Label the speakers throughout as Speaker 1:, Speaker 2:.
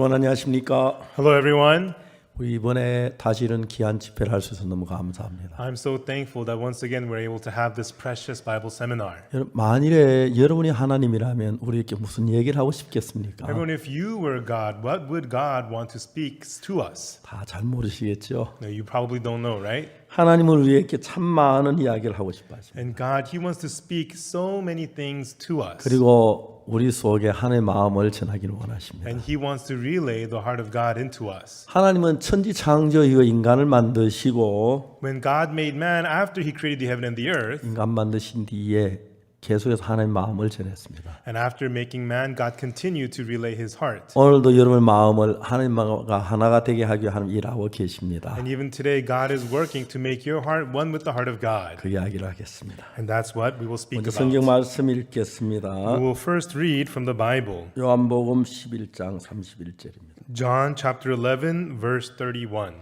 Speaker 1: 여러분 안녕하십니까?
Speaker 2: Hello, everyone.
Speaker 1: 우리 이번에 다시 이런 귀한 집회를 할 수 있어서 너무 감사합니다.
Speaker 2: I'm so thankful that once again we're able to have this precious Bible seminar.
Speaker 1: 만일에 여러분이 하나님이라면 우리에게 무슨 얘기를 하고 싶겠습니까?
Speaker 2: Everyone, if you were God, what would God want to speak to us?
Speaker 1: 다 잘 모르시겠죠?
Speaker 2: No, you probably don't know, right?
Speaker 1: 하나님은 우리에게 참 많은 이야기를 하고 싶어 하십니다.
Speaker 2: And God, He wants to speak so many things to us.
Speaker 1: 그리고 우리 속에 하나님의 마음을 전하기를 원하십니다.
Speaker 2: And He wants to relay the heart of God into us.
Speaker 1: 하나님은 천지 창조 이후 인간을 만드시고
Speaker 2: When God made man after He created the heaven and the earth,
Speaker 1: 인간 만드신 뒤에 계속해서 하나님의 마음을 전했습니다.
Speaker 2: and after making man, God continued to relay His heart.
Speaker 1: 오늘도 여러분의 마음을 하나님과 하나가 되게 하기 위해 하나님 일하고 계십니다.
Speaker 2: And even today, God is working to make your heart one with the heart of God.
Speaker 1: 그 이야기를 하겠습니다.
Speaker 2: And that's what we will speak
Speaker 1: 먼저
Speaker 2: about.
Speaker 1: 성경 말씀 읽겠습니다.
Speaker 2: We will first read from the Bible,
Speaker 1: 요한복음 11장 31절입니다.
Speaker 2: John chapter 11, verse 31.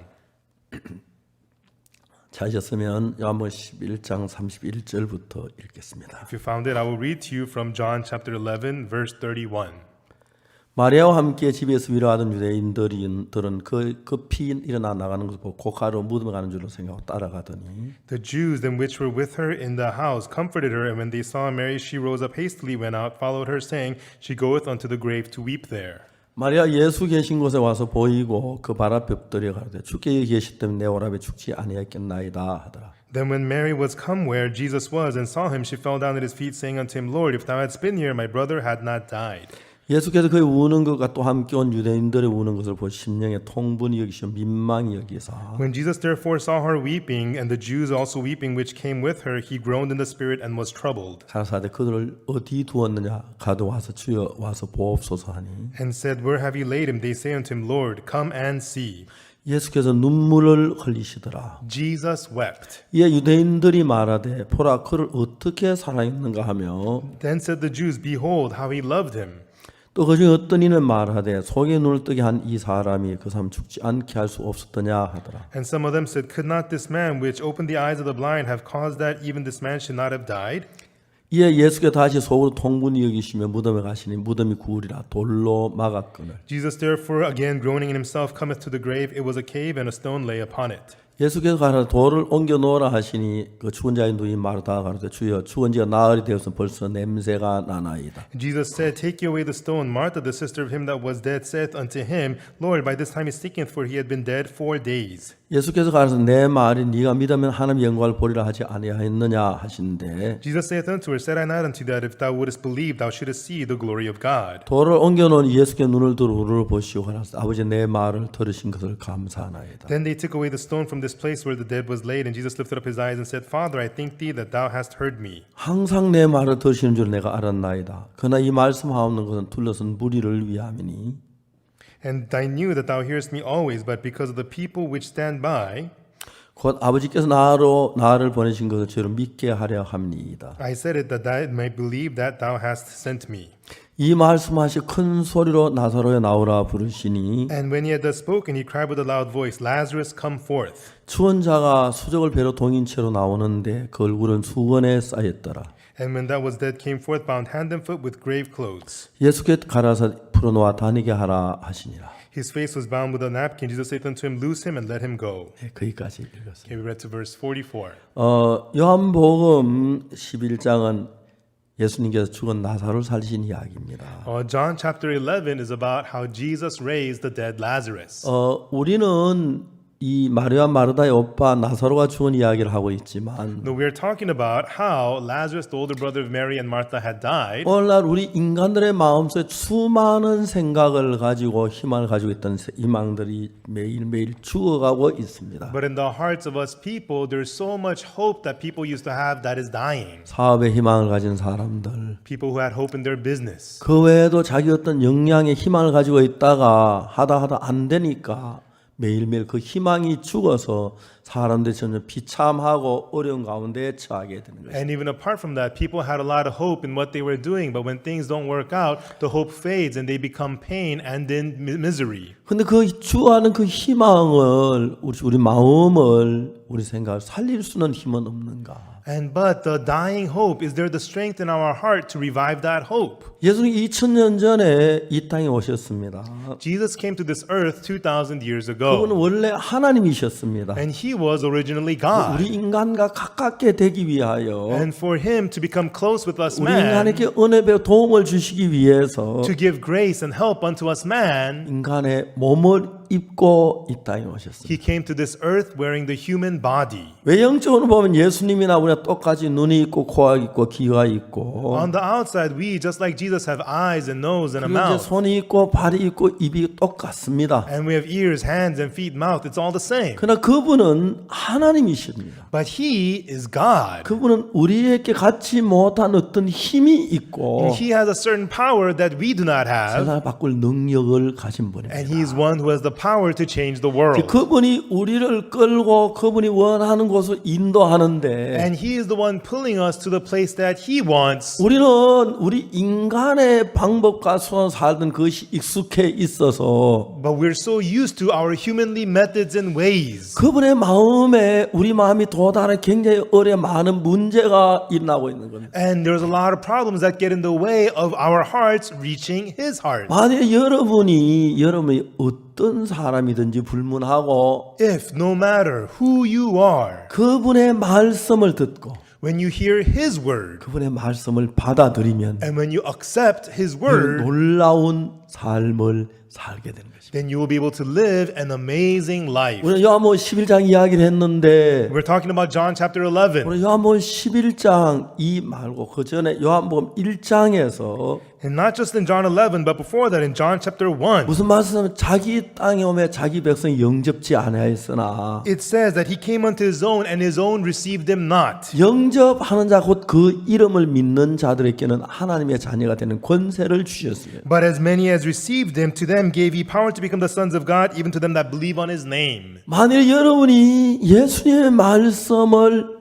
Speaker 1: 찾으셨으면 요한복음 11장 31절부터 읽겠습니다.
Speaker 2: If you found it, I will read to you from John chapter 11, verse 31.
Speaker 1: 마리아와 함께 집에서 위로하던 유대인들은 급히 일어나 나가는 것을 보고 고가로 무덤에 가는 줄로 생각하고 따라가더니
Speaker 2: The Jews then which were with her in the house comforted her, and when they saw Mary, she rose up hastily, went out, followed her, saying, She goeth unto the grave to weep there.
Speaker 1: 마리아 예수 계신 곳에 와서 보이고 그 발 앞에 엎드려 가로되 주께 여기 계시다면 내 오라베 죽지 아니하였겠나이다 하더라.
Speaker 2: Then when Mary was come where Jesus was and saw him, she fell down at his feet, saying unto him, Lord, if thou hadst been here, my brother had not died.
Speaker 1: 예수께서 그의 우는 것과 또 함께 온 유대인들의 우는 것을 보시 심령에 통분이 여기시고 민망히 여기사
Speaker 2: When Jesus therefore saw her weeping, and the Jews also weeping which came with her, he groaned in the spirit and was troubled,
Speaker 1: 가라사대 그들을 어디 두었느냐 가져와서 주여 와서 보옵소서 하니
Speaker 2: and said, Where have ye laid him? They say unto him, Lord, come and see.
Speaker 1: 예수께서 눈물을 흘리시더라.
Speaker 2: Jesus wept.
Speaker 1: 이에 유대인들이 말하되 보라 그를 어떻게 사랑했는가 하며
Speaker 2: Then said the Jews, Behold, how he loved him.
Speaker 1: 또 그중에 어떤 이는 말하되 속에 눈을 뜨게 한 이 사람이 그 사람 죽지 않게 할 수 없었더냐 하더라.
Speaker 2: And some of them said, Could not this man which opened the eyes of the blind have caused that even this man should not have died?
Speaker 1: 이에 예수께서 다시 속으로 통분히 여기시며 무덤에 가시니 무덤이 구으리라 돌로 막았거늘.
Speaker 2: Jesus therefore again groaning in himself cometh to the grave. It was a cave, and a stone lay upon it.
Speaker 1: 예수께서 가라 돌을 옮겨 놓으라 하시니 그 죽은 자의 누이 마르다가 가로되 주여 죽은 지가 나흘이 되어서 벌써 냄새가 나나이다.
Speaker 2: Jesus said, Take ye away the stone. Martha, the sister of him that was dead, saith unto him, Lord, by this time he stinketh, for he had been dead 4 days.
Speaker 1: 예수께서 가라서 내 말이 네가 믿으면 하나님의 영광을 보리라 하지 아니하였느냐 하시는데
Speaker 2: Jesus saith unto her, Said I not unto thee that if thou wouldest believe, thou shouldest see the glory of God?
Speaker 1: 돌을 옮겨 놓은 예수께 눈을 들어 우르르 보시고 가라서 아버지 내 말을 들으신 것을 감사하나이다.
Speaker 2: Then they took away the stone from this place where the dead was laid, and Jesus lifted up his eyes and said, Father, I thank thee that thou hast heard me.
Speaker 1: 항상 내 말을 들으시는 줄 내가 알았나이다. 그러나 이 말씀하옵는 것은 둘러선 무리를 위함이니
Speaker 2: And I knew that thou hearest me always, but because of the people which stand by,
Speaker 1: 곧 아버지께서 나를 보내신 것을 저를 믿게 하려 함이니이다.
Speaker 2: I said it that I might believe that thou hast sent me.
Speaker 1: 이 말씀하시 큰 소리로 나사로야 나오라 부르시니
Speaker 2: And when he had thus spoken, he cried with a loud voice, Lazarus, come forth.
Speaker 1: 추운 자가 수족을 배로 동인 채로 나오는데 그 얼굴은 수건에 쌓였더라.
Speaker 2: And when that was dead came forth, bound hand and foot with grave clothes.
Speaker 1: 예수께 가라사 풀어놓아 다니게 하라 하시니라.
Speaker 2: His face was bound with a napkin. Jesus said unto him, Loose him and let him go.
Speaker 1: 네, 거기까지 읽었습니다.
Speaker 2: Okay, we read to verse 44.
Speaker 1: 요한복음 11장은 예수님께서 죽은 나사로를 살리신 이야기입니다.
Speaker 2: John chapter 11 is about how Jesus raised the dead Lazarus.
Speaker 1: 우리는 이 마리아 마르다의 오빠 나사로가 죽은 이야기를 하고 있지만
Speaker 2: No, we are talking about how Lazarus, the older brother of Mary and Martha, had died.
Speaker 1: 오늘날 우리 인간들의 마음속에 수많은 생각을 가지고 희망을 가지고 있던 희망들이 매일매일 죽어가고 있습니다.
Speaker 2: But in the hearts of us people, there's so much hope that people used to have that is dying.
Speaker 1: 사업에 희망을 가진 사람들
Speaker 2: People who had hope in their business.
Speaker 1: 그 외에도 자기 어떤 역량에 희망을 가지고 있다가 하다 안 되니까 매일매일 그 희망이 죽어서 사람들이 점점 비참하고 어려운 가운데 처하게 되는 것입니다.
Speaker 2: And even apart from that, people had a lot of hope in what they were doing, but when things don't work out, the hope fades and they become pain and then misery.
Speaker 1: 근데 그 주하는 그 희망을 우리 마음을 우리 생각을 살릴 수는 힘은 없는가?
Speaker 2: But the dying hope, is there the strength in our heart to revive that hope?
Speaker 1: 예수님 2000년 전에 이 땅에 오셨습니다.
Speaker 2: Jesus came to this earth 2,000 years
Speaker 1: 그분은
Speaker 2: ago,
Speaker 1: 원래 하나님이셨습니다.
Speaker 2: and he was originally God.
Speaker 1: 우리 인간과 가깝게 되기 위하여
Speaker 2: And for him to become close with us
Speaker 1: 우리
Speaker 2: man,
Speaker 1: 인간에게 은혜배 도움을 주시기 위해서
Speaker 2: to give grace and help unto us man,
Speaker 1: 인간의 몸을 입고 이 땅에 오셨습니다.
Speaker 2: he came to this earth wearing the human body.
Speaker 1: 외형적으로 보면 예수님이나 우리가 똑같이 눈이 있고 코가 있고 귀가 있고
Speaker 2: On the outside, we, just like Jesus, have eyes and nose and a
Speaker 1: 그리고 이제
Speaker 2: mouth.
Speaker 1: 손이 있고 발이 있고 입이 똑같습니다.
Speaker 2: And we have ears, hands, and feet, mouth. It's all the same.
Speaker 1: 그러나 그분은 하나님이십니다.
Speaker 2: But he is God.
Speaker 1: 그분은 우리에게 갖지 못한 어떤 힘이 있고
Speaker 2: And he has a certain power that we do not have.
Speaker 1: 세상을 바꿀 능력을 가진
Speaker 2: And
Speaker 1: 분입니다.
Speaker 2: he is one who has the power to change the world.
Speaker 1: 그분이 우리를 끌고 그분이 원하는 곳을 인도하는데
Speaker 2: And he is the one pulling us to the place that he wants.
Speaker 1: 우리는 우리 인간의 방법과 수단 살던 그것이 익숙해 있어서
Speaker 2: But we're so used to our humanly methods and ways.
Speaker 1: 그분의 마음에 우리 마음이 도달한 굉장히 어려 많은 문제가 일어나고 있는 겁니다.
Speaker 2: And there's a lot of problems that get in the way of our hearts reaching his heart.
Speaker 1: 만약 여러분이 어떤 사람이든지 불문하고
Speaker 2: If no matter who you are,
Speaker 1: 그분의 말씀을 듣고
Speaker 2: when you hear his word,
Speaker 1: 그분의 말씀을 받아들이면
Speaker 2: and when you accept his
Speaker 1: 그
Speaker 2: word,
Speaker 1: 놀라운 삶을 살게 되는 것입니다.
Speaker 2: then you will be able to live an amazing life.
Speaker 1: 우리는 요한복음 11장 이야기를 했는데
Speaker 2: We're talking about John chapter 11.
Speaker 1: 우리 요한복음 11장 이 말고 그 전에 요한복음 1장에서
Speaker 2: And not just in John 11, but before that in John chapter 1.
Speaker 1: 무슨 말씀은 자기 땅에 오매 자기 백성이 영접지 아니하였으나
Speaker 2: It says that he came unto his own and his own received him not.
Speaker 1: 영접하는 자 곧 그 이름을 믿는 자들에게는 하나님의 자녀가 되는 권세를 주셨습니다.
Speaker 2: But as many as received him, to them gave he power to become the sons of God, even to them that believe on his name.
Speaker 1: 만일 여러분이 예수님의 말씀을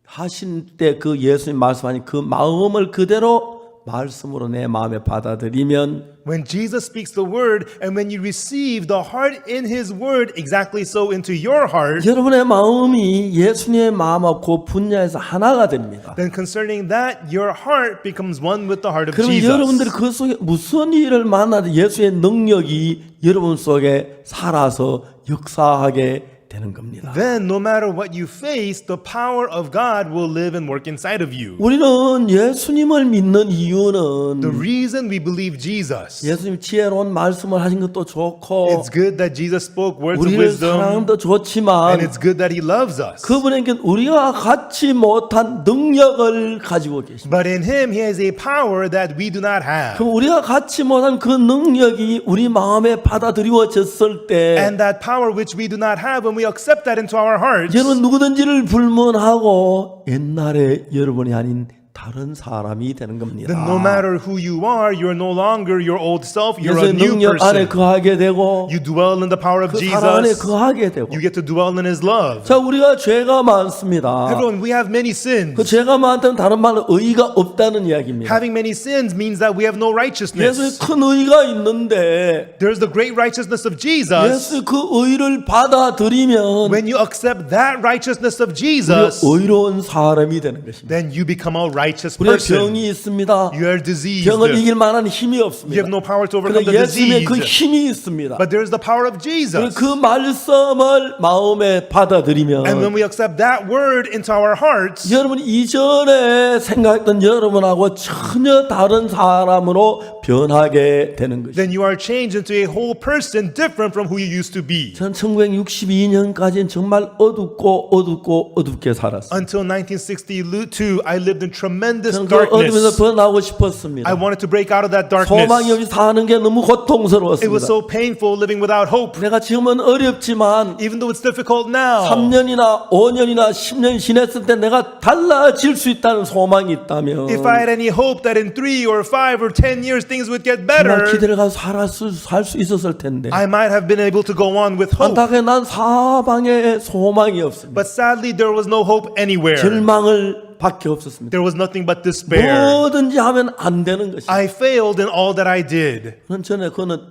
Speaker 1: 하신 때 그 예수님 말씀하신 그 마음을 그대로 말씀으로 내 마음에 받아들이면
Speaker 2: When Jesus speaks the word, and when you receive the heart in his word exactly so into your heart,
Speaker 1: 여러분의 마음이 예수님의 마음하고 그 분야에서 하나가 됩니다.
Speaker 2: then concerning that, your heart becomes one with the heart of
Speaker 1: 그러면 여러분들이
Speaker 2: Jesus.
Speaker 1: 그 속에 무슨 일을 만나도 예수의 능력이 여러분 속에 살아서 역사하게 되는 겁니다.
Speaker 2: Then, no matter what you face, the power of God will live and work inside of you.
Speaker 1: 우리는 예수님을 믿는
Speaker 2: The
Speaker 1: 이유는
Speaker 2: reason we believe Jesus,
Speaker 1: 예수님 지혜로운 말씀을 하신 것도 좋고
Speaker 2: it's good that Jesus spoke words of
Speaker 1: 우리를
Speaker 2: wisdom,
Speaker 1: 사랑도
Speaker 2: and
Speaker 1: 좋지만
Speaker 2: it's good that he loves us.
Speaker 1: 그분에게 우리가 갖지 못한 능력을 가지고 계십니다.
Speaker 2: But in him, he has a power that we do not have.
Speaker 1: 그럼 우리가 갖지 못한 그 능력이 우리 마음에 받아들여졌을 때
Speaker 2: And that power which we do not have, when we accept that into our hearts,
Speaker 1: 여러분 누구든지를 불문하고 옛날에 여러분이 아닌 다른 사람이 되는 겁니다.
Speaker 2: then no matter who you are, you're no longer your old self, you're a
Speaker 1: 예수의
Speaker 2: new
Speaker 1: 능력 안에
Speaker 2: person.
Speaker 1: 거하게 되고
Speaker 2: You dwell in the power of
Speaker 1: 그 사랑 안에
Speaker 2: Jesus.
Speaker 1: 거하게 되고
Speaker 2: You get to dwell in his love.
Speaker 1: 자 우리가 죄가 많습니다.
Speaker 2: Everyone, we have many sins.
Speaker 1: 그 죄가 많다는 다른 말은 의가 없다는 이야기입니다.
Speaker 2: Having many sins means that we have no
Speaker 1: 예수의
Speaker 2: righteousness.
Speaker 1: 큰 의가 있는데
Speaker 2: There's the great righteousness of Jesus.
Speaker 1: 예수 그 의를 받아들이면
Speaker 2: When you accept that righteousness of
Speaker 1: 우리가
Speaker 2: Jesus,
Speaker 1: 의로운 사람이 되는 것입니다.
Speaker 2: then you become a righteous
Speaker 1: 우리가
Speaker 2: person.
Speaker 1: 병이 있습니다.
Speaker 2: You are diseased.
Speaker 1: 병을 이길 만한 힘이
Speaker 2: You
Speaker 1: 없습니다.
Speaker 2: have no power to overcome
Speaker 1: 그런데
Speaker 2: the
Speaker 1: 예수님의 그
Speaker 2: disease.
Speaker 1: 힘이 있습니다.
Speaker 2: But there's the power of Jesus.
Speaker 1: 그 말씀을 마음에 받아들이면
Speaker 2: And when we accept that word into our hearts,
Speaker 1: 여러분 이전에 생각했던 여러분하고 전혀 다른 사람으로 변하게 되는 것입니다.
Speaker 2: then you are changed into a whole person different from who you used to be.
Speaker 1: 전 1962년까지는 정말 어둡게 살았어요.
Speaker 2: Until 1962, I lived in tremendous
Speaker 1: 저는 그 어둠에서
Speaker 2: darkness.
Speaker 1: 벗어나고 싶었습니다.
Speaker 2: I wanted to break out of that
Speaker 1: 소망이
Speaker 2: darkness.
Speaker 1: 없이 사는 게 너무
Speaker 2: It was
Speaker 1: 고통스러웠습니다.
Speaker 2: so painful living without hope.
Speaker 1: 내가 지금은 어렵지만
Speaker 2: Even though it's difficult now,
Speaker 1: 3년이나 5년이나 10년 지냈을 때 내가 달라질 수 있다는 소망이 있다면
Speaker 2: if I had any hope that in 3 or 5 or 10 years things would get
Speaker 1: 정말
Speaker 2: better,
Speaker 1: 기대를 가서 살 수 있었을 텐데
Speaker 2: I might have been able to go on with hope.
Speaker 1: 안타깝게 난 사방에 소망이 없습니다.
Speaker 2: But sadly, there was no hope anywhere.
Speaker 1: 절망을 밖에 없었습니다.
Speaker 2: There was nothing but despair.
Speaker 1: 뭐든지 하면 안 되는 것입니다.
Speaker 2: I failed in all that I did.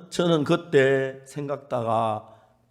Speaker 1: 저는 그때 생각다가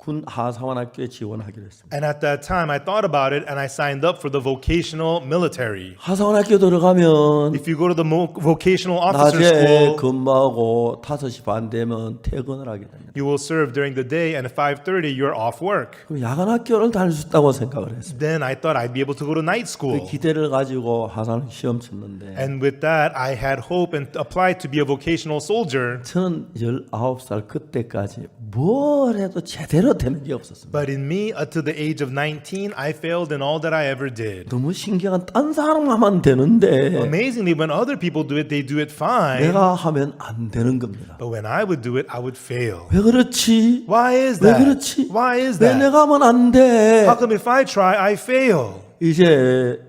Speaker 1: 군 하사관학교에 지원하기로 했습니다.
Speaker 2: And at that time, I thought about it and I signed up for the vocational military.
Speaker 1: 하사관학교 들어가면
Speaker 2: If you go to the vocational officer
Speaker 1: 낮에
Speaker 2: school,
Speaker 1: 근무하고 5시 반 되면 퇴근을 하게 됩니다.
Speaker 2: you will serve during the day, and at 5:30 you're off work.
Speaker 1: 그럼 야간학교를 다닐 수 있다고 생각을 했습니다.
Speaker 2: Then I thought I'd be able to go to night school.
Speaker 1: 기대를 가지고 하사관 시험 쳤는데
Speaker 2: And with that, I had hope and applied to be a vocational soldier.
Speaker 1: 저는 19살 그때까지 뭘 해도 제대로 되는 게 없었습니다.
Speaker 2: But in me, until the age of 19, I failed in all that I ever did.
Speaker 1: 너무 신기한 딴 사람 하면 되는데
Speaker 2: Amazingly, when other people do it, they do it fine.
Speaker 1: 내가 하면 안 되는 겁니다.
Speaker 2: But when I would do it, I would fail.
Speaker 1: 왜 그렇지?
Speaker 2: Why is
Speaker 1: 왜
Speaker 2: that?
Speaker 1: 그렇지?
Speaker 2: Why is
Speaker 1: 왜
Speaker 2: that?
Speaker 1: 내가 하면 안 돼?
Speaker 2: How come if I try, I fail?
Speaker 1: 이제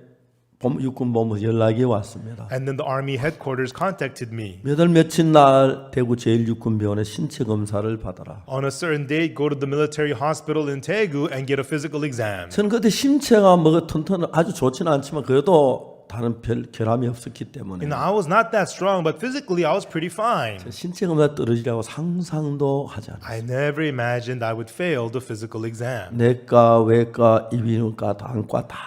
Speaker 1: 육군본부 연락이 왔습니다.
Speaker 2: And then the Army headquarters contacted me.
Speaker 1: 몇 월 며칠 날 대구 제1육군병원에 신체 검사를 받아라.
Speaker 2: On a certain date, go to the military hospital in Daegu and get a physical exam.
Speaker 1: 저는 그때 신체가 뭐 튼튼 아주 좋지는 않지만 그래도 다른 별 결함이 없었기 때문에
Speaker 2: I was not that strong, but physically I was pretty fine.
Speaker 1: 신체 검사 떨어지라고 상상도 하지 않았어요.
Speaker 2: I never imagined I would fail the physical exam.
Speaker 1: 내과, 외과, 이비인후과, 안과 다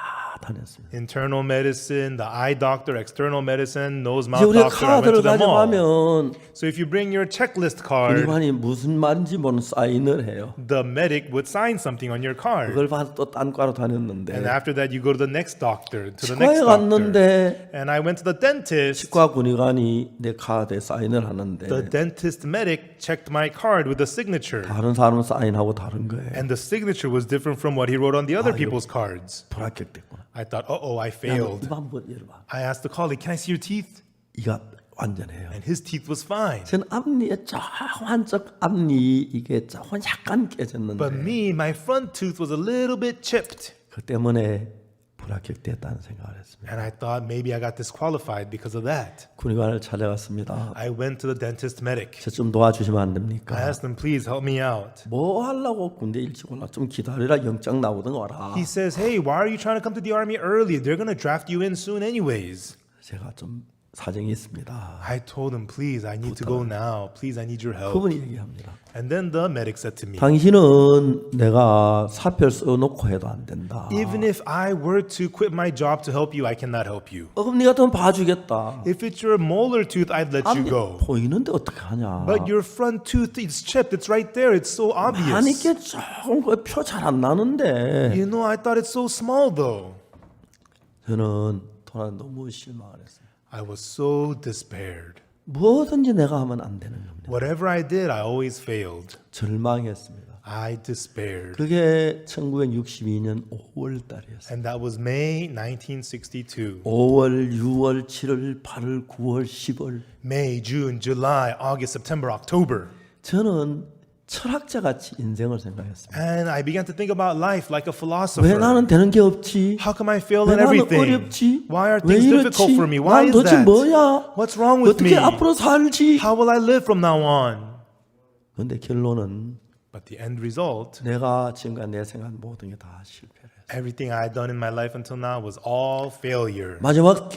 Speaker 1: 다녔습니다.
Speaker 2: Internal medicine, the eye doctor, external medicine, nose,
Speaker 1: 이제
Speaker 2: mouth
Speaker 1: 우리가
Speaker 2: doctor, I went to
Speaker 1: 카드를
Speaker 2: them all.
Speaker 1: 가져가면
Speaker 2: So if you bring your checklist card,
Speaker 1: 군의관이 무슨 말인지 모르는 사인을 해요.
Speaker 2: the medic would sign something on your card.
Speaker 1: 그걸 봐서 또 딴 과로 다녔는데
Speaker 2: And after that, you go to the next doctor, to the
Speaker 1: 치과에
Speaker 2: next doctor.
Speaker 1: 갔는데
Speaker 2: And I went to the dentist.
Speaker 1: 치과 군의관이 내 카드에 사인을 하는데
Speaker 2: The dentist medic checked my card with a signature.
Speaker 1: 다른 사람은 사인하고 다른 거예요.
Speaker 2: And the signature was different from what he wrote on the other people's cards.
Speaker 1: 불합격됐구나.
Speaker 2: I thought, uh-oh, I failed.
Speaker 1: 입 한번 열어봐.
Speaker 2: I asked the colleague, can I see your teeth?
Speaker 1: 이가 완전해요.
Speaker 2: And his teeth was fine.
Speaker 1: 전 앞니에 저 한쪽 앞니 이게 조금 약간
Speaker 2: But
Speaker 1: 깨졌는데
Speaker 2: me, my front tooth was a little bit chipped.
Speaker 1: 그 때문에 불합격됐다는 생각을 했습니다.
Speaker 2: And I thought maybe I got disqualified because of that.
Speaker 1: 군의관을 찾아갔습니다.
Speaker 2: I went to the dentist medic.
Speaker 1: 저 좀 도와주시면 안
Speaker 2: I
Speaker 1: 됩니까?
Speaker 2: asked him, please help me out.
Speaker 1: 뭐 하려고 군대 일찍 올라 좀 기다리라 영장 나오든 와라.
Speaker 2: He says, hey, why are you trying to come to the army early? They're going to draft you in soon anyways.
Speaker 1: 제가 좀 사정이 있습니다.
Speaker 2: I told him, please, I need to go now. Please, I need your help.
Speaker 1: 그분이 얘기합니다.
Speaker 2: And then the medic said to me,
Speaker 1: 당신은 내가 사표를 써놓고 해도 안 된다.
Speaker 2: even if I were to quit my job to help you, I cannot help you.
Speaker 1: 그럼 네가 좀 봐주겠다.
Speaker 2: If it's your molar tooth, I'd let you
Speaker 1: 앞니
Speaker 2: go.
Speaker 1: 보이는데 어떻게 하냐?
Speaker 2: But your front tooth is chipped. It's right there. It's so obvious.
Speaker 1: 하니까 조금 표 잘 안 나는데
Speaker 2: You know, I thought it's so small though.
Speaker 1: 저는 또한 너무 실망을 했어요.
Speaker 2: I was so despaired.
Speaker 1: 뭐든지 내가 하면 안 되는 겁니다.
Speaker 2: Whatever I did, I always failed.
Speaker 1: 절망했습니다.
Speaker 2: I despaired.
Speaker 1: 그게 1962년 5월 달이었어요.
Speaker 2: And that was May 1962.
Speaker 1: 5월, 6월, 7월, 8월, 9월, 10월.
Speaker 2: May, June, July, August, September, October.
Speaker 1: 저는 철학자 같이 인생을 생각했습니다.
Speaker 2: And I began to think about life like a
Speaker 1: 왜
Speaker 2: philosopher.
Speaker 1: 나는 되는 게 없지?
Speaker 2: How come I fail
Speaker 1: 왜
Speaker 2: in
Speaker 1: 나는
Speaker 2: everything?
Speaker 1: 어렵지?
Speaker 2: Why are
Speaker 1: 왜
Speaker 2: things
Speaker 1: 이렇지?
Speaker 2: difficult for me? Why
Speaker 1: 난
Speaker 2: is
Speaker 1: 도대체
Speaker 2: that?
Speaker 1: 뭐야?
Speaker 2: What's wrong with
Speaker 1: 어떻게
Speaker 2: me?
Speaker 1: 앞으로 살지?
Speaker 2: How will I live from now on?
Speaker 1: 그런데 결론은
Speaker 2: But the end result,
Speaker 1: 내가 지금까지 내 생각한 모든 게 다 실패를 했어요.
Speaker 2: everything I had done in my life until now was all failure.
Speaker 1: 마지막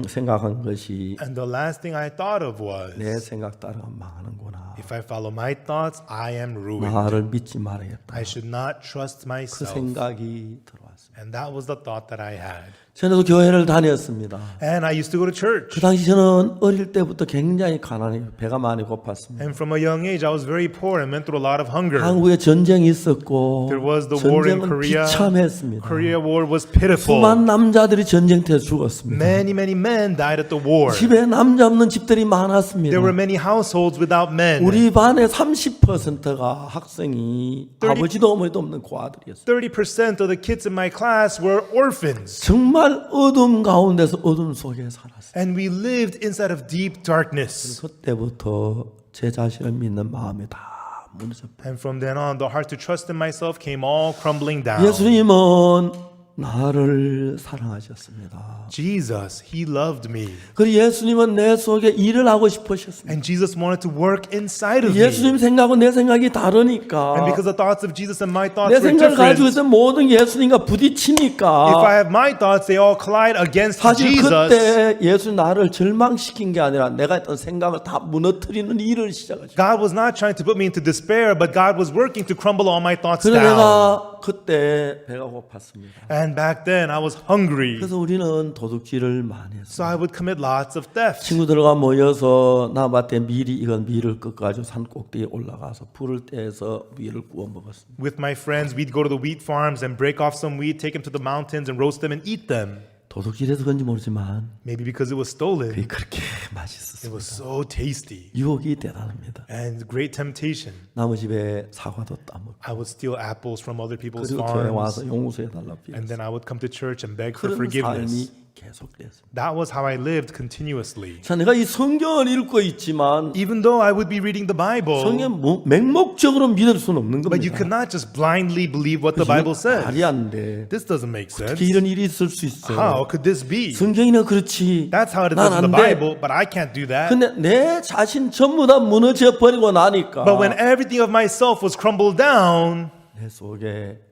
Speaker 1: 생각한 것이
Speaker 2: And the last thing I thought of was,
Speaker 1: 내 생각 따라가면 망하는구나.
Speaker 2: if I follow my thoughts, I am ruined.
Speaker 1: 나를 믿지 말아야겠다.
Speaker 2: I should not trust
Speaker 1: 그
Speaker 2: myself.
Speaker 1: 생각이 들어왔습니다.
Speaker 2: And that was the thought that I had.
Speaker 1: 저도 교회를 다녔습니다.
Speaker 2: And I used to go to church.
Speaker 1: 그 당시 저는 어릴 때부터 굉장히 가난해요. 배가 많이 고팠습니다.
Speaker 2: And from a young age, I was very poor and went through a lot of hunger.
Speaker 1: 한국에 전쟁이 있었고
Speaker 2: There was the war in
Speaker 1: 전쟁은
Speaker 2: Korea.
Speaker 1: 비참했습니다.
Speaker 2: Korea War was pitiful.
Speaker 1: 수많은 남자들이 전쟁터에 죽었습니다.
Speaker 2: Many, many men died at the war.
Speaker 1: 집에 남자 없는 집들이 많았습니다.
Speaker 2: There were many households without men.
Speaker 1: 우리 반의 30%가 학생이 아버지도 어머니도 없는 고아들이었어요.
Speaker 2: 30% of the kids in my class were orphans.
Speaker 1: 정말 어둠 가운데서 어둠 속에 살았어요.
Speaker 2: And we lived inside of deep darkness.
Speaker 1: 그때부터 제 자신을 믿는 마음이 다 무너졌어요.
Speaker 2: And from then on, the heart to trust in myself came all crumbling down.
Speaker 1: 예수님은 나를 사랑하셨습니다.
Speaker 2: Jesus, He loved me.
Speaker 1: 그리고 예수님은 내 속에 일을 하고 싶으셨습니다.
Speaker 2: And Jesus wanted to work inside of me.
Speaker 1: 예수님 생각하고 내 생각이
Speaker 2: And
Speaker 1: 다르니까
Speaker 2: because the thoughts of Jesus and my thoughts
Speaker 1: 내
Speaker 2: were
Speaker 1: 생각을 가지고
Speaker 2: different,
Speaker 1: 있으면 모든 예수님과
Speaker 2: if I
Speaker 1: 부딪히니까
Speaker 2: have my thoughts, they all collide against
Speaker 1: 사실
Speaker 2: Jesus.
Speaker 1: 그때 예수 나를 절망시킨 게 아니라 내가 했던 생각을 다 무너뜨리는 일을 시작하죠.
Speaker 2: God was not trying to put me into despair, but God was working to crumble all my thoughts
Speaker 1: 그래서
Speaker 2: down.
Speaker 1: 내가 그때 배가 고팠습니다.
Speaker 2: And back then, I was hungry.
Speaker 1: 그래서 우리는 도둑질을 많이 했어요.
Speaker 2: So I would commit lots of thefts.
Speaker 1: 친구들과 모여서 나밭에 밀이 익은 밀을 꺾어가지고 산 꼭대기에 올라가서 불을 떼서 밀을 구워 먹었습니다.
Speaker 2: With my friends, we'd go to the wheat farms and break off some wheat, take them to the mountains and roast them and eat them.
Speaker 1: 도둑질해서 그런지 모르지만
Speaker 2: Maybe because it was
Speaker 1: 그게
Speaker 2: stolen.
Speaker 1: 그렇게
Speaker 2: It
Speaker 1: 맛있었습니다.
Speaker 2: was so tasty.
Speaker 1: 유혹이 대단합니다.
Speaker 2: And great temptation.
Speaker 1: 남의 집에 사과도 따먹고
Speaker 2: I would steal apples from other people's
Speaker 1: 그리고 교회
Speaker 2: farms.
Speaker 1: 와서 용서해달라
Speaker 2: And then
Speaker 1: 빌었어요.
Speaker 2: I would come to church and beg for
Speaker 1: 그런
Speaker 2: forgiveness.
Speaker 1: 삶이 계속됐습니다.
Speaker 2: That was how I lived continuously.
Speaker 1: 자, 내가 이 성경을 읽고 있지만
Speaker 2: Even though I would be reading the Bible,
Speaker 1: 성경 맹목적으로 믿을 수는 없는
Speaker 2: but you
Speaker 1: 겁니다.
Speaker 2: could not just blindly believe what the Bible says.
Speaker 1: 말이 안 돼.
Speaker 2: This doesn't make sense.
Speaker 1: 어떻게 이런 일이 있을 수 있어?
Speaker 2: How could this be?
Speaker 1: 성경이나 그렇지.
Speaker 2: That's how it is
Speaker 1: 난
Speaker 2: in the
Speaker 1: 안 돼.
Speaker 2: Bible, but I can't do that.
Speaker 1: 근데 내 자신 전부 다 무너져 버리고 나니까
Speaker 2: But when everything of myself was crumbled down,
Speaker 1: 내 속에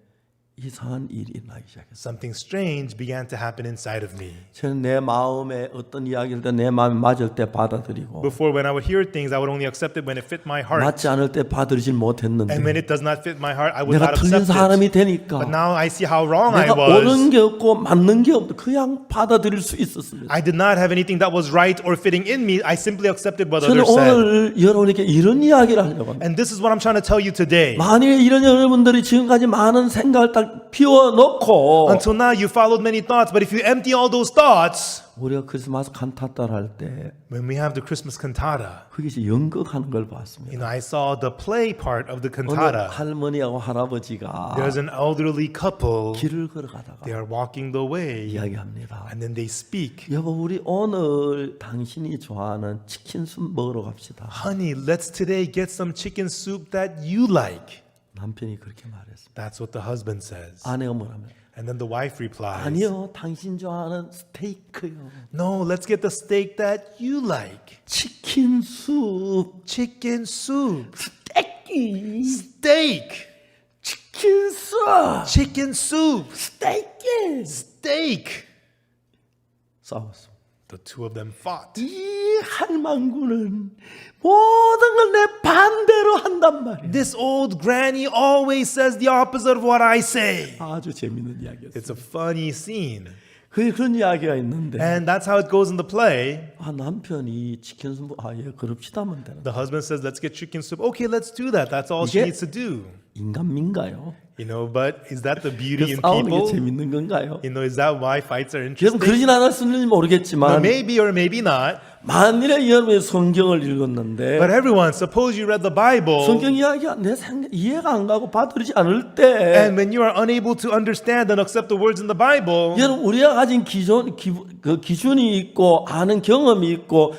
Speaker 1: 이상한 일이 일어나기 시작했어요.
Speaker 2: something strange began to happen inside of me.
Speaker 1: 저는 내 마음에 어떤 이야기를 내 마음에 맞을 때 받아들이고
Speaker 2: Before, when I would hear things, I would only accept it when it fit my heart.
Speaker 1: 맞지 않을 때 받아들이질 못했는데
Speaker 2: And when it does not fit my heart, I would
Speaker 1: 내가
Speaker 2: not
Speaker 1: 틀린
Speaker 2: accept
Speaker 1: 사람이
Speaker 2: it.
Speaker 1: 되니까
Speaker 2: But now I see how wrong I
Speaker 1: 내가 옳은
Speaker 2: was.
Speaker 1: 게 없고 맞는 게 없고 그냥 받아들일 수 있었습니다.
Speaker 2: I did not have anything that was right or fitting in me. I simply accepted what
Speaker 1: 저는
Speaker 2: others said.
Speaker 1: 오늘 여러분에게 이런 이야기를 하려고 합니다.
Speaker 2: And this is what I'm trying to tell you today.
Speaker 1: 만약에 이런 여러분들이 지금까지 많은 생각을 딱 비워놓고
Speaker 2: Until now, you followed many thoughts, but if you empty all those thoughts,
Speaker 1: 우리가 크리스마스 칸타타를 할 때
Speaker 2: when we have the Christmas cantata,
Speaker 1: 거기서 연극하는 걸 봤습니다.
Speaker 2: I saw the play part of the
Speaker 1: 어느
Speaker 2: cantata.
Speaker 1: 할머니하고 할아버지가
Speaker 2: There's an elderly couple.
Speaker 1: 길을 걸어가다가
Speaker 2: They are walking the way,
Speaker 1: 이야기합니다.
Speaker 2: and then they speak.
Speaker 1: 여보, 우리 오늘 당신이 좋아하는 치킨숲 먹으러 갑시다.
Speaker 2: Honey, let's today get some chicken soup that you like.
Speaker 1: 남편이 그렇게 말했습니다.
Speaker 2: That's what the husband says.
Speaker 1: 아내가 뭐라면
Speaker 2: And then the wife replies,
Speaker 1: 아니요, 당신 좋아하는 스테이크요.
Speaker 2: No, let's get the steak that you like.
Speaker 1: 치킨숲.
Speaker 2: Chicken soup.
Speaker 1: 스테이크.
Speaker 2: Steak.
Speaker 1: 치킨숲.
Speaker 2: Chicken soup.
Speaker 1: 스테이크.
Speaker 2: Steak.
Speaker 1: 싸웠습니다.
Speaker 2: The two of them fought.
Speaker 1: 이 할망구는 모든 걸 내 반대로 한단 말이에요.
Speaker 2: This old granny always says the opposite of what I say.
Speaker 1: 아주 재밌는 이야기였어요.
Speaker 2: It's a funny scene.
Speaker 1: 그런 이야기가 있는데
Speaker 2: And that's how it goes in the play.
Speaker 1: 남편이 치킨숲 예 그럽시다 하면 되는
Speaker 2: The husband says, let's get chicken soup. Okay, let's do that. That's all she
Speaker 1: 이게-
Speaker 2: needs to do.
Speaker 1: 인간민가요?
Speaker 2: But is that the beauty in
Speaker 1: 싸우는 게
Speaker 2: people?
Speaker 1: 재밌는 건가요?
Speaker 2: Is that why fights are
Speaker 1: 여러분
Speaker 2: interesting?
Speaker 1: 그러진 않았을지 모르겠지만
Speaker 2: Maybe or maybe not.
Speaker 1: 만일에 여러분이 성경을 읽었는데
Speaker 2: But everyone, suppose you read the Bible,
Speaker 1: 성경 이야기가 내 생각 이해가 안 가고 받아들이지 않을 때
Speaker 2: and when you are unable to understand and accept the words in the Bible,
Speaker 1: 여러분 우리가 가진 그 기준이 있고 아는 경험이 있고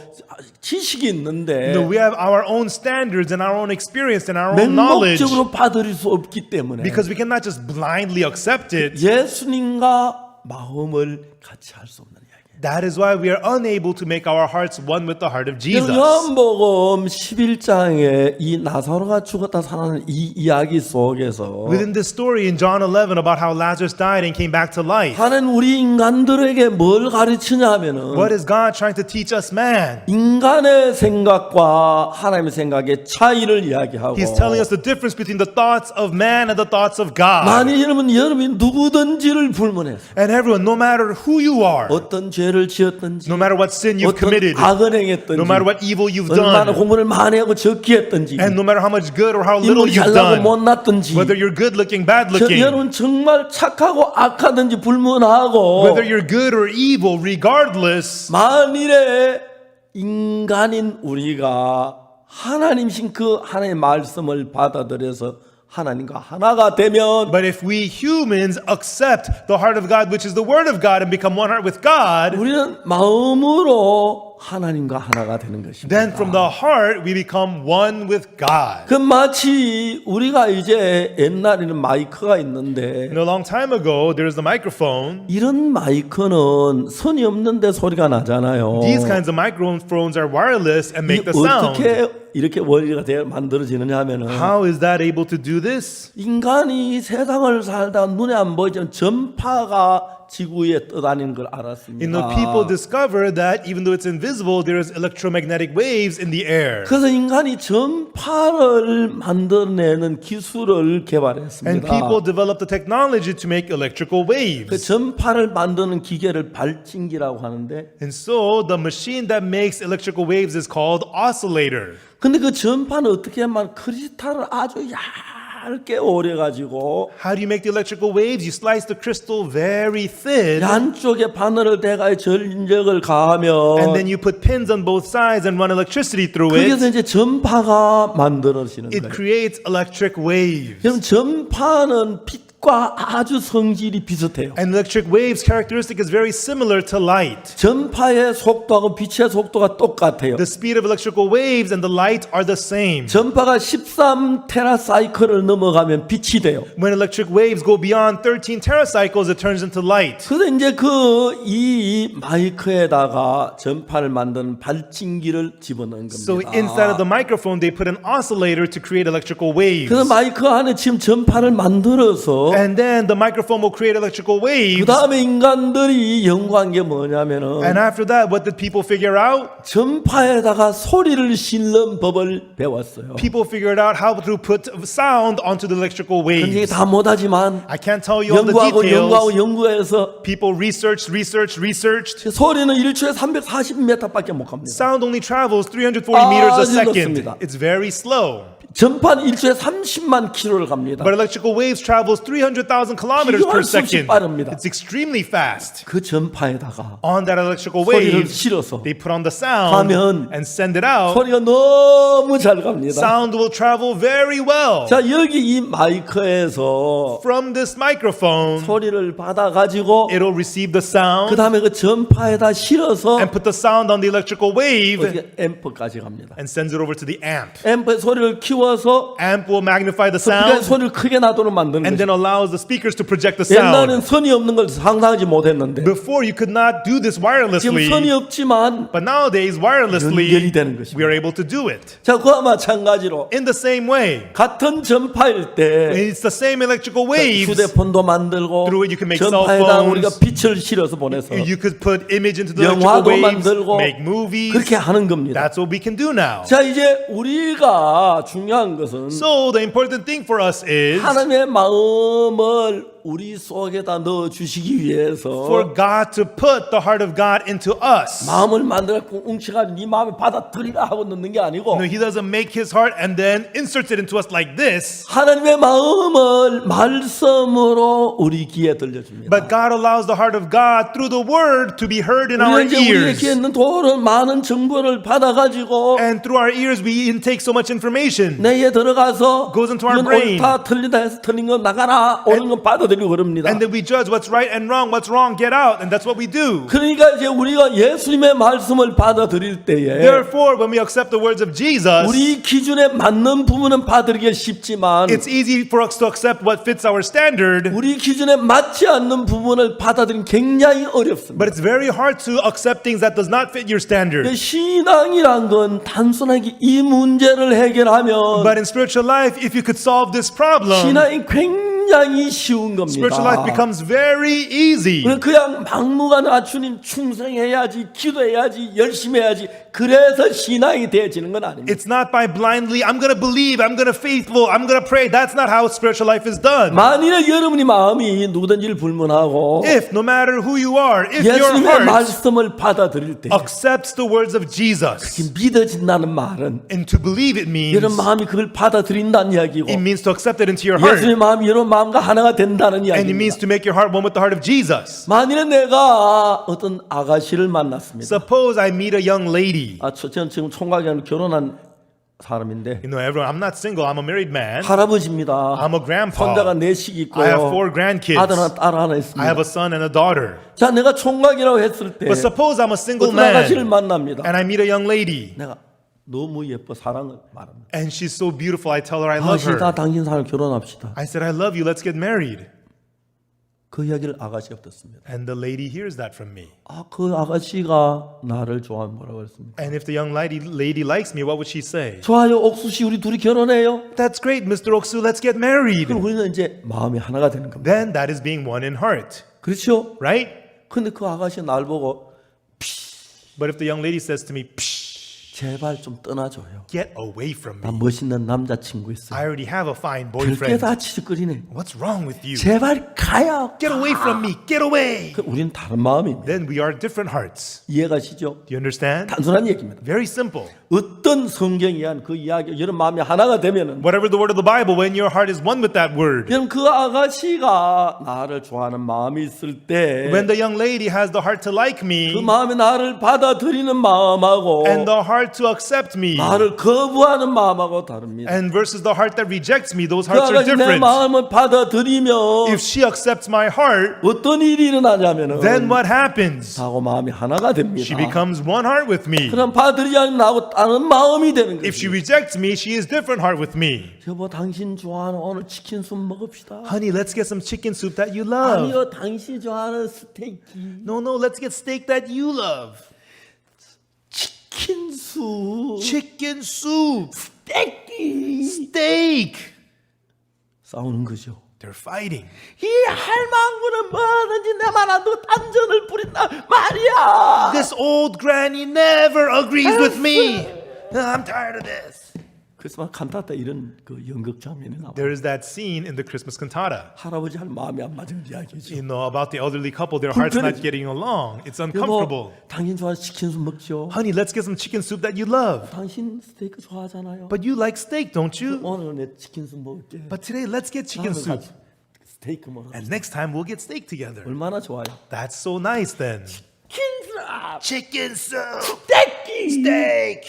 Speaker 1: 지식이 있는데
Speaker 2: we have our own standards and our own experience and our own knowledge,
Speaker 1: 맹목적으로 받아들일 수 없기 때문에
Speaker 2: because we cannot just blindly accept it.
Speaker 1: 예수님과 마음을 같이 할 수 없는 이야기예요.
Speaker 2: That is why we are unable to make our hearts one with the heart of Jesus.
Speaker 1: 요한복음 11장에 이 나사로가 죽었다 살아나는 이 이야기 속에서
Speaker 2: Within this story in John 11 about how Lazarus died and came back to life,
Speaker 1: 하나님 우리 인간들에게 뭘 가르치냐 하면은
Speaker 2: what is God trying to teach us, man?
Speaker 1: 인간의 생각과 하나님의 생각의 차이를 이야기하고
Speaker 2: He's telling us the difference between the thoughts of man and the thoughts of God.
Speaker 1: 만일 여러분이 누구든지를 불문해서
Speaker 2: And everyone, no matter who you are,
Speaker 1: 어떤 죄를 지었든지
Speaker 2: no matter what sin you've
Speaker 1: 어떤
Speaker 2: committed,
Speaker 1: 악을 행했든지
Speaker 2: no matter what evil you've
Speaker 1: 얼마나
Speaker 2: done,
Speaker 1: 공부를 많이 하고 적게 했든지
Speaker 2: and no matter how much good or how little
Speaker 1: 인물이
Speaker 2: you've
Speaker 1: 잘나고
Speaker 2: done,
Speaker 1: 못났든지
Speaker 2: whether you're good looking, bad looking,
Speaker 1: 여러분 정말 착하고 악하든지 불문하고
Speaker 2: whether you're good or evil, regardless,
Speaker 1: 만일에 인간인 우리가 하나님신 그 하나님의 말씀을 받아들여서 하나님과 하나가 되면
Speaker 2: but if we humans accept the heart of God, which is the word of God, and become one heart with God,
Speaker 1: 우리는 마음으로 하나님과 하나가 되는 것입니다.
Speaker 2: Then from the heart we become one with God.
Speaker 1: 그 마치 우리가 이제 옛날에는 마이크가 있는데
Speaker 2: A long time ago, there was the microphone.
Speaker 1: 이런 마이크는 선이 없는데 소리가 나잖아요.
Speaker 2: These kinds of microphones are wireless and make the
Speaker 1: 이
Speaker 2: sound.
Speaker 1: 어떻게 이렇게 원리가 만들어지느냐 하면은
Speaker 2: How is that able to do this?
Speaker 1: 인간이 세상을 살다 눈에 안 보이지만 전파가 지구에 떠다니는 걸 알았습니다.
Speaker 2: People discover that even though it's invisible, there is electromagnetic waves in the air.
Speaker 1: 그래서 인간이 전파를 만들어내는 기술을
Speaker 2: And
Speaker 1: 개발했습니다.
Speaker 2: people developed the technology to make electrical
Speaker 1: 그
Speaker 2: waves.
Speaker 1: 전파를 만드는 기계를 발진기라고 하는데,
Speaker 2: And so the machine that makes electrical waves is called oscillator.
Speaker 1: 근데 그 전파는 어떻게 하면 크리스탈을 아주 얇게 오려가지고
Speaker 2: How do you make the electrical waves? You slice the crystal very thin,
Speaker 1: 양쪽에 바늘을 대가 전력을
Speaker 2: and
Speaker 1: 가하면
Speaker 2: then you put pins on both sides and run electricity through
Speaker 1: 그래서
Speaker 2: it.
Speaker 1: 이제 전파가 만들어지는
Speaker 2: It
Speaker 1: 거예요.
Speaker 2: creates electric waves.
Speaker 1: 그럼 전파는 빛과 아주 성질이 비슷해요.
Speaker 2: And electric waves characteristic is very similar to light.
Speaker 1: 전파의 속도하고 빛의 속도가 똑같아요.
Speaker 2: The speed of electrical waves and the light are the same.
Speaker 1: 전파가 13 테라사이클을 넘어가면 빛이 돼요.
Speaker 2: When electric waves go beyond 13 teracycles, it turns into light.
Speaker 1: 그래서 이제 이 마이크에다가 전파를 만드는 발진기를 집어넣은
Speaker 2: So
Speaker 1: 겁니다.
Speaker 2: inside of the microphone, they put an oscillator to create electrical waves.
Speaker 1: 그래서 마이크 안에 지금 전파를 만들어서
Speaker 2: And then the microphone will create electrical
Speaker 1: 그
Speaker 2: waves.
Speaker 1: 다음에 인간들이 연구한 게 뭐냐면은
Speaker 2: And after that, what did people figure out?
Speaker 1: 전파에다가 소리를 실는 법을 배웠어요.
Speaker 2: People figured out how to put sound onto the electrical
Speaker 1: 근데
Speaker 2: waves.
Speaker 1: 다 못하지만
Speaker 2: I can't tell you all the
Speaker 1: 연구하고
Speaker 2: details.
Speaker 1: 연구해서
Speaker 2: People researched.
Speaker 1: 소리는 1초에 340m밖에 못 갑니다.
Speaker 2: Sound only travels 340 meters a
Speaker 1: 아주
Speaker 2: second.
Speaker 1: 늦습니다.
Speaker 2: It's very slow.
Speaker 1: 전파는 1초에 30만 킬로를 갑니다.
Speaker 2: But electrical waves travels 300,000 kilometers per
Speaker 1: 비교할 수 없이
Speaker 2: second.
Speaker 1: 빠릅니다.
Speaker 2: It's extremely fast.
Speaker 1: 그 전파에다가
Speaker 2: On that electrical
Speaker 1: 소리를
Speaker 2: wave,
Speaker 1: 실어서
Speaker 2: they put on the sound
Speaker 1: 가면
Speaker 2: and send it out.
Speaker 1: 소리가 너무 잘 갑니다.
Speaker 2: Sound will travel very well.
Speaker 1: 자, 여기 이 마이크에서
Speaker 2: From this microphone,
Speaker 1: 소리를 받아가지고
Speaker 2: it'll receive the sound
Speaker 1: 그 다음에 그 전파에다 실어서
Speaker 2: and put the sound on the electrical wave
Speaker 1: 어떻게 앰프까지 갑니다.
Speaker 2: and sends it over to the amp.
Speaker 1: 앰프의 소리를 키워서
Speaker 2: Amp will magnify the
Speaker 1: 스피커의
Speaker 2: sound
Speaker 1: 소리를 크게 나도록 만드는
Speaker 2: and
Speaker 1: 거죠.
Speaker 2: then allows the speakers to project the sound.
Speaker 1: 옛날에는 선이 없는 걸 상상하지 못했는데
Speaker 2: Before you could not do this
Speaker 1: 지금
Speaker 2: wirelessly,
Speaker 1: 선이 없지만
Speaker 2: but nowadays
Speaker 1: 연결이
Speaker 2: wirelessly
Speaker 1: 되는 것입니다.
Speaker 2: we are able to do it.
Speaker 1: 자, 그와 마찬가지로
Speaker 2: In the same way,
Speaker 1: 같은 전파일 때
Speaker 2: it's the same electrical waves.
Speaker 1: 휴대폰도 만들고
Speaker 2: Through it you can make cell
Speaker 1: 전파에다
Speaker 2: phones.
Speaker 1: 우리가 빛을 실어서 보내서
Speaker 2: You could put image into the
Speaker 1: 영화도
Speaker 2: electrical waves,
Speaker 1: 만들고
Speaker 2: make movies.
Speaker 1: 그렇게 하는 겁니다.
Speaker 2: That's what we can do now.
Speaker 1: 자, 이제 우리가 중요한 것은
Speaker 2: So the important thing for us is
Speaker 1: 하나님의 마음을 우리 속에다 넣어 주시기 위해서
Speaker 2: for God to put the heart of God into us.
Speaker 1: 마음을 만들고 웅치가지고 네 마음에 받아들이라 하고 넣는 게 아니고
Speaker 2: No, He doesn't make His heart and then insert it into us like this.
Speaker 1: 하나님의 마음을 말씀으로 우리 귀에 들려줍니다.
Speaker 2: But God allows the heart of God through the word to be heard in our
Speaker 1: 우리는 이제 우리의
Speaker 2: ears.
Speaker 1: 귀에 있는 도를 많은 정보를 받아가지고
Speaker 2: And through our ears we intake so much information.
Speaker 1: 내에 들어가서
Speaker 2: Goes into our
Speaker 1: 이건
Speaker 2: brain.
Speaker 1: 옳다 틀리다 해서 틀린 건 나가라 옳은 건 받아들이고 그럽니다.
Speaker 2: And then we judge what's right and wrong, what's wrong, get out. And that's what we do.
Speaker 1: 그러니까 이제 우리가 예수님의 말씀을 받아들일 때에
Speaker 2: Therefore, when we accept the words of Jesus,
Speaker 1: 우리 기준에 맞는 부분은 받아들이기 쉽지만
Speaker 2: it's easy for us to accept what fits our standard,
Speaker 1: 우리 기준에 맞지 않는 부분을 받아들이기 굉장히 어렵습니다.
Speaker 2: but it's very hard to accept things that does not fit your standard.
Speaker 1: 신앙이란 건 단순하게 이 문제를 해결하면
Speaker 2: But in spiritual life, if you could solve this problem,
Speaker 1: 신앙이 굉장히 쉬운 겁니다.
Speaker 2: spiritual life becomes very easy.
Speaker 1: 그냥 막무가내 주님 충성해야지, 기도해야지, 열심히 해야지. 그래서 신앙이 되어지는 건 아닙니다.
Speaker 2: It's not by blindly, I'm going to believe, I'm going to faithful, I'm going to pray. That's not how spiritual life is done.
Speaker 1: 만일에 여러분이 마음이 누구든지를 불문하고
Speaker 2: If, no matter who you are, if your
Speaker 1: 예수님의
Speaker 2: heart
Speaker 1: 말씀을 받아들일 때
Speaker 2: accepts the words of Jesus,
Speaker 1: 믿어진다는 말은
Speaker 2: and to believe it means,
Speaker 1: 여러분 마음이 그걸 받아들인다는 이야기고
Speaker 2: it means to accept it into your heart.
Speaker 1: 예수님의 마음이 여러분 마음과 하나가 된다는
Speaker 2: And it means
Speaker 1: 이야기입니다.
Speaker 2: to make your heart one with the heart of Jesus.
Speaker 1: 만일에 내가 어떤 아가씨를 만났습니다.
Speaker 2: Suppose I meet a young lady.
Speaker 1: 저는 지금 총각이랑 결혼한 사람인데
Speaker 2: You know, everyone, I'm not single. I'm a married man.
Speaker 1: 할아버지입니다.
Speaker 2: I'm a grandpa.
Speaker 1: 손자가 넷씩
Speaker 2: I have
Speaker 1: 있고요.
Speaker 2: 4 grandkids.
Speaker 1: 아들 하나, 딸 하나
Speaker 2: I
Speaker 1: 있습니다.
Speaker 2: have a son and a daughter.
Speaker 1: 자, 내가 총각이라고 했을 때
Speaker 2: But suppose I'm a single
Speaker 1: 어떤 아가씨를
Speaker 2: man
Speaker 1: 만납니다.
Speaker 2: and I meet a young lady
Speaker 1: 내가 너무 예뻐 사랑을 말합니다.
Speaker 2: and she's so beautiful. I tell her I love
Speaker 1: 아가씨, 다
Speaker 2: her.
Speaker 1: 당신 사랑 결혼합시다.
Speaker 2: I said, I love you. Let's get married.
Speaker 1: 그 이야기를 아가씨가 듣습니다.
Speaker 2: And the lady hears that from me.
Speaker 1: 아, 그 아가씨가 나를 좋아하면 뭐라고 했습니까?
Speaker 2: And if the young lady likes me, what would she say?
Speaker 1: 좋아요, 옥수씨, 우리 둘이 결혼해요.
Speaker 2: That's great, Mr. Oksu. Let's get married.
Speaker 1: 그럼 우리는 이제 마음이 하나가 되는 겁니다.
Speaker 2: Then that is being one in heart,
Speaker 1: 그렇죠?
Speaker 2: right?
Speaker 1: 근데 그 아가씨가 날 보고
Speaker 2: But if the young lady says to me, Psh,
Speaker 1: 제발 좀 떠나줘요.
Speaker 2: get away from
Speaker 1: 나
Speaker 2: me.
Speaker 1: 멋있는 남자친구
Speaker 2: I
Speaker 1: 있어요.
Speaker 2: already have a fine
Speaker 1: 별게
Speaker 2: boyfriend.
Speaker 1: 다 치적거리네.
Speaker 2: What's wrong with you?
Speaker 1: 제발 가요.
Speaker 2: Get away from me. Get away.
Speaker 1: 우리는 다른 마음입니다.
Speaker 2: Then we are different hearts.
Speaker 1: 이해가시죠?
Speaker 2: Do you understand?
Speaker 1: 단순한 얘기입니다.
Speaker 2: Very simple.
Speaker 1: 어떤 성경이 한 그 이야기, 여러분 마음이 하나가 되면은
Speaker 2: Whatever the word of the Bible, when your heart is one with that word,
Speaker 1: 여러분 그 아가씨가 나를 좋아하는 마음이 있을 때
Speaker 2: when the young lady has the heart to like
Speaker 1: 그
Speaker 2: me
Speaker 1: 마음이 나를 받아들이는 마음하고
Speaker 2: and the heart to accept me,
Speaker 1: 나를 거부하는 마음하고 다릅니다.
Speaker 2: and versus the heart that rejects me, those
Speaker 1: 그
Speaker 2: hearts are
Speaker 1: 아가씨 내
Speaker 2: different.
Speaker 1: 마음을 받아들이면
Speaker 2: If she accepts my heart,
Speaker 1: 어떤 일이 일어나냐면은
Speaker 2: then what happens?
Speaker 1: 나하고 마음이 하나가 됩니다.
Speaker 2: She becomes one heart with me.
Speaker 1: 그럼 받아들이지 않으면 나하고 다른 마음이 되는
Speaker 2: If she
Speaker 1: 거죠.
Speaker 2: rejects me, she is different heart with me.
Speaker 1: 여보 당신 좋아하는 오늘 치킨 숲 먹읍시다.
Speaker 2: Honey, let's get some chicken soup that you love.
Speaker 1: 아니요 당신 좋아하는 스테이크.
Speaker 2: No, let's get steak that you love.
Speaker 1: 치킨 숲.
Speaker 2: Chicken soup.
Speaker 1: 스테이크.
Speaker 2: Steak.
Speaker 1: 싸우는 거죠.
Speaker 2: They're fighting.
Speaker 1: 이 할망구는 뭐든지 내만 안 두고 딴전을 부린다 말이야.
Speaker 2: This old granny never agrees with me. I'm tired of this.
Speaker 1: 크리스마스 칸타타 이런 그 연극 장면이 나와.
Speaker 2: There is that scene in the Christmas cantata.
Speaker 1: 할아버지 할 마음이 안 맞은 이야기죠.
Speaker 2: You know, about the elderly couple, their hearts not getting along. It's uncomfortable.
Speaker 1: 여보, 당신 좋아하는 치킨 숲 먹죠.
Speaker 2: Honey, let's get some chicken soup that you love.
Speaker 1: 당신 스테이크 좋아하잖아요.
Speaker 2: But you like steak, don't you?
Speaker 1: 오늘 내 치킨 숲 먹을게.
Speaker 2: But today, let's get chicken
Speaker 1: 다음에
Speaker 2: soup.
Speaker 1: 같이 스테이크 먹어.
Speaker 2: And next time, we'll get steak together.
Speaker 1: 얼마나 좋아요.
Speaker 2: That's so nice then.
Speaker 1: 치킨 숲.
Speaker 2: Chicken soup.
Speaker 1: 스테이크.
Speaker 2: Steak.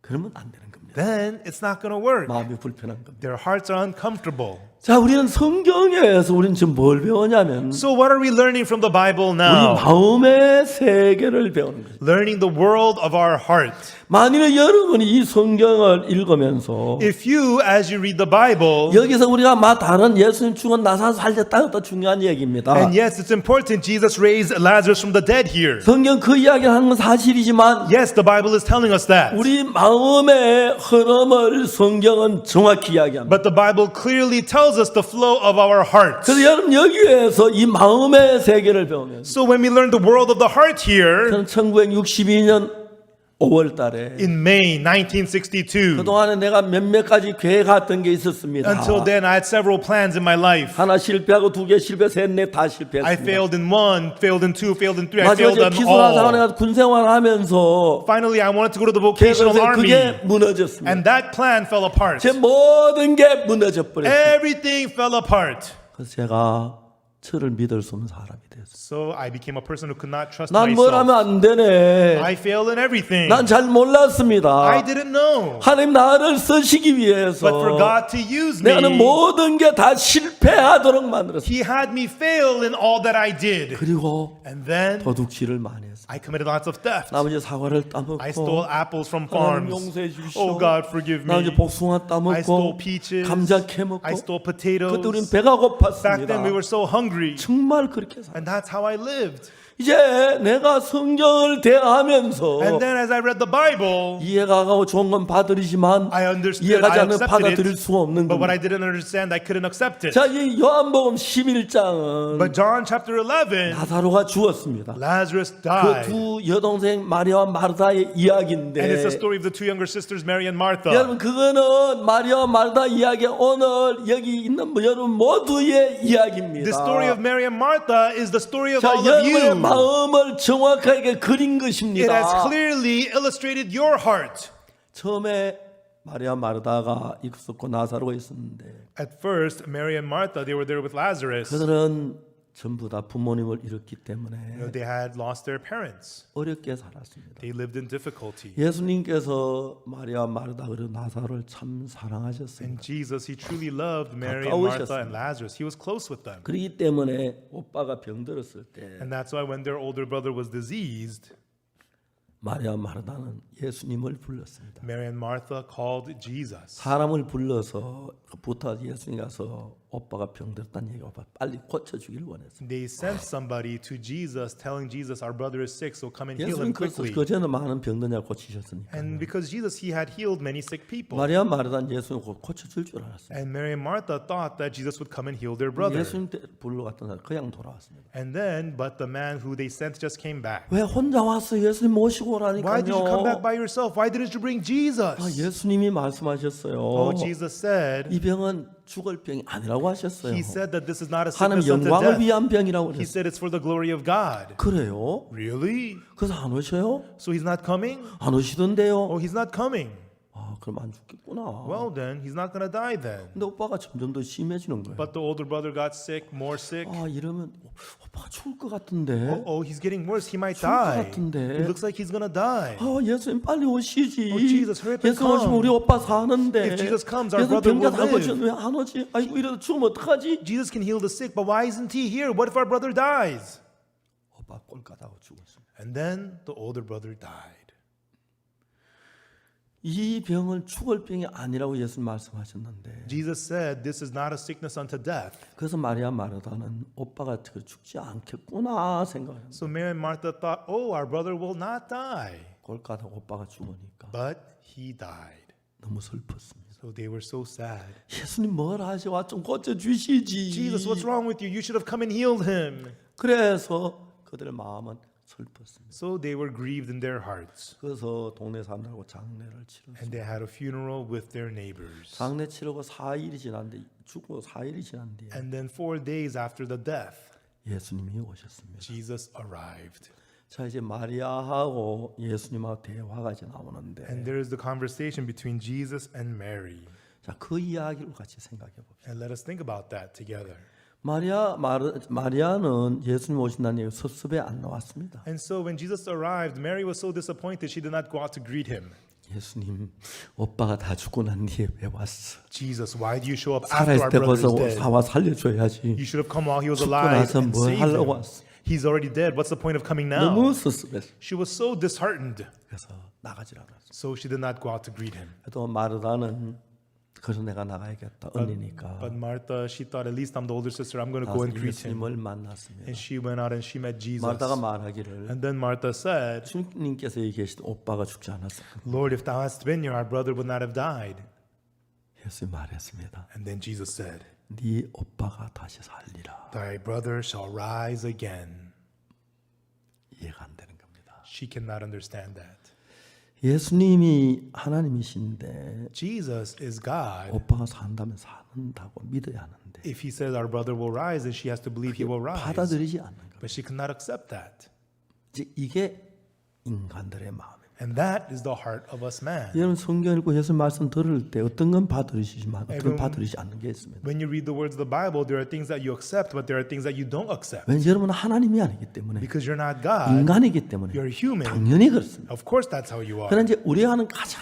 Speaker 1: 그러면 안 되는 겁니다.
Speaker 2: Then it's not going to work.
Speaker 1: 마음이 불편한 겁니다.
Speaker 2: Their hearts are uncomfortable.
Speaker 1: 자, 우리는 성경에서 우리는 지금 뭘 배우냐면
Speaker 2: So what are we learning from the Bible
Speaker 1: 우리
Speaker 2: now?
Speaker 1: 마음의 세계를 배우는 거죠.
Speaker 2: Learning the world of our heart.
Speaker 1: 만일에 여러분이 이 성경을 읽으면서
Speaker 2: If you, as you read the Bible,
Speaker 1: 여기서 우리가 다른 예수님 죽은 나사 살렸다 더 중요한 얘기입니다.
Speaker 2: and yes, it's important, Jesus raised Lazarus from the dead here.
Speaker 1: 성경 그 이야기를 하는 건 사실이지만
Speaker 2: Yes, the Bible is telling us that.
Speaker 1: 우리 마음의 흐름을 성경은 정확히 이야기합니다.
Speaker 2: But the Bible clearly tells us the flow of our hearts.
Speaker 1: 그래서 여러분 여기에서 이 마음의 세계를 배우면
Speaker 2: So when we learn the world of the heart here,
Speaker 1: 저는 1962년 5월 달에
Speaker 2: in May 1962,
Speaker 1: 그동안에 내가 몇몇 가지 계획했던 게 있었습니다.
Speaker 2: until then I had several plans in my life.
Speaker 1: 하나 실패하고 두 개 실패, 셋, 넷 다
Speaker 2: I
Speaker 1: 실패했습니다.
Speaker 2: failed in one, failed in two, failed in three, I failed
Speaker 1: 마지막에
Speaker 2: them
Speaker 1: 기술하다
Speaker 2: all.
Speaker 1: 내가 군 생활하면서
Speaker 2: Finally, I wanted to go to the vocational
Speaker 1: 계획을 그게
Speaker 2: army,
Speaker 1: 무너졌습니다.
Speaker 2: and that plan fell apart.
Speaker 1: 제 모든 게 무너져 버렸어요.
Speaker 2: Everything fell apart.
Speaker 1: 그래서 제가 저를 믿을 수 없는 사람이 됐어요.
Speaker 2: So I became a person who could not trust
Speaker 1: 난 뭘 하면
Speaker 2: myself.
Speaker 1: 안 되네.
Speaker 2: I failed in everything.
Speaker 1: 난 잘 몰랐습니다.
Speaker 2: I didn't know.
Speaker 1: 하나님 나를 쓰시기 위해서
Speaker 2: But for God to use
Speaker 1: 내가는
Speaker 2: me,
Speaker 1: 모든 게 다 실패하도록 만들었어요.
Speaker 2: He had me fail in all that I did.
Speaker 1: 그리고
Speaker 2: And then
Speaker 1: 도둑질을 많이 했어요.
Speaker 2: I committed lots of theft.
Speaker 1: 나머지 사과를 따먹고
Speaker 2: I stole apples from
Speaker 1: 하나님
Speaker 2: farms.
Speaker 1: 용서해 주시오.
Speaker 2: Oh God, forgive
Speaker 1: 나머지
Speaker 2: me.
Speaker 1: 복숭아
Speaker 2: I
Speaker 1: 따먹고
Speaker 2: stole peaches.
Speaker 1: 감자 캐먹고
Speaker 2: I stole
Speaker 1: 그때 우린
Speaker 2: potatoes.
Speaker 1: 배가
Speaker 2: Back then we
Speaker 1: 고팠습니다.
Speaker 2: were so hungry.
Speaker 1: 정말 그렇게 살았어요.
Speaker 2: And that's how I lived.
Speaker 1: 이제 내가 성경을 대하면서
Speaker 2: And then as I read the Bible,
Speaker 1: 이해가 가고 좋은 건 받으리지만
Speaker 2: I understood,
Speaker 1: 이해가지
Speaker 2: I
Speaker 1: 않으면
Speaker 2: accepted
Speaker 1: 받아들일
Speaker 2: it.
Speaker 1: 수가 없는
Speaker 2: But what I
Speaker 1: 겁니다.
Speaker 2: didn't understand, I couldn't accept it.
Speaker 1: 자, 이 요한복음 11장은
Speaker 2: But John chapter 11,
Speaker 1: 나사로가 죽었습니다.
Speaker 2: Lazarus
Speaker 1: 그
Speaker 2: died.
Speaker 1: 두 여동생 마리아와 마르다의
Speaker 2: And it's the
Speaker 1: 이야기인데
Speaker 2: story of the two younger sisters, Mary and Martha.
Speaker 1: 여러분 그거는 마리아와 마르다 이야기 오늘 여기 있는 여러분 모두의 이야기입니다.
Speaker 2: The story of Mary and Martha is the story of
Speaker 1: 자,
Speaker 2: all of
Speaker 1: 여러분의
Speaker 2: you.
Speaker 1: 마음을 정확하게 그린
Speaker 2: It
Speaker 1: 것입니다.
Speaker 2: has clearly illustrated your heart.
Speaker 1: 처음에 마리아 마르다가 있었고 나사로가 있었는데
Speaker 2: At first, Mary and Martha, they were there with Lazarus.
Speaker 1: 그들은 전부 다 부모님을 잃었기
Speaker 2: You
Speaker 1: 때문에
Speaker 2: know, they had lost their parents.
Speaker 1: 어렵게 살았습니다.
Speaker 2: They lived in difficulty.
Speaker 1: 예수님께서 마리아 마르다 그리고 나사로를 참 사랑하셨습니다.
Speaker 2: And Jesus, he truly loved Mary and
Speaker 1: 가까우셨습니다.
Speaker 2: Martha and Lazarus. He was close with them.
Speaker 1: 그렇기 때문에 오빠가 병들었을 때
Speaker 2: And that's why when their older brother was diseased,
Speaker 1: 마리아 마르다는 예수님을 불렀습니다.
Speaker 2: Mary and Martha called Jesus.
Speaker 1: 사람을 불러서 부터 예수님 가서 오빠가 병들었다는 얘기가 빨리 고쳐주기를 원했습니다.
Speaker 2: They sent somebody to Jesus telling Jesus, our brother is sick, so come and heal
Speaker 1: 예수님
Speaker 2: him quickly.
Speaker 1: 그 전에 많은 병든자 고치셨으니까.
Speaker 2: And because Jesus, he had healed many sick people.
Speaker 1: 마리아 마르다는 예수님 고쳐줄 줄 알았어요.
Speaker 2: And Mary and Martha thought that Jesus would come and heal their brother.
Speaker 1: 예수님 불러갔던 사람 그냥 돌아왔습니다.
Speaker 2: And then, but the man who they sent just came back.
Speaker 1: 왜 혼자 왔어? 예수님 모시고 오라니까요.
Speaker 2: Why did you come back by yourself? Why didn't you bring Jesus?
Speaker 1: 예수님이 말씀하셨어요.
Speaker 2: Oh, Jesus said,
Speaker 1: 이 병은 죽을 병이 아니라고 하셨어요.
Speaker 2: he said that this is not a
Speaker 1: 하나님
Speaker 2: sickness unto
Speaker 1: 영광을
Speaker 2: death.
Speaker 1: 위한 병이라고
Speaker 2: He
Speaker 1: 그랬어요.
Speaker 2: said it's for the glory of God.
Speaker 1: 그래요?
Speaker 2: Really?
Speaker 1: 그래서 안 오셔요?
Speaker 2: So he's not coming?
Speaker 1: 안 오시던데요?
Speaker 2: Oh, he's not coming.
Speaker 1: 그럼 안 죽겠구나.
Speaker 2: Well, then, he's not going to die then.
Speaker 1: 근데 오빠가 점점 더 심해지는 거예요.
Speaker 2: But the older brother got sick, more sick.
Speaker 1: 이러면 오빠가 죽을 것 같은데.
Speaker 2: Oh, he's getting worse. He might
Speaker 1: 죽을 것
Speaker 2: die.
Speaker 1: 같은데.
Speaker 2: It looks like he's going to die.
Speaker 1: 예수님 빨리 오시지.
Speaker 2: Jesus, hurry up and
Speaker 1: 예수님 오시면
Speaker 2: come.
Speaker 1: 우리 오빠 사는데.
Speaker 2: If Jesus comes, our
Speaker 1: 예수님
Speaker 2: brother
Speaker 1: 병자
Speaker 2: will
Speaker 1: 다
Speaker 2: live.
Speaker 1: 고치면 왜 안 오지? 아이고 이러다 죽으면 어떡하지?
Speaker 2: Jesus can heal the sick, but why isn't he here? What if our brother dies?
Speaker 1: 오빠 꼴까다고 죽었습니다.
Speaker 2: And then the older brother died.
Speaker 1: 이 병은 죽을 병이 아니라고 예수님 말씀하셨는데.
Speaker 2: Jesus said, this is not a sickness unto death.
Speaker 1: 그래서 마리아 마르다는 오빠가 죽지 않겠구나 생각합니다.
Speaker 2: So Mary and Martha thought, oh, our brother will not die.
Speaker 1: 꼴까다고 오빠가 죽으니까
Speaker 2: But he died.
Speaker 1: 너무 슬펐습니다.
Speaker 2: So they were so sad.
Speaker 1: 예수님 뭘 하셔? 좀 고쳐주시지.
Speaker 2: Jesus, what's wrong with you? You should have come and healed him.
Speaker 1: 그래서 그들의 마음은 슬펐습니다.
Speaker 2: So they were grieved in their hearts.
Speaker 1: 그래서 동네 사람들하고 장례를 치렀어요.
Speaker 2: And they had a funeral with their neighbors.
Speaker 1: 장례 치르고 4일이 지났는데 죽고 4일이 지난 뒤에
Speaker 2: And then 4 days after the death,
Speaker 1: 예수님이 오셨습니다.
Speaker 2: Jesus arrived.
Speaker 1: 자 이제 마리아하고 예수님하고 대화가 이제 나오는데
Speaker 2: And there is the conversation between Jesus and Mary.
Speaker 1: 자 그 이야기를 같이 생각해 봅시다.
Speaker 2: And let us think about that together.
Speaker 1: 마리아는 예수님 오신다는 얘기 섭섭해 안 나왔습니다.
Speaker 2: And so when Jesus arrived, Mary was so disappointed she did not go out to greet him.
Speaker 1: 예수님 오빠가 다 죽고 난 뒤에 왜 왔어?
Speaker 2: Jesus, why do you show up after
Speaker 1: 살아있을
Speaker 2: our
Speaker 1: 때
Speaker 2: brother
Speaker 1: 벌써
Speaker 2: is dead?
Speaker 1: 사와 살려줘야지.
Speaker 2: You should have come while he was
Speaker 1: 죽고
Speaker 2: alive
Speaker 1: 나서
Speaker 2: and
Speaker 1: 뭘
Speaker 2: saved
Speaker 1: 하려고
Speaker 2: him.
Speaker 1: 왔어?
Speaker 2: He's already dead. What's the point of coming now?
Speaker 1: 너무 섭섭했어.
Speaker 2: She was so disheartened.
Speaker 1: 그래서 나가지 않았어.
Speaker 2: So she did not go out to greet him.
Speaker 1: 또 마르다는 그래서 내가 나가야겠다. 언니니까.
Speaker 2: But Martha, she thought, at least I'm the older sister. I'm going to go and greet him.
Speaker 1: 예수님을 만났습니다.
Speaker 2: And she went out and she met Jesus.
Speaker 1: 마르다가 말하기를
Speaker 2: And then Martha said,
Speaker 1: 주님께서 여기 계실 때 오빠가 죽지 않았어.
Speaker 2: Lord, if thou hadst been here, our brother would not have died.
Speaker 1: 예수님 말했습니다.
Speaker 2: And then Jesus said,
Speaker 1: 네 오빠가 다시 살리라.
Speaker 2: thy brother shall rise again.
Speaker 1: 이해가 안 되는 겁니다.
Speaker 2: She cannot understand that.
Speaker 1: 예수님이 하나님이신데
Speaker 2: Jesus is God.
Speaker 1: 오빠가 산다면 산다고 믿어야 하는데
Speaker 2: If he says our brother will rise, then she has to believe he will rise.
Speaker 1: 받아들이지 않는 거예요.
Speaker 2: But she cannot accept that.
Speaker 1: 이제 이게 인간들의 마음입니다.
Speaker 2: And that is the heart of us man.
Speaker 1: 여러분 성경 읽고 예수 말씀 들을 때 어떤 건 받아들이시지만 어떤 건
Speaker 2: 여러분,
Speaker 1: 받아들이지 않는 게 있습니다.
Speaker 2: When you read the words of the Bible, there are things that you accept, but there are things that you don't accept.
Speaker 1: 왠지 여러분은 하나님이 아니기 때문에
Speaker 2: Because you're not God,
Speaker 1: 인간이기 때문에
Speaker 2: you're human.
Speaker 1: 당연히 그렇습니다.
Speaker 2: Of course that's how you are.
Speaker 1: 그러나 이제 우리가 하는 가장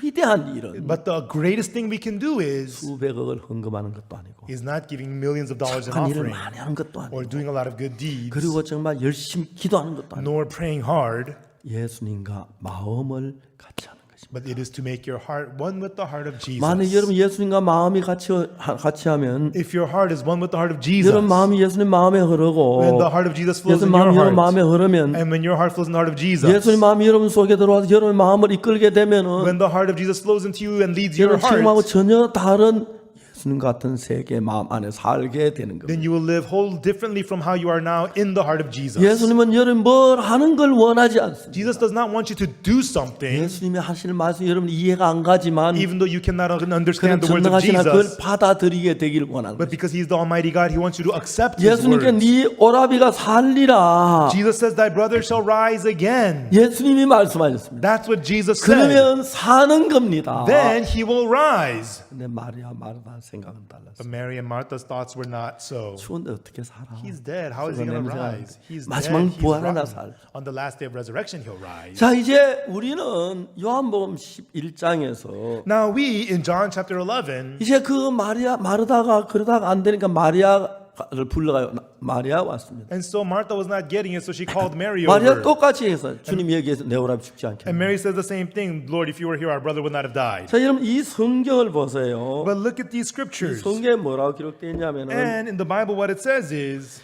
Speaker 1: 위대한 일은
Speaker 2: But the greatest thing we can do is
Speaker 1: 수백억을 헌금하는 것도 아니고
Speaker 2: not giving millions of dollars in
Speaker 1: 착한 일을
Speaker 2: offering
Speaker 1: 많이 하는 것도 아니고
Speaker 2: or doing a lot of good deeds
Speaker 1: 그리고 정말 열심히 기도하는 것도 아니고
Speaker 2: nor praying hard,
Speaker 1: 예수님과 마음을 같이 하는 것입니다.
Speaker 2: but it is to make your heart one with the heart of Jesus.
Speaker 1: 만약 여러분 예수님과 마음이 같이 하면
Speaker 2: If your heart is one with the heart of Jesus,
Speaker 1: 여러분 마음이 예수님 마음에 흐르고
Speaker 2: when the heart of Jesus flows
Speaker 1: 예수님
Speaker 2: in your
Speaker 1: 마음이 여러분 마음에
Speaker 2: heart,
Speaker 1: 흐르면
Speaker 2: and when your heart flows in the heart of Jesus,
Speaker 1: 예수님 마음이 여러분 속에 들어와서 여러분의 마음을 이끌게 되면은
Speaker 2: when the heart of Jesus flows into you and leads your
Speaker 1: 여러분 지금하고
Speaker 2: heart,
Speaker 1: 전혀 다른 예수님 같은 세계 마음 안에 살게 되는 겁니다.
Speaker 2: then you will live whole differently from how you are now in the heart of Jesus.
Speaker 1: 예수님은 여러분 뭘 하는 걸 원하지 않습니다.
Speaker 2: Jesus does not want you to do something,
Speaker 1: 예수님이 하시는 말씀 여러분 이해가 안 가지만
Speaker 2: even though you cannot
Speaker 1: 그런
Speaker 2: understand the words of
Speaker 1: 전능하시나 그걸
Speaker 2: Jesus.
Speaker 1: 받아들이게 되기를 원하는
Speaker 2: But
Speaker 1: 거예요.
Speaker 2: because He is the Almighty God, He wants you to accept His
Speaker 1: 예수님께
Speaker 2: words.
Speaker 1: 네 오라비가 살리라.
Speaker 2: Jesus says, "Thy brother shall rise again."
Speaker 1: 예수님이 말씀하셨습니다.
Speaker 2: That's what Jesus said.
Speaker 1: 그러면 사는 겁니다.
Speaker 2: Then he will rise.
Speaker 1: 근데 마리아 마르다 생각은 달랐어.
Speaker 2: But Mary and Martha's thoughts were not so.
Speaker 1: 추운데 어떻게 살아?
Speaker 2: He's dead. How is he going to rise? He's
Speaker 1: 마지막
Speaker 2: dead. He's
Speaker 1: 부활하나
Speaker 2: rotten.
Speaker 1: 살.
Speaker 2: On the last day of resurrection, he'll rise.
Speaker 1: 자, 이제 우리는 요한복음 11장에서
Speaker 2: Now we, in John chapter 11,
Speaker 1: 이제 그 마르다가 그러다가 안 되니까 마리아를 불러가요. 마리아 왔습니다.
Speaker 2: and so Martha was not getting it, so she called Mary
Speaker 1: 마리아
Speaker 2: over.
Speaker 1: 똑같이 해서 주님 여기에서 내 오라비 죽지 않게.
Speaker 2: And Mary says the same thing. Lord, if you were here, our brother would not have died.
Speaker 1: 자, 여러분 이 성경을 보세요.
Speaker 2: But look at these
Speaker 1: 이
Speaker 2: scriptures.
Speaker 1: 성경에 뭐라고 기록되어 있냐면은
Speaker 2: And in the Bible, what it says is,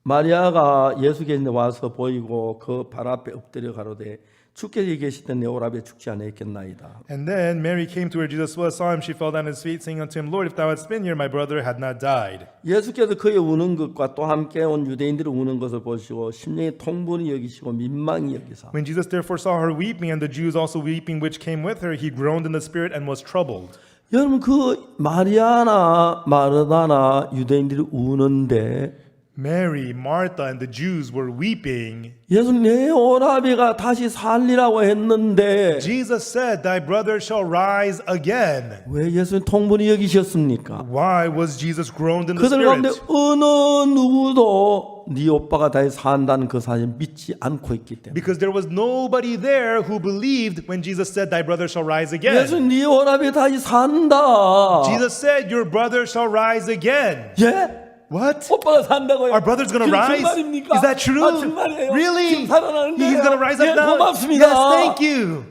Speaker 1: 마리아가 예수 계신데 와서 보이고 그 발 앞에 엎드려 가로되 주께서 계시던 내 오라비에 죽지 않았겠나이다.
Speaker 2: and then Mary came to where Jesus was, saw him, she fell down at his feet, saying unto him, Lord, if thou hadst been here, my brother had not died.
Speaker 1: 예수께서 그의 우는 것과 또 함께 온 유대인들이 우는 것을 보시고 심령이 통분히 여기시고 민망히 여기사
Speaker 2: When Jesus therefore saw her weeping, and the Jews also weeping which came with her, he groaned in the spirit and was troubled.
Speaker 1: 여러분 그 마리아나 마르다나 유대인들이 우는데
Speaker 2: Mary, Martha, and the Jews were weeping.
Speaker 1: 예수 내 오라비가 다시 살리라고 했는데
Speaker 2: Jesus said, thy brother shall rise again.
Speaker 1: 왜 예수님 통분히 여기셨습니까?
Speaker 2: Why was Jesus groaned in the
Speaker 1: 그들 가운데
Speaker 2: spirit?
Speaker 1: 어느 누구도 네 오빠가 다시 산다는 그 사실 믿지 않고 있기 때문에
Speaker 2: Because there was nobody there who believed when Jesus said, thy brother shall rise
Speaker 1: 예수
Speaker 2: again.
Speaker 1: 네 오라비 다시 산다.
Speaker 2: Jesus said, your brother shall rise again.
Speaker 1: 예?
Speaker 2: What?
Speaker 1: 오빠가 산다고요?
Speaker 2: Our brother's going to rise?
Speaker 1: 정말입니까?
Speaker 2: Is that true?
Speaker 1: 아, 정말이에요.
Speaker 2: Really?
Speaker 1: 지금 살아나는데요.
Speaker 2: He's going to rise up
Speaker 1: 예,
Speaker 2: now?
Speaker 1: 고맙습니다.
Speaker 2: Yes, thank you.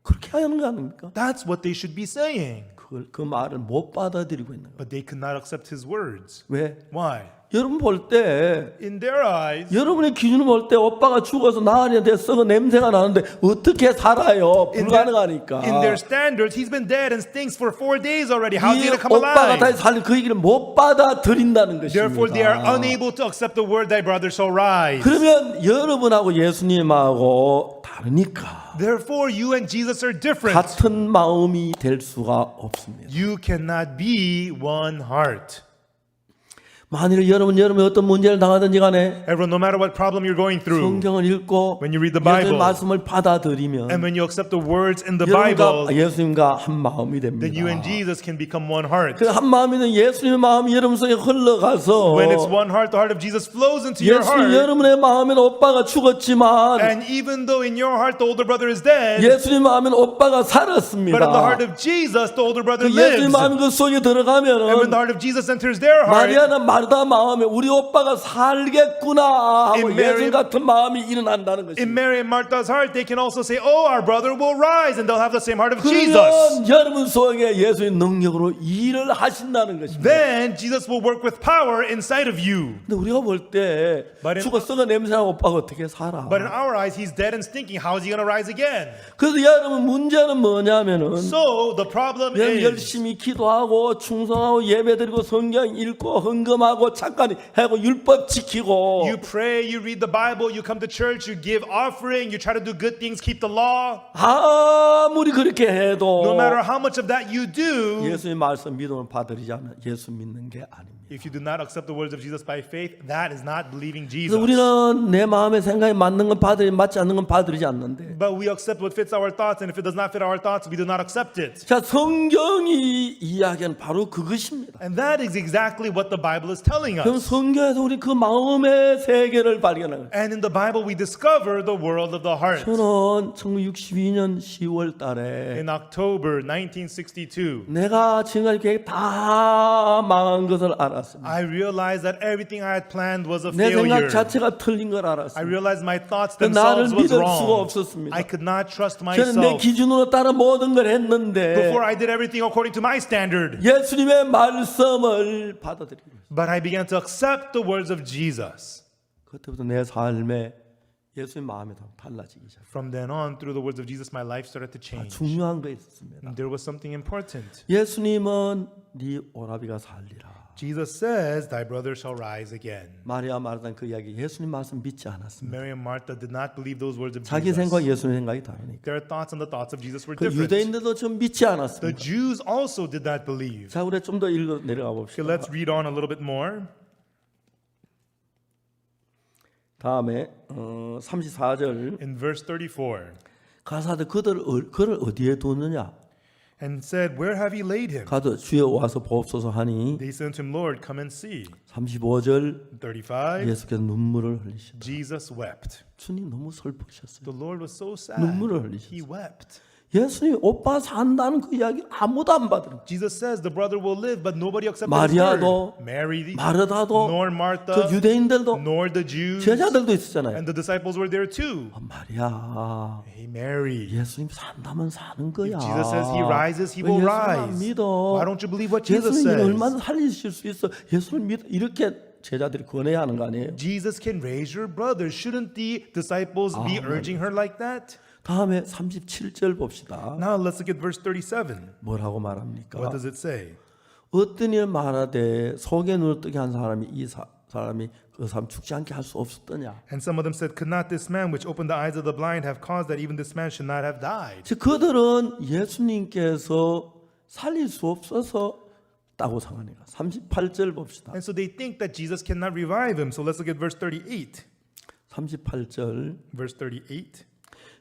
Speaker 1: 그렇게 하는 거 아닙니까?
Speaker 2: That's what they should be saying.
Speaker 1: 그 말을 못 받아들이고 있는 거예요.
Speaker 2: But they could not accept his words.
Speaker 1: 왜?
Speaker 2: Why?
Speaker 1: 여러분 볼 때
Speaker 2: In their eyes,
Speaker 1: 여러분의 기준을 볼 때 오빠가 죽어서 나으리한테 썩은 냄새가 나는데 어떻게 살아요? 불가능하니까.
Speaker 2: in their standards, he's been dead and stinks for 4 days already. How's he
Speaker 1: 이
Speaker 2: going to come
Speaker 1: 오빠가
Speaker 2: alive?
Speaker 1: 다시 살린 그 얘기를 못 받아들인다는
Speaker 2: Therefore, they are
Speaker 1: 것입니다.
Speaker 2: unable to accept the word, thy brother shall rise.
Speaker 1: 그러면 여러분하고 예수님하고 다르니까
Speaker 2: Therefore, you and Jesus are different.
Speaker 1: 같은 마음이 될 수가 없습니다.
Speaker 2: You cannot be one heart.
Speaker 1: 만일 여러분이 어떤 문제를 당하든지 간에
Speaker 2: Everyone, no matter what problem you're going through,
Speaker 1: 성경을 읽고
Speaker 2: When you read the
Speaker 1: 예수님의
Speaker 2: Bible,
Speaker 1: 말씀을 받아들이면
Speaker 2: and when you accept the words in the Bible,
Speaker 1: 예수님과 한 마음이
Speaker 2: then
Speaker 1: 됩니다.
Speaker 2: you and Jesus can become one heart.
Speaker 1: 그 한 마음이면 예수님의 마음이 여러분 속에 흘러가서
Speaker 2: When it's one heart, the heart of Jesus flows into your
Speaker 1: 예수님
Speaker 2: heart.
Speaker 1: 여러분의 마음에는 오빠가 죽었지만
Speaker 2: And even though in your heart the older brother is dead,
Speaker 1: 예수님 마음에는 오빠가 살았습니다.
Speaker 2: but in the heart of Jesus the older brother
Speaker 1: 그 예수님
Speaker 2: lives.
Speaker 1: 마음이 그 속에
Speaker 2: And when
Speaker 1: 들어가면은
Speaker 2: the heart of Jesus enters their heart,
Speaker 1: 마리아나 마르다 마음에 우리 오빠가 살겠구나 하고
Speaker 2: In Mary-
Speaker 1: 예수님 같은 마음이 일어난다는
Speaker 2: in
Speaker 1: 것입니다.
Speaker 2: Mary and Martha's heart, they can also say, oh, our brother will rise, and they'll have the same heart of Jesus.
Speaker 1: 그러면 여러분 속에 예수의 능력으로 일을 하신다는 것입니다.
Speaker 2: Then Jesus will work with power inside of you.
Speaker 1: 근데 우리가 볼 때
Speaker 2: But in-
Speaker 1: 죽어 썩은 냄새나는 오빠가 어떻게 살아?
Speaker 2: But in our eyes, he's dead and stinking. How is he going to rise again?
Speaker 1: 그래서 여러분 문제는 뭐냐면은
Speaker 2: So the problem
Speaker 1: 여러분
Speaker 2: is,
Speaker 1: 열심히 기도하고 충성하고 예배드리고 성경 읽고 헌금하고 착하니 하고 율법 지키고
Speaker 2: you pray, you read the Bible, you come to church, you give offering, you try to do good things, keep the law.
Speaker 1: 아무리 그렇게 해도
Speaker 2: No matter how much of that you do,
Speaker 1: 예수님 말씀 믿음을 받으리지 않으면 예수 믿는 게 아닙니다.
Speaker 2: if you do not accept the words of Jesus by faith, that is not believing
Speaker 1: 그래서
Speaker 2: Jesus.
Speaker 1: 우리는 내 마음의 생각에 맞는 건 받으리 맞지 않는 건 받으리지 않는데
Speaker 2: But we accept what fits our thoughts, and if it does not fit our thoughts, we do not accept it.
Speaker 1: 자 성경이 이야기하는 바로 그것입니다.
Speaker 2: And that is exactly what the Bible is telling
Speaker 1: 그럼
Speaker 2: us.
Speaker 1: 성경에서 우리 그 마음의 세계를 발견하는 거예요.
Speaker 2: And in the Bible, we discover the world of the heart.
Speaker 1: 저는 1962년 10월 달에
Speaker 2: In October 1962,
Speaker 1: 내가 지금까지 계획 다 망한 것을 알았습니다.
Speaker 2: I realized that everything I had planned was a
Speaker 1: 내
Speaker 2: failure.
Speaker 1: 생각 자체가 틀린 걸
Speaker 2: I
Speaker 1: 알았습니다.
Speaker 2: realized my thoughts
Speaker 1: 나를
Speaker 2: themselves was
Speaker 1: 믿을 수가
Speaker 2: wrong.
Speaker 1: 없었습니다.
Speaker 2: I could not trust
Speaker 1: 저는 내
Speaker 2: myself.
Speaker 1: 기준으로 따라 모든 걸 했는데
Speaker 2: Before I did everything according to my standard.
Speaker 1: 예수님의 말씀을 받아들이고 있어요.
Speaker 2: But I began to accept the words of Jesus.
Speaker 1: 그때부터 내 삶에 예수님 마음이 더 달라지기 시작해요.
Speaker 2: From then on, through the words of Jesus, my life started to change.
Speaker 1: 중요한 거 있었습니다.
Speaker 2: There was something important.
Speaker 1: 예수님은 네 오라비가 살리라.
Speaker 2: Jesus says, thy brother shall rise again.
Speaker 1: 마리아 마르다는 그 이야기 예수님 말씀 믿지 않았습니다.
Speaker 2: Mary and Martha did not believe those words of
Speaker 1: 자기
Speaker 2: Jesus.
Speaker 1: 생각과 예수님 생각이 다르니까.
Speaker 2: Their thoughts and the thoughts of Jesus were
Speaker 1: 그
Speaker 2: different.
Speaker 1: 유대인들도 좀 믿지
Speaker 2: The
Speaker 1: 않았습니다.
Speaker 2: Jews also did not believe.
Speaker 1: 자, 우리 좀 더 읽어 내려가
Speaker 2: Okay,
Speaker 1: 봅시다.
Speaker 2: let's read on a little bit more.
Speaker 1: 다음에 34절
Speaker 2: In verse 34,
Speaker 1: 가사들 그를 어디에 두느냐?
Speaker 2: and said, Where have ye laid him?
Speaker 1: 가서 주여 와서 보옵소서 하니
Speaker 2: They said unto him, Lord, come and see.
Speaker 1: 35절
Speaker 2: 35,
Speaker 1: 예수께서 눈물을 흘리시다.
Speaker 2: Jesus wept.
Speaker 1: 주님 너무 슬프셨어요.
Speaker 2: The Lord was so sad.
Speaker 1: 눈물을
Speaker 2: He
Speaker 1: 흘리셨어요.
Speaker 2: wept.
Speaker 1: 예수님 오빠 산다는 그 이야기 아무도 안 받으는 거예요.
Speaker 2: Jesus says the brother will live, but nobody accepted his word.
Speaker 1: 마리아도
Speaker 2: Mary,
Speaker 1: 마르다도
Speaker 2: nor
Speaker 1: 그
Speaker 2: Martha,
Speaker 1: 유대인들도
Speaker 2: nor the Jews,
Speaker 1: 제자들도 있었잖아요.
Speaker 2: and the disciples were there too.
Speaker 1: 마리아
Speaker 2: Hey, Mary.
Speaker 1: 예수님 산다면 사는 거야.
Speaker 2: If Jesus says he rises, he
Speaker 1: 왜
Speaker 2: will
Speaker 1: 예수님 안
Speaker 2: rise.
Speaker 1: 믿어?
Speaker 2: Why don't you believe what Jesus
Speaker 1: 예수님
Speaker 2: says?
Speaker 1: 얼마나 살리실 수 있어? 예수님 믿어. 이렇게 제자들이 권해야 하는 거 아니에요?
Speaker 2: Jesus can raise your brother. Shouldn't the disciples be urging her like that?
Speaker 1: 다음에 37절 봅시다.
Speaker 2: Now let's look at verse 37.
Speaker 1: 뭐라고 말합니까?
Speaker 2: What does it say?
Speaker 1: 어떤 일 말하되 속에 눈을 뜨게 한 사람이 이 사람이 그 사람 죽지 않게 할 수 없었더냐?
Speaker 2: And some of them said, Could not this man which opened the eyes of the blind have caused that even this man should not have died?
Speaker 1: 즉 그들은 예수님께서 살릴 수 없어서 따고 상하니까 38절 봅시다.
Speaker 2: And so they think that Jesus cannot revive him. So let's look at verse 38.
Speaker 1: 38절
Speaker 2: Verse 38.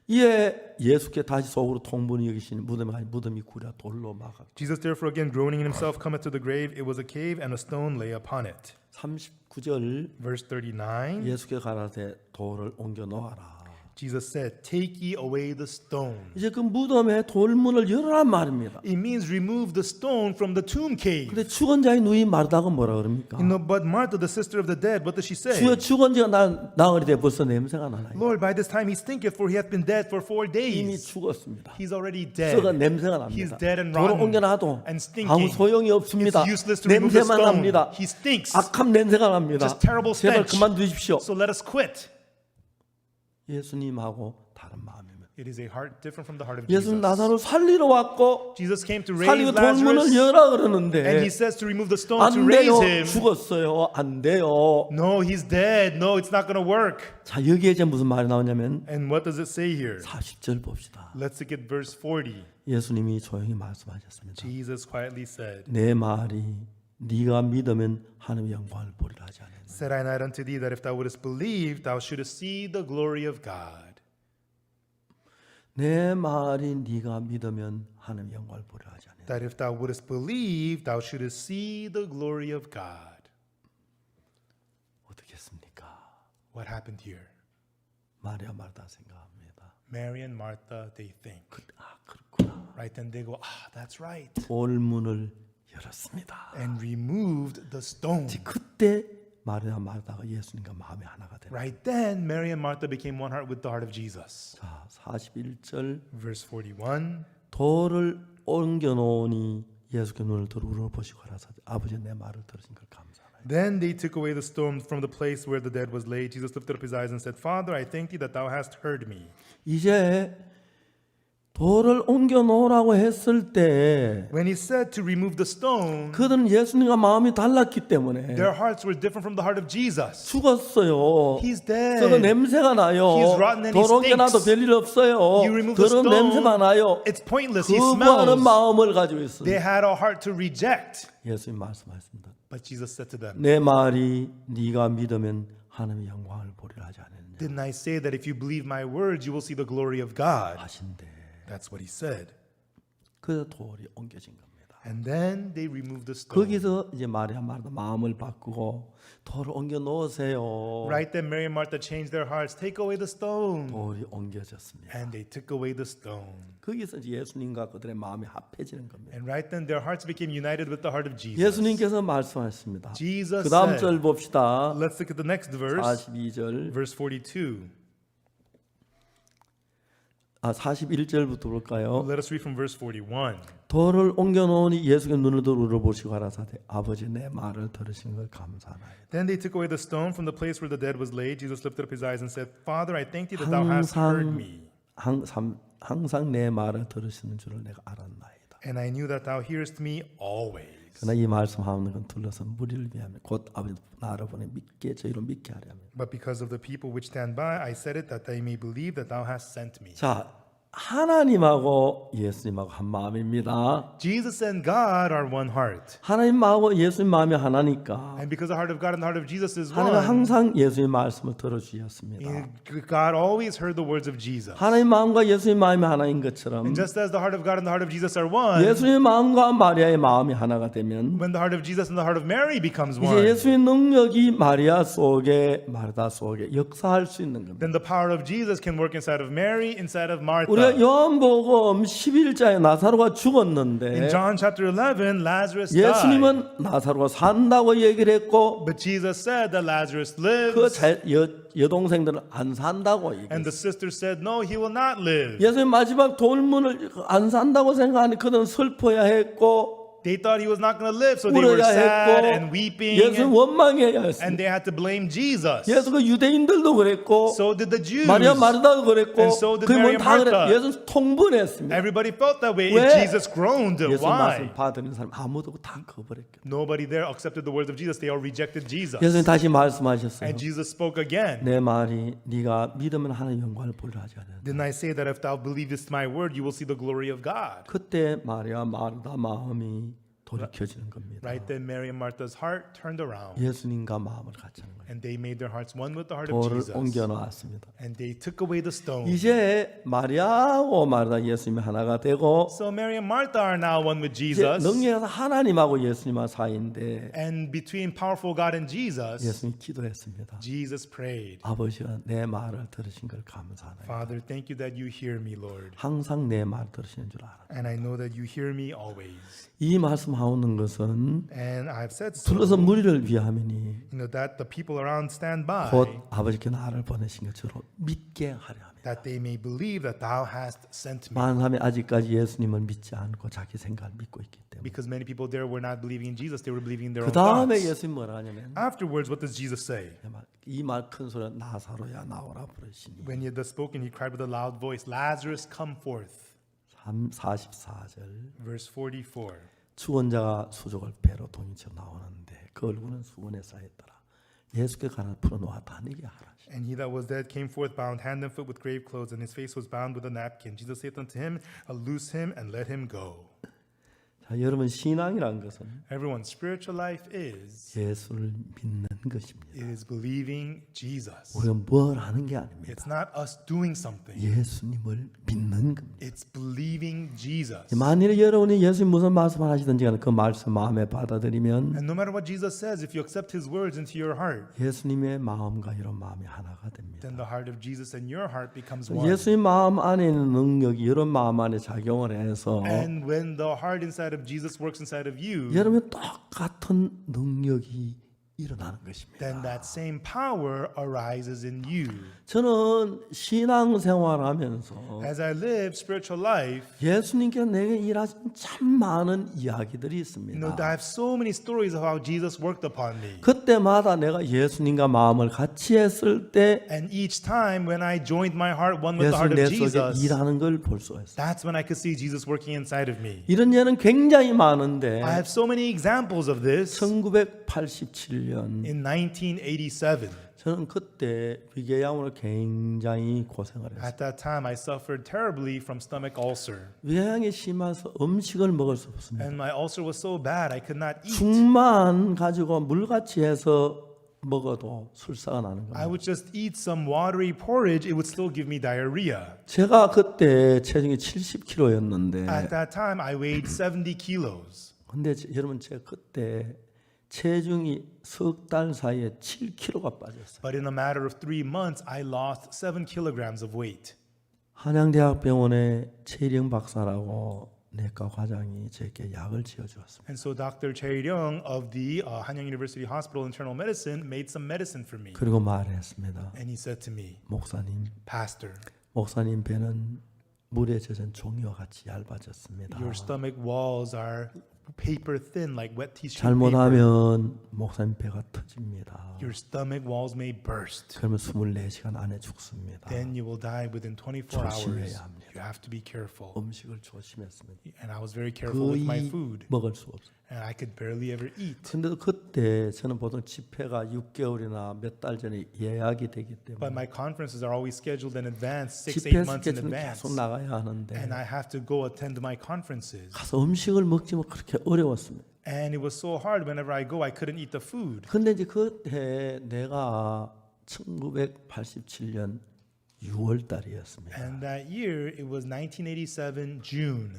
Speaker 1: 이에 예수께 다시 속으로 통분히 여기시니 무덤이 구려 돌로 막아.
Speaker 2: Jesus therefore again groaning in himself cometh to the grave. It was a cave and a stone lay upon it.
Speaker 1: 39절
Speaker 2: Verse 39.
Speaker 1: 예수께 가라되 돌을 옮겨 놓아라.
Speaker 2: Jesus said, Take ye away the stone.
Speaker 1: 이제 그 무덤에 돌문을 열어란 말입니다.
Speaker 2: It means remove the stone from the tomb cave.
Speaker 1: 근데 죽은 자의 누이 마르다가 뭐라 그럽니까?
Speaker 2: But Martha, the sister of the dead, what does she say?
Speaker 1: 주여 죽은 지가 나흘이 벌써 냄새가 나나요?
Speaker 2: Lord, by this time he stinketh, for he hath been dead for 4
Speaker 1: 이미
Speaker 2: days.
Speaker 1: 죽었습니다.
Speaker 2: He's already
Speaker 1: 썩어
Speaker 2: dead.
Speaker 1: 냄새가
Speaker 2: He's
Speaker 1: 납니다.
Speaker 2: dead and
Speaker 1: 돌을
Speaker 2: rotten
Speaker 1: 옮겨놔도
Speaker 2: and stinking.
Speaker 1: 아무 소용이 없습니다.
Speaker 2: It's useless to remove the
Speaker 1: 냄새만
Speaker 2: stone.
Speaker 1: 납니다.
Speaker 2: He stinks.
Speaker 1: 악한 냄새가 납니다.
Speaker 2: Just terrible
Speaker 1: 제발
Speaker 2: stench.
Speaker 1: 그만두십시오.
Speaker 2: So let us quit.
Speaker 1: 예수님하고 다른 마음입니다.
Speaker 2: It is a heart different from the heart of
Speaker 1: 예수님
Speaker 2: Jesus.
Speaker 1: 나사로 살리러 왔고
Speaker 2: Jesus came to raise
Speaker 1: 살리고 돌문을
Speaker 2: Lazarus,
Speaker 1: 열어
Speaker 2: and
Speaker 1: 그러는데
Speaker 2: he says to remove the stone to
Speaker 1: 안
Speaker 2: raise
Speaker 1: 돼요.
Speaker 2: him.
Speaker 1: 죽었어요. 안 돼요.
Speaker 2: No, he's dead. No, it's not going to work.
Speaker 1: 자 여기에 이제 무슨 말이 나오냐면
Speaker 2: And what does it say here?
Speaker 1: 40절 봅시다.
Speaker 2: Let's look at verse 40.
Speaker 1: 예수님이 조용히 말씀하셨습니다.
Speaker 2: Jesus quietly said,
Speaker 1: 내 말이 네가 믿으면 하나님의 영광을 보리라 하지 않았나.
Speaker 2: Said I not unto thee that if thou wouldest believe, thou shouldest see the glory of God.
Speaker 1: 내 말이 네가 믿으면 하나님의 영광을 보리라 하지 않았나.
Speaker 2: That if thou wouldest believe, thou shouldest see the glory of God.
Speaker 1: 어떻게 했습니까?
Speaker 2: What happened here?
Speaker 1: 마리아 마르다 생각합니다.
Speaker 2: Mary and Martha, they think.
Speaker 1: 그렇구나.
Speaker 2: Right then they go, that's right.
Speaker 1: 돌문을 열었습니다.
Speaker 2: And removed the stone.
Speaker 1: 그때 마리아 마르다가 예수님과 마음이 하나가 됩니다.
Speaker 2: Right then, Mary and Martha became one heart with the heart of Jesus.
Speaker 1: 자, 41절
Speaker 2: Verse 41.
Speaker 1: 돌을 옮겨 놓으니 예수께 눈을 들어 우러보시고 가라사대 아버지 내 말을 들으신 걸 감사하나이다.
Speaker 2: Then they took away the stone from the place where the dead was laid. Jesus lifted up his eyes and said, Father, I thank thee that thou hast heard me.
Speaker 1: 이제 돌을 옮겨 놓으라고 했을 때
Speaker 2: When he said to remove the stone,
Speaker 1: 그들은 예수님과 마음이 달랐기 때문에
Speaker 2: their hearts were different from the heart of Jesus.
Speaker 1: 죽었어요.
Speaker 2: He's
Speaker 1: 썩어
Speaker 2: dead.
Speaker 1: 냄새가 나요.
Speaker 2: He's rotten and he
Speaker 1: 돌 옮겨놔도
Speaker 2: stinks.
Speaker 1: 별일 없어요.
Speaker 2: You remove the
Speaker 1: 더러운
Speaker 2: stone,
Speaker 1: 냄새만 나요.
Speaker 2: it's pointless. He
Speaker 1: 거부하는
Speaker 2: smells.
Speaker 1: 마음을 가지고 있어요.
Speaker 2: They had a heart to reject.
Speaker 1: 예수님 말씀하셨습니다.
Speaker 2: But Jesus said to them,
Speaker 1: 내 말이 네가 믿으면 하나님의 영광을 보리라 하지 않았냐
Speaker 2: Didn't I say that if you believe my words, you will see the glory of God?
Speaker 1: 하신대.
Speaker 2: That's what he said.
Speaker 1: 그래서 돌이 옮겨진 겁니다.
Speaker 2: And then they removed the stone.
Speaker 1: 거기서 이제 마리아 마르다 마음을 바꾸고 돌을 옮겨 놓으세요.
Speaker 2: Right then, Mary and Martha changed their hearts. Take away the stone.
Speaker 1: 돌이 옮겨졌습니다.
Speaker 2: And they took away the stone.
Speaker 1: 거기서 이제 예수님과 그들의 마음이 합해지는 겁니다.
Speaker 2: And right then, their hearts became united with the heart of Jesus.
Speaker 1: 예수님께서 말씀하셨습니다.
Speaker 2: Jesus
Speaker 1: 그 다음
Speaker 2: said,
Speaker 1: 절 봅시다.
Speaker 2: let's look at the next verse,
Speaker 1: 42절,
Speaker 2: verse 42.
Speaker 1: 41절부터 볼까요?
Speaker 2: Let us read from verse 41.
Speaker 1: 돌을 옮겨 놓으니 예수께 눈을 들어 울어보시고 가라사대 아버지 내 말을 들으신 걸 감사하나이다.
Speaker 2: Then they took away the stone from the place where the dead was laid. Jesus lifted up his eyes and said, Father, I thank thee that thou hast heard me.
Speaker 1: 항상 내 말을 들으시는 줄을 내가 알았나이다.
Speaker 2: And I knew that thou hearest me always.
Speaker 1: 그러나 이 말씀하는 건 둘러서 무리를 위하면 곧 아버지 나를 보내 믿게 저희로 믿게 하려 합니다.
Speaker 2: But because of the people which stand by, I said it that they may believe that thou hast sent me.
Speaker 1: 자, 하나님하고 예수님하고 한 마음입니다.
Speaker 2: Jesus and God are one heart.
Speaker 1: 하나님 마음하고 예수님 마음이 하나니까
Speaker 2: And because the heart of God and the heart of Jesus is
Speaker 1: 하나님은
Speaker 2: one,
Speaker 1: 항상 예수님 말씀을 들어주셨습니다.
Speaker 2: God always heard the words of Jesus.
Speaker 1: 하나님 마음과 예수님 마음이 하나인 것처럼
Speaker 2: And just as the heart of God and the heart of Jesus are one,
Speaker 1: 예수님 마음과 마리아의 마음이 하나가 되면
Speaker 2: when the heart of Jesus and the heart of Mary becomes
Speaker 1: 이제
Speaker 2: one,
Speaker 1: 예수의 능력이 마리아 속에 마르다 속에 역사할 수 있는 겁니다.
Speaker 2: then the power of Jesus can work inside of Mary, inside of Martha.
Speaker 1: 우리가 요한복음 11장에 나사로가
Speaker 2: In
Speaker 1: 죽었는데
Speaker 2: John chapter 11, Lazarus died.
Speaker 1: 예수님은 나사로가 산다고 얘기를 했고
Speaker 2: But Jesus said that Lazarus
Speaker 1: 그
Speaker 2: lives.
Speaker 1: 여동생들은 안 산다고
Speaker 2: And
Speaker 1: 얘기했어요.
Speaker 2: the sister said, no, he will not live.
Speaker 1: 예수님 마지막 돌문을 안 산다고 생각하니 그들은 슬퍼야 했고
Speaker 2: They thought he was not going to live, so they were
Speaker 1: 울어야
Speaker 2: sad
Speaker 1: 했고
Speaker 2: and weeping.
Speaker 1: 예수님 원망해야
Speaker 2: And
Speaker 1: 했습니다.
Speaker 2: they had to blame Jesus.
Speaker 1: 예수 그 유대인들도 그랬고
Speaker 2: So did the Jews.
Speaker 1: 마리아 마르다도 그랬고
Speaker 2: And so did Mary and
Speaker 1: 그다 그래.
Speaker 2: Martha.
Speaker 1: 예수 통분했습니다.
Speaker 2: Everybody felt that way.
Speaker 1: 왜?
Speaker 2: And Jesus groaned.
Speaker 1: 예수
Speaker 2: Why?
Speaker 1: 말씀 받은 사람 아무도 다 거부했겠죠.
Speaker 2: Nobody there accepted the words of Jesus. They all rejected Jesus.
Speaker 1: 예수님 다시 말씀하셨어요.
Speaker 2: And Jesus spoke again.
Speaker 1: 내 말이 네가 믿으면 하나님의 영광을 보려 하지 않느냐.
Speaker 2: Didn't I say that if thou believest my word, you will see the glory of God?
Speaker 1: 그때 마리아 마르다 마음이 돌이켜지는 겁니다.
Speaker 2: Right then, Mary and Martha's heart turned around.
Speaker 1: 예수님과 마음을 같이 하는 거예요.
Speaker 2: And they made their hearts one with the heart of
Speaker 1: 돌을
Speaker 2: Jesus.
Speaker 1: 옮겨 놓았습니다.
Speaker 2: And they took away the stone.
Speaker 1: 이제 마리아하고 마르다 예수님이 하나가 되고
Speaker 2: So Mary and Martha are now one with
Speaker 1: 이제
Speaker 2: Jesus.
Speaker 1: 능력에서 하나님하고 예수님과 사이인데
Speaker 2: And between powerful God and Jesus,
Speaker 1: 예수님이 기도했습니다.
Speaker 2: Jesus prayed,
Speaker 1: 아버지가 내 말을 들으신 걸 감사하나요.
Speaker 2: Father, thank you that you hear me, Lord.
Speaker 1: 항상 내 말 들으시는 줄 알아.
Speaker 2: And I know that you hear me always.
Speaker 1: 이 말씀하는 것은
Speaker 2: And I've said so,
Speaker 1: 둘러서 무리를 위함이니
Speaker 2: you know, that the people around stand by,
Speaker 1: 곧 아버지께 나를 보내신 것처럼 믿게 하려 합니다.
Speaker 2: that they may believe that thou hast sent me.
Speaker 1: 많은 사람이 아직까지 예수님을 믿지 않고 자기 생각을 믿고 있기 때문에
Speaker 2: Because many people there were not believing in Jesus, they were believing in their
Speaker 1: 그
Speaker 2: own
Speaker 1: 다음에
Speaker 2: thoughts.
Speaker 1: 예수님 뭐라 하냐면
Speaker 2: Afterwards, what does Jesus say?
Speaker 1: 이 말 큰 소리가 나사로야 나오라 부르시니
Speaker 2: When he had thus spoken, he cried with a loud voice, Lazarus, come forth.
Speaker 1: 44절
Speaker 2: Verse 44.
Speaker 1: 죽은 자가 수족을 배로 동이쳐 나오는데 그 얼굴은 수건에 쌓였더라. 예수께 가라 풀어놓았다 이게 하라.
Speaker 2: And he that was dead came forth bound hand and foot with grave clothes, and his face was bound with a napkin. Jesus saith unto him, Loose him and let him go.
Speaker 1: 자, 여러분 신앙이란 것은
Speaker 2: Everyone's spiritual life is
Speaker 1: 예수를 믿는 것입니다.
Speaker 2: it is believing Jesus.
Speaker 1: 우리가 뭘 하는 게 아닙니다.
Speaker 2: It's not us doing something.
Speaker 1: 예수님을 믿는 겁니다.
Speaker 2: It's believing Jesus.
Speaker 1: 만일에 여러분이 예수님 무슨 말씀을 하시든지 간에 그 말씀 마음에 받아들이면
Speaker 2: And no matter what Jesus says, if you accept his words into your heart,
Speaker 1: 예수님의 마음과 이런 마음이 하나가 됩니다.
Speaker 2: then the heart of Jesus and your heart becomes one.
Speaker 1: 예수님 마음 안에 있는 능력이 이런 마음 안에 작용을 해서
Speaker 2: And when the heart inside of Jesus works inside of you,
Speaker 1: 여러분 똑같은 능력이 일어나는 것입니다.
Speaker 2: then that same power arises in you.
Speaker 1: 저는 신앙생활하면서
Speaker 2: As I live spiritual life,
Speaker 1: 예수님께서 내게 일하신 참 많은 이야기들이
Speaker 2: I
Speaker 1: 있습니다.
Speaker 2: have so many stories of how Jesus worked upon me.
Speaker 1: 그때마다 내가 예수님과 마음을 같이 했을 때
Speaker 2: And each time when I joined my heart one with the heart
Speaker 1: 예수님
Speaker 2: of
Speaker 1: 내 속에
Speaker 2: Jesus,
Speaker 1: 일하는 걸 볼 수가 있어요.
Speaker 2: that's when I could see Jesus working inside of me.
Speaker 1: 이런 예는 굉장히 많은데
Speaker 2: I have so many examples of this.
Speaker 1: 1987년
Speaker 2: In 1987,
Speaker 1: 저는 그때 위궤양으로 굉장히 고생을 했어요.
Speaker 2: at that time, I suffered terribly from stomach ulcer.
Speaker 1: 위궤양이 심해서 음식을 먹을 수 없습니다.
Speaker 2: And my ulcer was so bad, I could not eat.
Speaker 1: 죽만 가지고 물같이 해서 먹어도 술사가 나는
Speaker 2: I
Speaker 1: 거예요.
Speaker 2: would just eat some watery porridge, it would still give me diarrhea.
Speaker 1: 제가 그때 체중이 70kg였는데
Speaker 2: At that time, I weighed 70 kilos.
Speaker 1: 근데 여러분 제가 그때 체중이 석 달 사이에 7kg가 빠졌어요.
Speaker 2: But in a matter of 3 months, I lost 7 kilograms of weight.
Speaker 1: 한양대학병원의 최일영 박사라고 내과 과장이 제게 약을 지어주었습니다.
Speaker 2: And so Dr. Choi Ryung of the Hanyang University Hospital Internal Medicine made some medicine for me.
Speaker 1: 그리고 말했습니다.
Speaker 2: And he said to me,
Speaker 1: 목사님,
Speaker 2: Pastor,
Speaker 1: 목사님 배는 물에 젖은 종이와 같이 얇아졌습니다.
Speaker 2: your stomach walls are paper thin like wet tissue paper.
Speaker 1: 잘못하면 목사님 배가 터집니다.
Speaker 2: Your stomach walls may burst.
Speaker 1: 그러면 24시간 안에 죽습니다.
Speaker 2: Then you will die within 24 hours.
Speaker 1: 조심해야 합니다.
Speaker 2: You have to be careful.
Speaker 1: 음식을 조심했습니다.
Speaker 2: And I was very careful with my
Speaker 1: 거의
Speaker 2: food.
Speaker 1: 먹을 수 없어요.
Speaker 2: And I could barely ever eat.
Speaker 1: 근데도 그때 저는 보통 집회가 6개월이나 몇 달 전에 예약이 되기
Speaker 2: But
Speaker 1: 때문에
Speaker 2: my conferences are always scheduled in advance, 6-8
Speaker 1: 집회
Speaker 2: months in
Speaker 1: 스케줄은
Speaker 2: advance.
Speaker 1: 계속 나가야 하는데
Speaker 2: And I have to go attend my conferences.
Speaker 1: 가서 음식을 먹지면 그렇게 어려웠습니다.
Speaker 2: And it was so hard. Whenever I go, I couldn't eat the food.
Speaker 1: 근데 이제 그때 내가 1987년 6월 달이었습니다.
Speaker 2: And that year, it was 1987 June.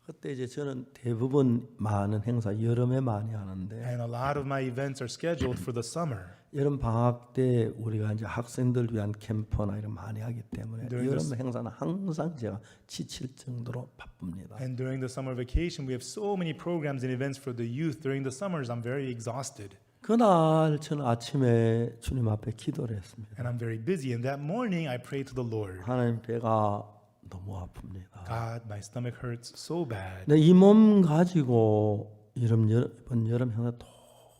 Speaker 1: 그때 이제 저는 대부분 많은 행사 여름에 많이 하는데
Speaker 2: And a lot of my events are scheduled for the summer.
Speaker 1: 여름 방학 때 우리가 이제 학생들 위한 캠퍼나 이런 많이 하기 때문에
Speaker 2: During
Speaker 1: 여름
Speaker 2: this-
Speaker 1: 행사는 항상 제가 지칠 정도로 바쁩니다.
Speaker 2: And during the summer vacation, we have so many programs and events for the youth. During the summers, I'm very exhausted.
Speaker 1: 그날 저는 아침에 주님 앞에 기도를 했습니다.
Speaker 2: And I'm very busy. And that morning, I prayed to the Lord.
Speaker 1: 하나님, 배가 너무 아픕니다.
Speaker 2: God, my stomach hurts so bad.
Speaker 1: 내 이 몸 가지고 이번 여름 행사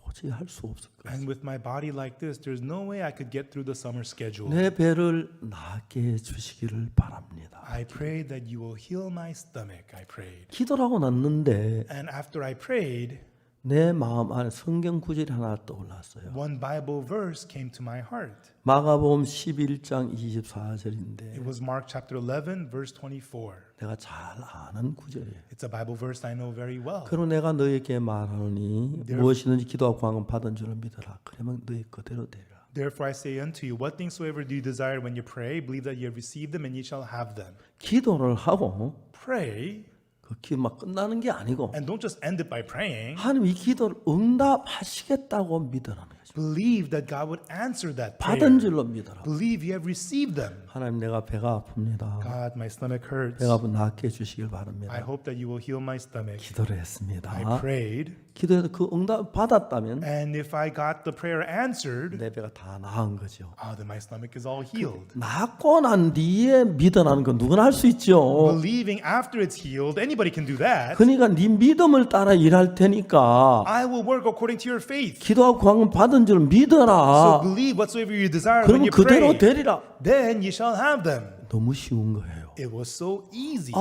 Speaker 1: 도저히 할 수 없을 것 같아요.
Speaker 2: And with my body like this, there's no way I could get through the summer schedule.
Speaker 1: 내 배를 낫게 해주시기를 바랍니다.
Speaker 2: I prayed that you will heal my stomach. I prayed.
Speaker 1: 기도를 하고 났는데
Speaker 2: And after I prayed,
Speaker 1: 내 마음 안에 성경 구절이 하나 떠올랐어요.
Speaker 2: one Bible verse came to my heart.
Speaker 1: 마가복음 11장 24절인데
Speaker 2: It was Mark chapter 11, verse 24.
Speaker 1: 내가 잘 아는 구절이에요.
Speaker 2: It's a Bible verse I know very well.
Speaker 1: 그리고 내가 너에게 말하노니 무엇이든지 기도하고 구하면 받은 줄을 믿어라. 그러면 너희 그대로 되리라.
Speaker 2: Therefore I say unto you, what things soever do you desire when you pray, believe that you have received them and ye shall have them.
Speaker 1: 기도를 하고
Speaker 2: Pray,
Speaker 1: 그 기도 막 끝나는 게 아니고
Speaker 2: and don't just end it by praying.
Speaker 1: 하나님 이 기도를 응답하시겠다고 믿으라는 거죠.
Speaker 2: Believe that God would answer that prayer.
Speaker 1: 받은 줄로 믿어라.
Speaker 2: Believe you have received them.
Speaker 1: 하나님, 내가 배가 아픕니다.
Speaker 2: God, my stomach hurts.
Speaker 1: 배가 아프면 낫게 해주시길
Speaker 2: I
Speaker 1: 바랍니다.
Speaker 2: hope that you will heal my stomach.
Speaker 1: 기도를 했습니다.
Speaker 2: I prayed,
Speaker 1: 기도해서 그 응답 받았다면
Speaker 2: and if I got the prayer answered,
Speaker 1: 내 배가 다 나은 거죠.
Speaker 2: then my stomach is all healed.
Speaker 1: 낫고 난 뒤에 믿어라는 건 누구나 할 수 있죠.
Speaker 2: Believing after it's healed, anybody can do that.
Speaker 1: 그러니까 네 믿음을 따라 일할 테니까
Speaker 2: I will work according to your faith.
Speaker 1: 기도하고 구하면 받은 줄
Speaker 2: So
Speaker 1: 믿어라.
Speaker 2: believe whatsoever you desire when
Speaker 1: 그러면
Speaker 2: you
Speaker 1: 그대로
Speaker 2: pray.
Speaker 1: 되리라.
Speaker 2: Then you shall have them.
Speaker 1: 너무 쉬운 거예요.
Speaker 2: It was so easy.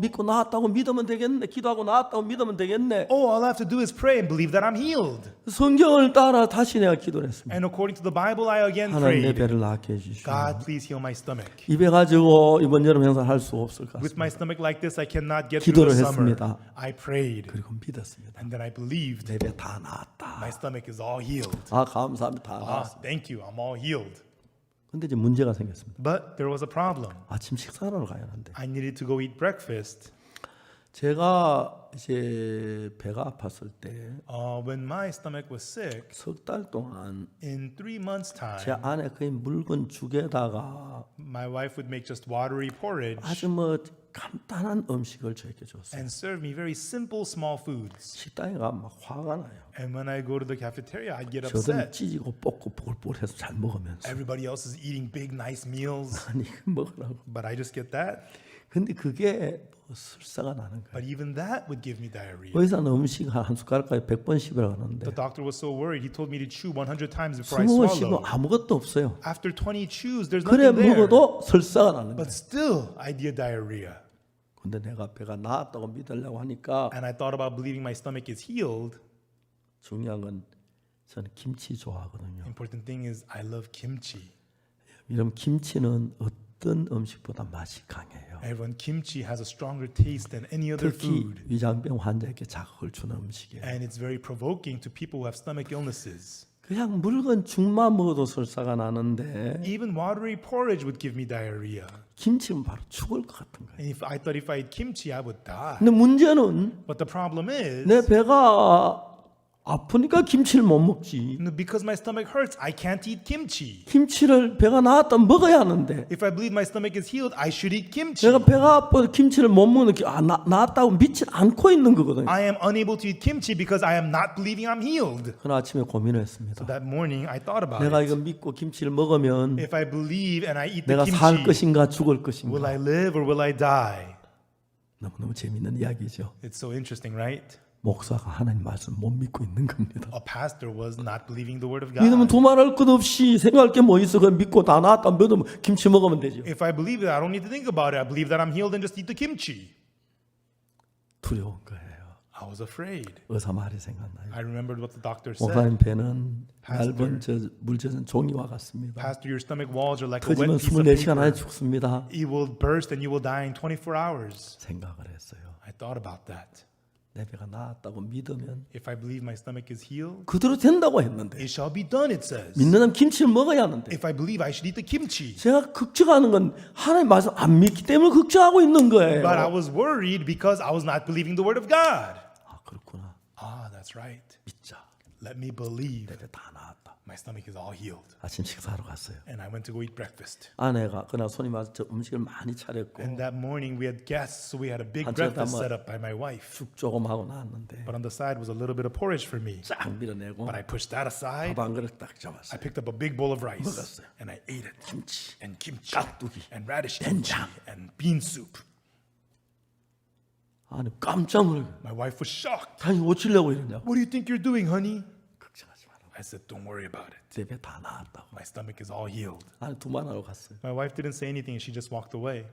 Speaker 1: 믿고 나았다고 믿으면 되겠네. 기도하고 나았다고 믿으면 되겠네.
Speaker 2: All I have to do is pray and believe that I'm healed.
Speaker 1: 성경을 따라 다시 내가 기도를 했습니다.
Speaker 2: And according to the Bible, I again
Speaker 1: 하나님, 내
Speaker 2: prayed.
Speaker 1: 배를 낫게 해주시오.
Speaker 2: God, please heal my stomach.
Speaker 1: 이 배 가지고 이번 여름 행사 할 수 없을 것
Speaker 2: With
Speaker 1: 같습니다.
Speaker 2: my stomach like this, I cannot get through
Speaker 1: 기도를
Speaker 2: the summer.
Speaker 1: 했습니다.
Speaker 2: I prayed.
Speaker 1: 그리고 믿었습니다.
Speaker 2: And then I believed.
Speaker 1: 내 배 다 나았다.
Speaker 2: My stomach is all healed.
Speaker 1: 감사합니다. 다 나았습니다.
Speaker 2: Thank you. I'm all healed.
Speaker 1: 근데 이제 문제가 생겼습니다.
Speaker 2: But there was a problem.
Speaker 1: 아침 식사하러 가야 하는데
Speaker 2: I needed to go eat breakfast.
Speaker 1: 제가 이제 배가 아팠을 때
Speaker 2: When my stomach was sick,
Speaker 1: 석 달 동안
Speaker 2: in 3 months'
Speaker 1: 제
Speaker 2: time,
Speaker 1: 안에 거의 묽은 죽에다가
Speaker 2: my wife would make just watery porridge
Speaker 1: 아주 뭐 간단한 음식을 저에게 줬어요.
Speaker 2: and serve me very simple, small foods.
Speaker 1: 식당에 가면 막 화가 나요.
Speaker 2: And when I go to the cafeteria, I'd get
Speaker 1: 저들은
Speaker 2: upset.
Speaker 1: 찌지고 볶고 보글보글해서 잘 먹으면서
Speaker 2: Everybody else is eating big, nice meals,
Speaker 1: 아니 그 먹으라고.
Speaker 2: but I just get that.
Speaker 1: 근데 그게 또 설사가 나는 거예요.
Speaker 2: But even that would give me diarrhea.
Speaker 1: 의사는 음식 한 숟가락까지 100번 씹으라 그러는데
Speaker 2: The doctor was so worried. He told me to chew 100 times before I
Speaker 1: 20번
Speaker 2: swallow.
Speaker 1: 씹으면 아무것도 없어요.
Speaker 2: After 20 chews, there's
Speaker 1: 그래
Speaker 2: nothing there.
Speaker 1: 먹어도 설사가 나는
Speaker 2: But
Speaker 1: 거예요.
Speaker 2: still, I get diarrhea.
Speaker 1: 근데 내가 배가 나았다고 믿으려고 하니까
Speaker 2: And I thought about believing my stomach is healed.
Speaker 1: 중요한 건 저는 김치 좋아하거든요.
Speaker 2: Important thing is I love kimchi.
Speaker 1: 이런 김치는 어떤 음식보다 맛이 강해요.
Speaker 2: Everyone, kimchi has a stronger taste than any other
Speaker 1: 특히
Speaker 2: food.
Speaker 1: 위장병 환자에게 자극을 주는 음식이에요.
Speaker 2: And it's very provoking to people who have stomach illnesses.
Speaker 1: 그냥 묽은 죽만 먹어도 설사가 나는데
Speaker 2: Even watery porridge would give me diarrhea.
Speaker 1: 김치는 바로 죽을 것 같은 거예요.
Speaker 2: And if I thought if I eat kimchi, I would die.
Speaker 1: 근데 문제는
Speaker 2: But the problem is,
Speaker 1: 내 배가 아프니까 김치를 못 먹지.
Speaker 2: because my stomach hurts, I can't eat kimchi.
Speaker 1: 김치를 배가 나았다면 먹어야 하는데
Speaker 2: If I believe my stomach is healed, I should eat kimchi.
Speaker 1: 내가 배가 아파서 김치를 못 먹는 게 나았다고 믿지 않고 있는 거거든요.
Speaker 2: I am unable to eat kimchi because I am not believing I'm healed.
Speaker 1: 그날 아침에 고민을 했습니다.
Speaker 2: That morning, I thought about
Speaker 1: 내가
Speaker 2: it.
Speaker 1: 이거 믿고 김치를 먹으면
Speaker 2: If I believe and I eat the
Speaker 1: 내가 살
Speaker 2: kimchi,
Speaker 1: 것인가 죽을
Speaker 2: will
Speaker 1: 것인가.
Speaker 2: I live or will I die?
Speaker 1: 너무너무 재밌는 이야기죠.
Speaker 2: It's so interesting, right?
Speaker 1: 목사가 하나님 말씀 못 믿고 있는 겁니다.
Speaker 2: A pastor was not believing the word of
Speaker 1: 믿으면
Speaker 2: God.
Speaker 1: 두말할 것 없이 생각할 게 뭐 있어? 그냥 믿고 다 나았다 믿으면 김치 먹으면 되죠.
Speaker 2: If I believe that, I don't need to think about it. I believe that I'm healed and just eat the kimchi.
Speaker 1: 두려운 거예요.
Speaker 2: I was afraid.
Speaker 1: 의사 말이 생각나요.
Speaker 2: I remembered what the doctor said.
Speaker 1: 목사님 배는
Speaker 2: Pastor.
Speaker 1: 얇은 물젖은 종이와 같습니다.
Speaker 2: Pastor, your stomach walls are like a
Speaker 1: 터지면
Speaker 2: wet piece of
Speaker 1: 24시간 안에
Speaker 2: paper.
Speaker 1: 죽습니다.
Speaker 2: It will burst and you will die in 24 hours.
Speaker 1: 생각을 했어요.
Speaker 2: I thought about that.
Speaker 1: 내 배가 나았다고 믿으면
Speaker 2: If I believe my stomach is healed,
Speaker 1: 그대로 된다고 했는데
Speaker 2: it shall be done, it says.
Speaker 1: 믿는 사람 김치를 먹어야 하는데
Speaker 2: If I believe I should eat the kimchi.
Speaker 1: 제가 걱정하는 건 하나님 말씀 안 믿기 때문에 걱정하고 있는 거예요.
Speaker 2: But I was worried because I was not believing the word of God.
Speaker 1: 아 그렇구나.
Speaker 2: Ah, that's right.
Speaker 1: 믿자.
Speaker 2: Let me believe.
Speaker 1: 내 배 다 나았다.
Speaker 2: My stomach is all healed.
Speaker 1: 아침 식사하러 갔어요.
Speaker 2: And I went to go eat breakfast.
Speaker 1: 아내가 그날 손님 와서 저 음식을 많이 차렸고
Speaker 2: And that morning we had guests, so we had a big
Speaker 1: 한참
Speaker 2: breakfast
Speaker 1: 담아-
Speaker 2: set up by my wife.
Speaker 1: 죽 조금 하고 나왔는데
Speaker 2: But on the side was a little bit of porridge for me.
Speaker 1: 쫙 밀어내고
Speaker 2: But I pushed that aside.
Speaker 1: 밥 한 그릇 딱
Speaker 2: I
Speaker 1: 잡았어요.
Speaker 2: picked up a big bowl of rice
Speaker 1: 먹었어요.
Speaker 2: and I ate it.
Speaker 1: 김치,
Speaker 2: And kimchi
Speaker 1: 깍두기,
Speaker 2: and radish
Speaker 1: 된장.
Speaker 2: kimchi and bean soup.
Speaker 1: 아니 깜짝 놀라요.
Speaker 2: My wife was shocked.
Speaker 1: 아니 어찌려고 이러냐고.
Speaker 2: What do you think you're doing, honey?
Speaker 1: 걱정하지 마라.
Speaker 2: I said, don't worry about it.
Speaker 1: 내 배 다 나았다고.
Speaker 2: My stomach is all healed.
Speaker 1: 아니 두만하러 갔어요.
Speaker 2: My wife didn't say anything and she just walked away.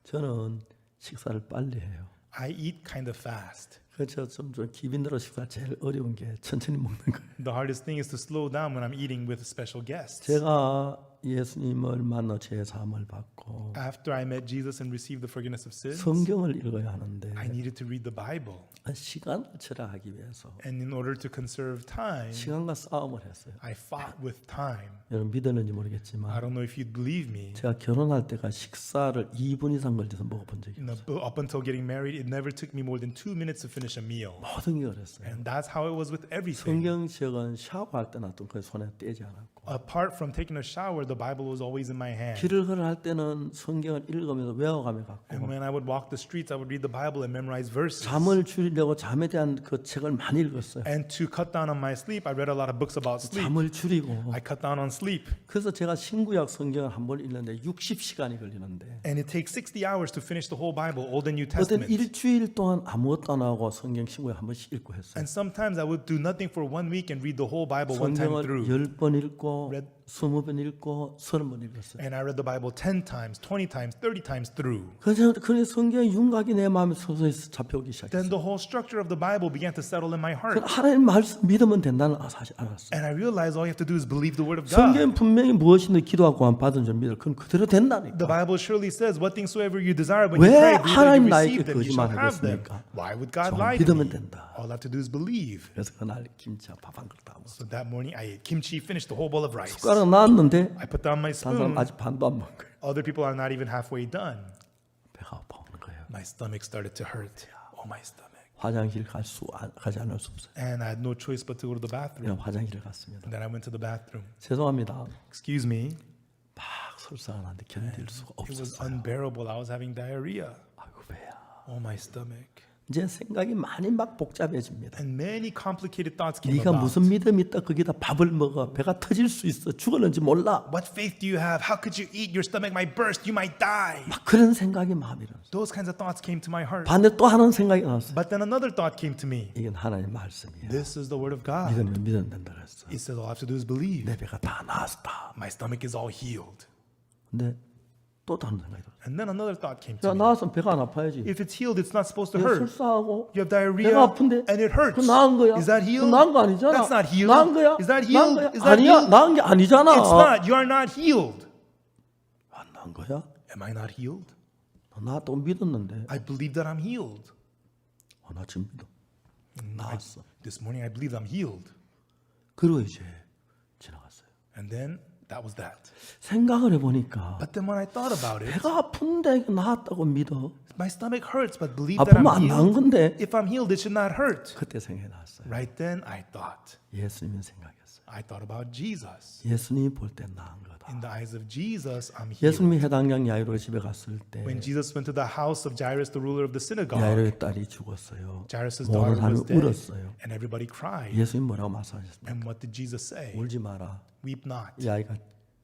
Speaker 1: 저는 식사를 빨리 해요.
Speaker 2: I eat kind of fast.
Speaker 1: 그래서 좀 기빈대로 식사 제일 어려운 게 천천히 먹는 거예요.
Speaker 2: The hardest thing is to slow down when I'm eating with special guests.
Speaker 1: 제가 예수님을 만나 죄 사함을 받고
Speaker 2: After I met Jesus and received the forgiveness of sins,
Speaker 1: 성경을 읽어야 하는데
Speaker 2: I needed to read the Bible.
Speaker 1: 시간을 절약하기 위해서
Speaker 2: And in order to conserve time,
Speaker 1: 시간과 싸움을 했어요.
Speaker 2: I fought with time.
Speaker 1: 여러분 믿었는지
Speaker 2: I
Speaker 1: 모르겠지만
Speaker 2: don't know if you'd believe me.
Speaker 1: 제가 결혼할 때가 식사를 2분 이상 걸려서 먹어본 적이 없어요.
Speaker 2: Up until getting married, it never took me more than 2 minutes to finish a meal.
Speaker 1: 모든 게 그랬어요.
Speaker 2: And that's how it was with everything.
Speaker 1: 성경책은 샤워할 때 놔둔 그 손에 떼지 않았고
Speaker 2: Apart from taking a shower, the Bible was always in my hand.
Speaker 1: 길을 걸어갈 때는 성경을 읽으면서 외워가며 갔고
Speaker 2: And when I would walk the streets, I would read the Bible and memorize verses.
Speaker 1: 잠을 줄이려고 잠에 대한 그 책을 많이 읽었어요.
Speaker 2: And to cut down on my sleep, I read a lot of books about sleep.
Speaker 1: 잠을 줄이고
Speaker 2: I cut down on sleep.
Speaker 1: 그래서 제가 신구약 성경을 한 번 읽는데 60시간이 걸리는데
Speaker 2: And it takes 60 hours to finish the whole Bible, Old and New
Speaker 1: 어떤
Speaker 2: Testament.
Speaker 1: 일주일 동안 아무것도 안 하고 성경 신구약 한 번씩 읽고 했어요.
Speaker 2: And sometimes I would do nothing for 1 week and read the whole Bible one time
Speaker 1: 성경을
Speaker 2: through.
Speaker 1: 10번 읽고
Speaker 2: Read-
Speaker 1: 20번 읽고 30번 읽었어요.
Speaker 2: And I read the Bible 10 times, 20 times, 30 times through.
Speaker 1: 그래서 성경의 윤곽이 내 마음에 서서히 잡혀오기
Speaker 2: Then
Speaker 1: 시작했어요.
Speaker 2: the whole structure of the Bible began to settle in my heart.
Speaker 1: 하나님 말씀 믿으면 된다는 사실 알았어요.
Speaker 2: And I realized all you have to do is believe the word of God.
Speaker 1: 성경은 분명히 무엇이든 기도하고 안 받은 줄 믿어. 그건 그대로
Speaker 2: The
Speaker 1: 된다니까.
Speaker 2: Bible surely says, what things soever you desire when
Speaker 1: 왜
Speaker 2: you pray, believe that
Speaker 1: 하나님
Speaker 2: you
Speaker 1: 나에게
Speaker 2: receive them, you shall have them.
Speaker 1: 거짓말하겠습니까?
Speaker 2: Why would God
Speaker 1: 저
Speaker 2: lie to
Speaker 1: 믿으면
Speaker 2: me?
Speaker 1: 된다.
Speaker 2: All I have to do is believe.
Speaker 1: 그래서 그날 김치와 밥 한 그릇 다 먹었어요.
Speaker 2: So that morning I ate kimchi, finished the whole bowl of rice.
Speaker 1: 숟가락 나왔는데
Speaker 2: I put down my
Speaker 1: 단 사람
Speaker 2: spoon.
Speaker 1: 아직 반도 안 먹은 거예요.
Speaker 2: Other people are not even halfway done.
Speaker 1: 배가 아파오는 거예요.
Speaker 2: My stomach started to hurt. Oh, my stomach.
Speaker 1: 화장실 가지 않을 수 없어요.
Speaker 2: And I had no choice but to go to the bathroom.
Speaker 1: 그냥 화장실을 갔습니다.
Speaker 2: And then I went to the bathroom.
Speaker 1: 죄송합니다.
Speaker 2: Excuse me.
Speaker 1: 막 설사가 나는데 견딜 수가
Speaker 2: It was
Speaker 1: 없었어요.
Speaker 2: unbearable. I was having diarrhea.
Speaker 1: 아이고 배야.
Speaker 2: Oh, my stomach.
Speaker 1: 이제 생각이 많이 막 복잡해집니다.
Speaker 2: And many complicated thoughts came
Speaker 1: 네가
Speaker 2: about.
Speaker 1: 무슨 믿음이 있다 거기다 밥을 먹어 배가 터질 수 있어 죽었는지 몰라.
Speaker 2: What faith do you have? How could you eat? Your stomach might burst. You might die.
Speaker 1: 막 그런 생각이 마음에 들었어요.
Speaker 2: Those kinds of thoughts came to my heart.
Speaker 1: 반대 또 하는 생각이 나왔어요.
Speaker 2: But then another thought came to me.
Speaker 1: 이건 하나님 말씀이야.
Speaker 2: This is the word of God.
Speaker 1: 믿으면 된다 그랬어.
Speaker 2: It says all I have to do is believe.
Speaker 1: 내 배가 다 나았다.
Speaker 2: My stomach is all healed.
Speaker 1: 근데 또 다른 생각이 들어요.
Speaker 2: And then another thought came
Speaker 1: 야
Speaker 2: to me.
Speaker 1: 나왔으면 배가 안 아파야지.
Speaker 2: If it's healed, it's not supposed to
Speaker 1: 내가
Speaker 2: hurt.
Speaker 1: 설사하고
Speaker 2: You have diarrhea
Speaker 1: 배가 아픈데
Speaker 2: and it hurts.
Speaker 1: 그 나은 거야.
Speaker 2: Is that
Speaker 1: 그
Speaker 2: healed?
Speaker 1: 나은 거 아니잖아.
Speaker 2: That's not healed.
Speaker 1: 나은 거야.
Speaker 2: Is that
Speaker 1: 나은
Speaker 2: healed?
Speaker 1: 거야.
Speaker 2: Is that
Speaker 1: 아니야.
Speaker 2: healed?
Speaker 1: 나은 게 아니잖아.
Speaker 2: It's not. You are not healed.
Speaker 1: 안 나은 거야?
Speaker 2: Am I not healed?
Speaker 1: 너 나았다고 믿었는데.
Speaker 2: I believe that I'm healed.
Speaker 1: 나 지금 믿어. 나았어.
Speaker 2: This morning I believe I'm healed.
Speaker 1: 그리고 이제 지나갔어요.
Speaker 2: And then that was that.
Speaker 1: 생각을 해보니까
Speaker 2: But then when I thought about it,
Speaker 1: 배가 아픈데 나았다고 믿어.
Speaker 2: my stomach hurts, but believe that
Speaker 1: 아프면
Speaker 2: I'm
Speaker 1: 안 나은
Speaker 2: healed.
Speaker 1: 건데.
Speaker 2: If I'm healed, it should not hurt.
Speaker 1: 그때 생각이 났어요.
Speaker 2: Right then, I thought.
Speaker 1: 예수님 생각했어요.
Speaker 2: I thought about Jesus.
Speaker 1: 예수님이 볼 때 나은 거다.
Speaker 2: In the eyes of Jesus, I'm healed.
Speaker 1: 예수님이 해당장 야이로 집에 갔을 때
Speaker 2: When Jesus went to the house of Jairus, the ruler of the synagogue,
Speaker 1: 야이로의 딸이 죽었어요.
Speaker 2: Jairus'
Speaker 1: 모든
Speaker 2: daughter
Speaker 1: 사람이
Speaker 2: was dead,
Speaker 1: 울었어요.
Speaker 2: and everybody cried.
Speaker 1: 예수님 뭐라고 말씀하셨습니까?
Speaker 2: And what did Jesus say?
Speaker 1: 울지 마라.
Speaker 2: Weep not.
Speaker 1: 이 아이가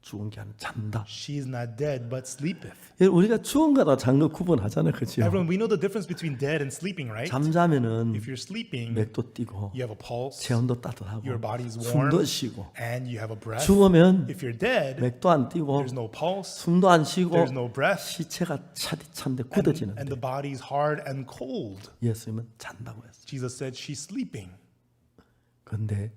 Speaker 1: 죽은 게 아니라 잔다.
Speaker 2: She is not dead, but sleepeth.
Speaker 1: 우리가 죽은 거다 잔 거 구분하잖아요, 그렇죠?
Speaker 2: Everyone, we know the difference between dead and sleeping, right?
Speaker 1: 잠자면은
Speaker 2: If you're sleeping,
Speaker 1: 맥도 뛰고
Speaker 2: you have a pulse,
Speaker 1: 체온도 따뜻하고
Speaker 2: your body's warm,
Speaker 1: 숨도 쉬고.
Speaker 2: and you have a breath.
Speaker 1: 죽으면
Speaker 2: If you're dead,
Speaker 1: 맥도 안 뛰고
Speaker 2: there's no pulse,
Speaker 1: 숨도 안 쉬고
Speaker 2: there's no breath,
Speaker 1: 시체가 차디찬데
Speaker 2: and
Speaker 1: 굳어지는데
Speaker 2: the body's hard and cold.
Speaker 1: 예수님은 잔다고 했어요.
Speaker 2: Jesus said she's sleeping,
Speaker 1: 근데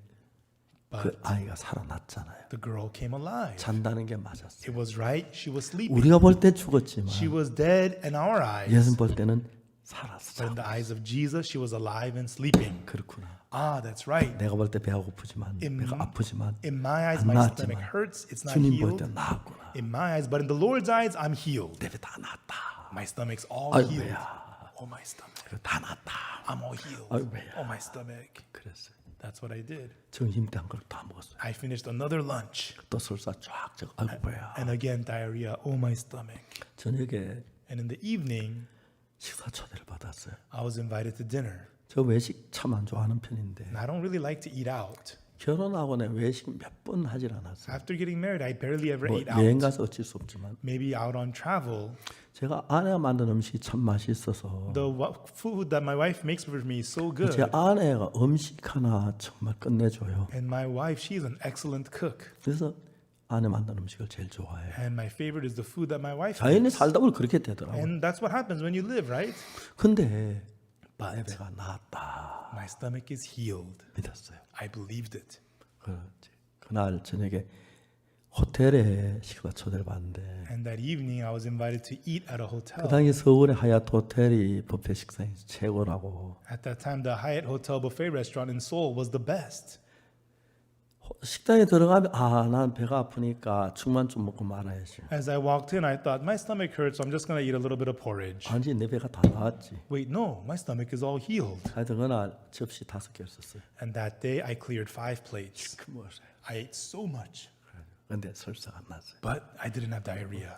Speaker 1: 그
Speaker 2: but
Speaker 1: 아이가 살아났잖아요.
Speaker 2: the girl came alive.
Speaker 1: 잔다는 게 맞았어요.
Speaker 2: It was right, she was sleeping.
Speaker 1: 우리가 볼 때 죽었지만
Speaker 2: She was dead in our eyes,
Speaker 1: 예수님 볼 때는
Speaker 2: but
Speaker 1: 살았어.
Speaker 2: in the eyes of Jesus, she was alive and sleeping.
Speaker 1: 그렇구나.
Speaker 2: Ah, that's right.
Speaker 1: 내가 볼 때 배가 고프지만
Speaker 2: In-
Speaker 1: 배가 아프지만
Speaker 2: In my eyes,
Speaker 1: 안
Speaker 2: my stomach
Speaker 1: 나았지만
Speaker 2: hurts. It's not
Speaker 1: 주님 볼
Speaker 2: healed.
Speaker 1: 때 나았구나.
Speaker 2: In my eyes, but in the Lord's eyes, I'm healed.
Speaker 1: 내 배 다 나았다.
Speaker 2: My stomach's all
Speaker 1: 아이고,
Speaker 2: healed.
Speaker 1: 배야.
Speaker 2: Oh, my stomach.
Speaker 1: 다 나았다.
Speaker 2: I'm all healed.
Speaker 1: 아이고, 배야.
Speaker 2: Oh, my stomach.
Speaker 1: 그랬어요.
Speaker 2: That's what I did.
Speaker 1: 점심 때 한 그릇 다 먹었어요.
Speaker 2: I finished another lunch.
Speaker 1: 또 설사 쫙 쫙. 아이고 배야.
Speaker 2: And again, diarrhea. Oh, my stomach.
Speaker 1: 저녁에
Speaker 2: And in the evening,
Speaker 1: 식사 초대를 받았어요.
Speaker 2: I was invited to dinner.
Speaker 1: 저 외식 참 안 좋아하는 편인데
Speaker 2: And I don't really like to eat out.
Speaker 1: 결혼하고 내 외식 몇 번 하질 않았어요.
Speaker 2: After getting married, I barely ever
Speaker 1: 뭐
Speaker 2: ate
Speaker 1: 여행
Speaker 2: out.
Speaker 1: 가서 어쩔 수 없지만
Speaker 2: Maybe out on travel.
Speaker 1: 제가 아내가 만든 음식이 참 맛있어서
Speaker 2: The food that my wife makes for me is so
Speaker 1: 제
Speaker 2: good.
Speaker 1: 아내가 음식 하나 정말 끝내줘요.
Speaker 2: And my wife, she's an excellent cook.
Speaker 1: 그래서 아내 만든 음식을 제일 좋아해요.
Speaker 2: And my favorite is the food that my wife
Speaker 1: 자연히
Speaker 2: makes.
Speaker 1: 살다 보면 그렇게 되더라고요.
Speaker 2: And that's what happens when you live, right?
Speaker 1: 근데 내 배가 나았다
Speaker 2: My stomach is healed.
Speaker 1: 믿었어요.
Speaker 2: I believed it.
Speaker 1: 그렇지. 그날 저녁에 호텔에 식사 초대를 받는데
Speaker 2: And that evening, I was invited to eat at a
Speaker 1: 그
Speaker 2: hotel.
Speaker 1: 당시 서울의 하얏 호텔이 뷔페 식당이 최고라고.
Speaker 2: At that time, the Hyatt Hotel Buffet restaurant in Seoul was the best.
Speaker 1: 식당에 들어가면 난 배가 아프니까 죽만 좀 먹고 말아야지.
Speaker 2: As I walked in, I thought, my stomach hurts, so I'm just going to eat a little bit of porridge.
Speaker 1: 아니지 내 배가 다 나았지.
Speaker 2: Wait, no, my stomach is all healed.
Speaker 1: 하여튼 그날 접시 5개 썼어요.
Speaker 2: And that day, I cleared 5 plates.
Speaker 1: 그 뭐였어요?
Speaker 2: I ate so much,
Speaker 1: 근데 설사가 안 났어요.
Speaker 2: but I didn't have diarrhea.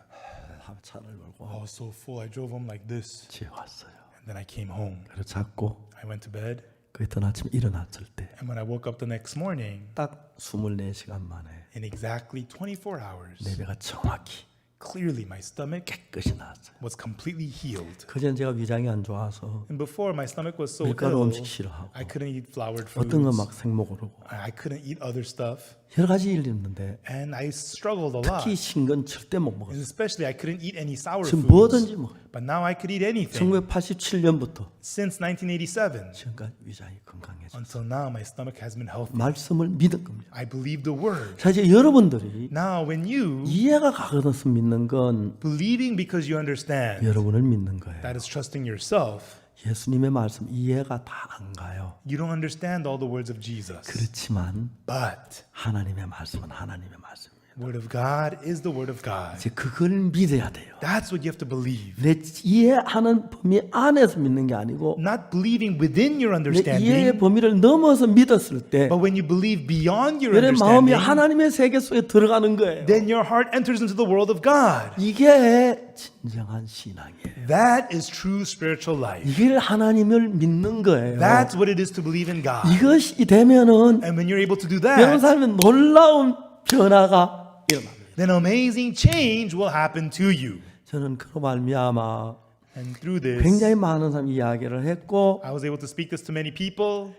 Speaker 1: 한 차를 몰고
Speaker 2: I was so full, I drove home like this.
Speaker 1: 집에 왔어요.
Speaker 2: And then I came home.
Speaker 1: 그래서 자고
Speaker 2: I went to bed.
Speaker 1: 그 이튿 아침 일어났을 때
Speaker 2: And when I woke up the next morning,
Speaker 1: 딱 24시간 만에
Speaker 2: in exactly 24 hours,
Speaker 1: 내 배가 정확히
Speaker 2: clearly my stomach
Speaker 1: 끝이 나왔어요.
Speaker 2: was completely healed.
Speaker 1: 그전 제가 위장이 안 좋아서
Speaker 2: And before, my stomach was so
Speaker 1: 밀가루
Speaker 2: ill,
Speaker 1: 음식 싫어하고
Speaker 2: I couldn't eat flourred
Speaker 1: 어떤 건
Speaker 2: foods.
Speaker 1: 막 생목으로
Speaker 2: I couldn't eat other stuff.
Speaker 1: 여러 가지 일이 있는데
Speaker 2: And I struggled a lot.
Speaker 1: 특히 신 건 절대 못
Speaker 2: And
Speaker 1: 먹었어요.
Speaker 2: especially, I couldn't eat any sour
Speaker 1: 지금
Speaker 2: foods.
Speaker 1: 뭐든지 먹어요.
Speaker 2: But now I could eat anything.
Speaker 1: 1987년부터
Speaker 2: Since 1987,
Speaker 1: 지금까지 위장이 건강해졌어요.
Speaker 2: until now, my stomach has been healthy.
Speaker 1: 말씀을 믿은 겁니다.
Speaker 2: I believe the word.
Speaker 1: 자 이제 여러분들이
Speaker 2: Now, when you
Speaker 1: 이해가 가거든서 믿는 건
Speaker 2: believing because you understand,
Speaker 1: 여러분을 믿는 거예요.
Speaker 2: that is trusting yourself.
Speaker 1: 예수님의 말씀 이해가 다 안 가요.
Speaker 2: You don't understand all the words of Jesus.
Speaker 1: 그렇지만
Speaker 2: But
Speaker 1: 하나님의 말씀은 하나님의 말씀입니다.
Speaker 2: word of God is the word of God.
Speaker 1: 이제 그걸 믿어야 돼요.
Speaker 2: That's what you have to believe.
Speaker 1: 내 이해하는 범위 안에서 믿는 게 아니고
Speaker 2: Not believing within your
Speaker 1: 내 이해의
Speaker 2: understanding,
Speaker 1: 범위를 넘어서 믿었을 때
Speaker 2: but when you believe beyond your
Speaker 1: 내 마음이
Speaker 2: understanding,
Speaker 1: 하나님의 세계 속에 들어가는 거예요.
Speaker 2: then your heart enters into the world of God.
Speaker 1: 이게 진정한 신앙이에요.
Speaker 2: That is true spiritual life.
Speaker 1: 이게 하나님을 믿는 거예요.
Speaker 2: That's what it is to believe in God.
Speaker 1: 이것이 되면은
Speaker 2: And when you're able to do
Speaker 1: 여러분
Speaker 2: that,
Speaker 1: 삶에 놀라운 변화가 일어납니다.
Speaker 2: then amazing change will happen to you.
Speaker 1: 저는 그로 말미암아
Speaker 2: And through this,
Speaker 1: 굉장히 많은 사람 이야기를 했고
Speaker 2: I was able to speak this to many people.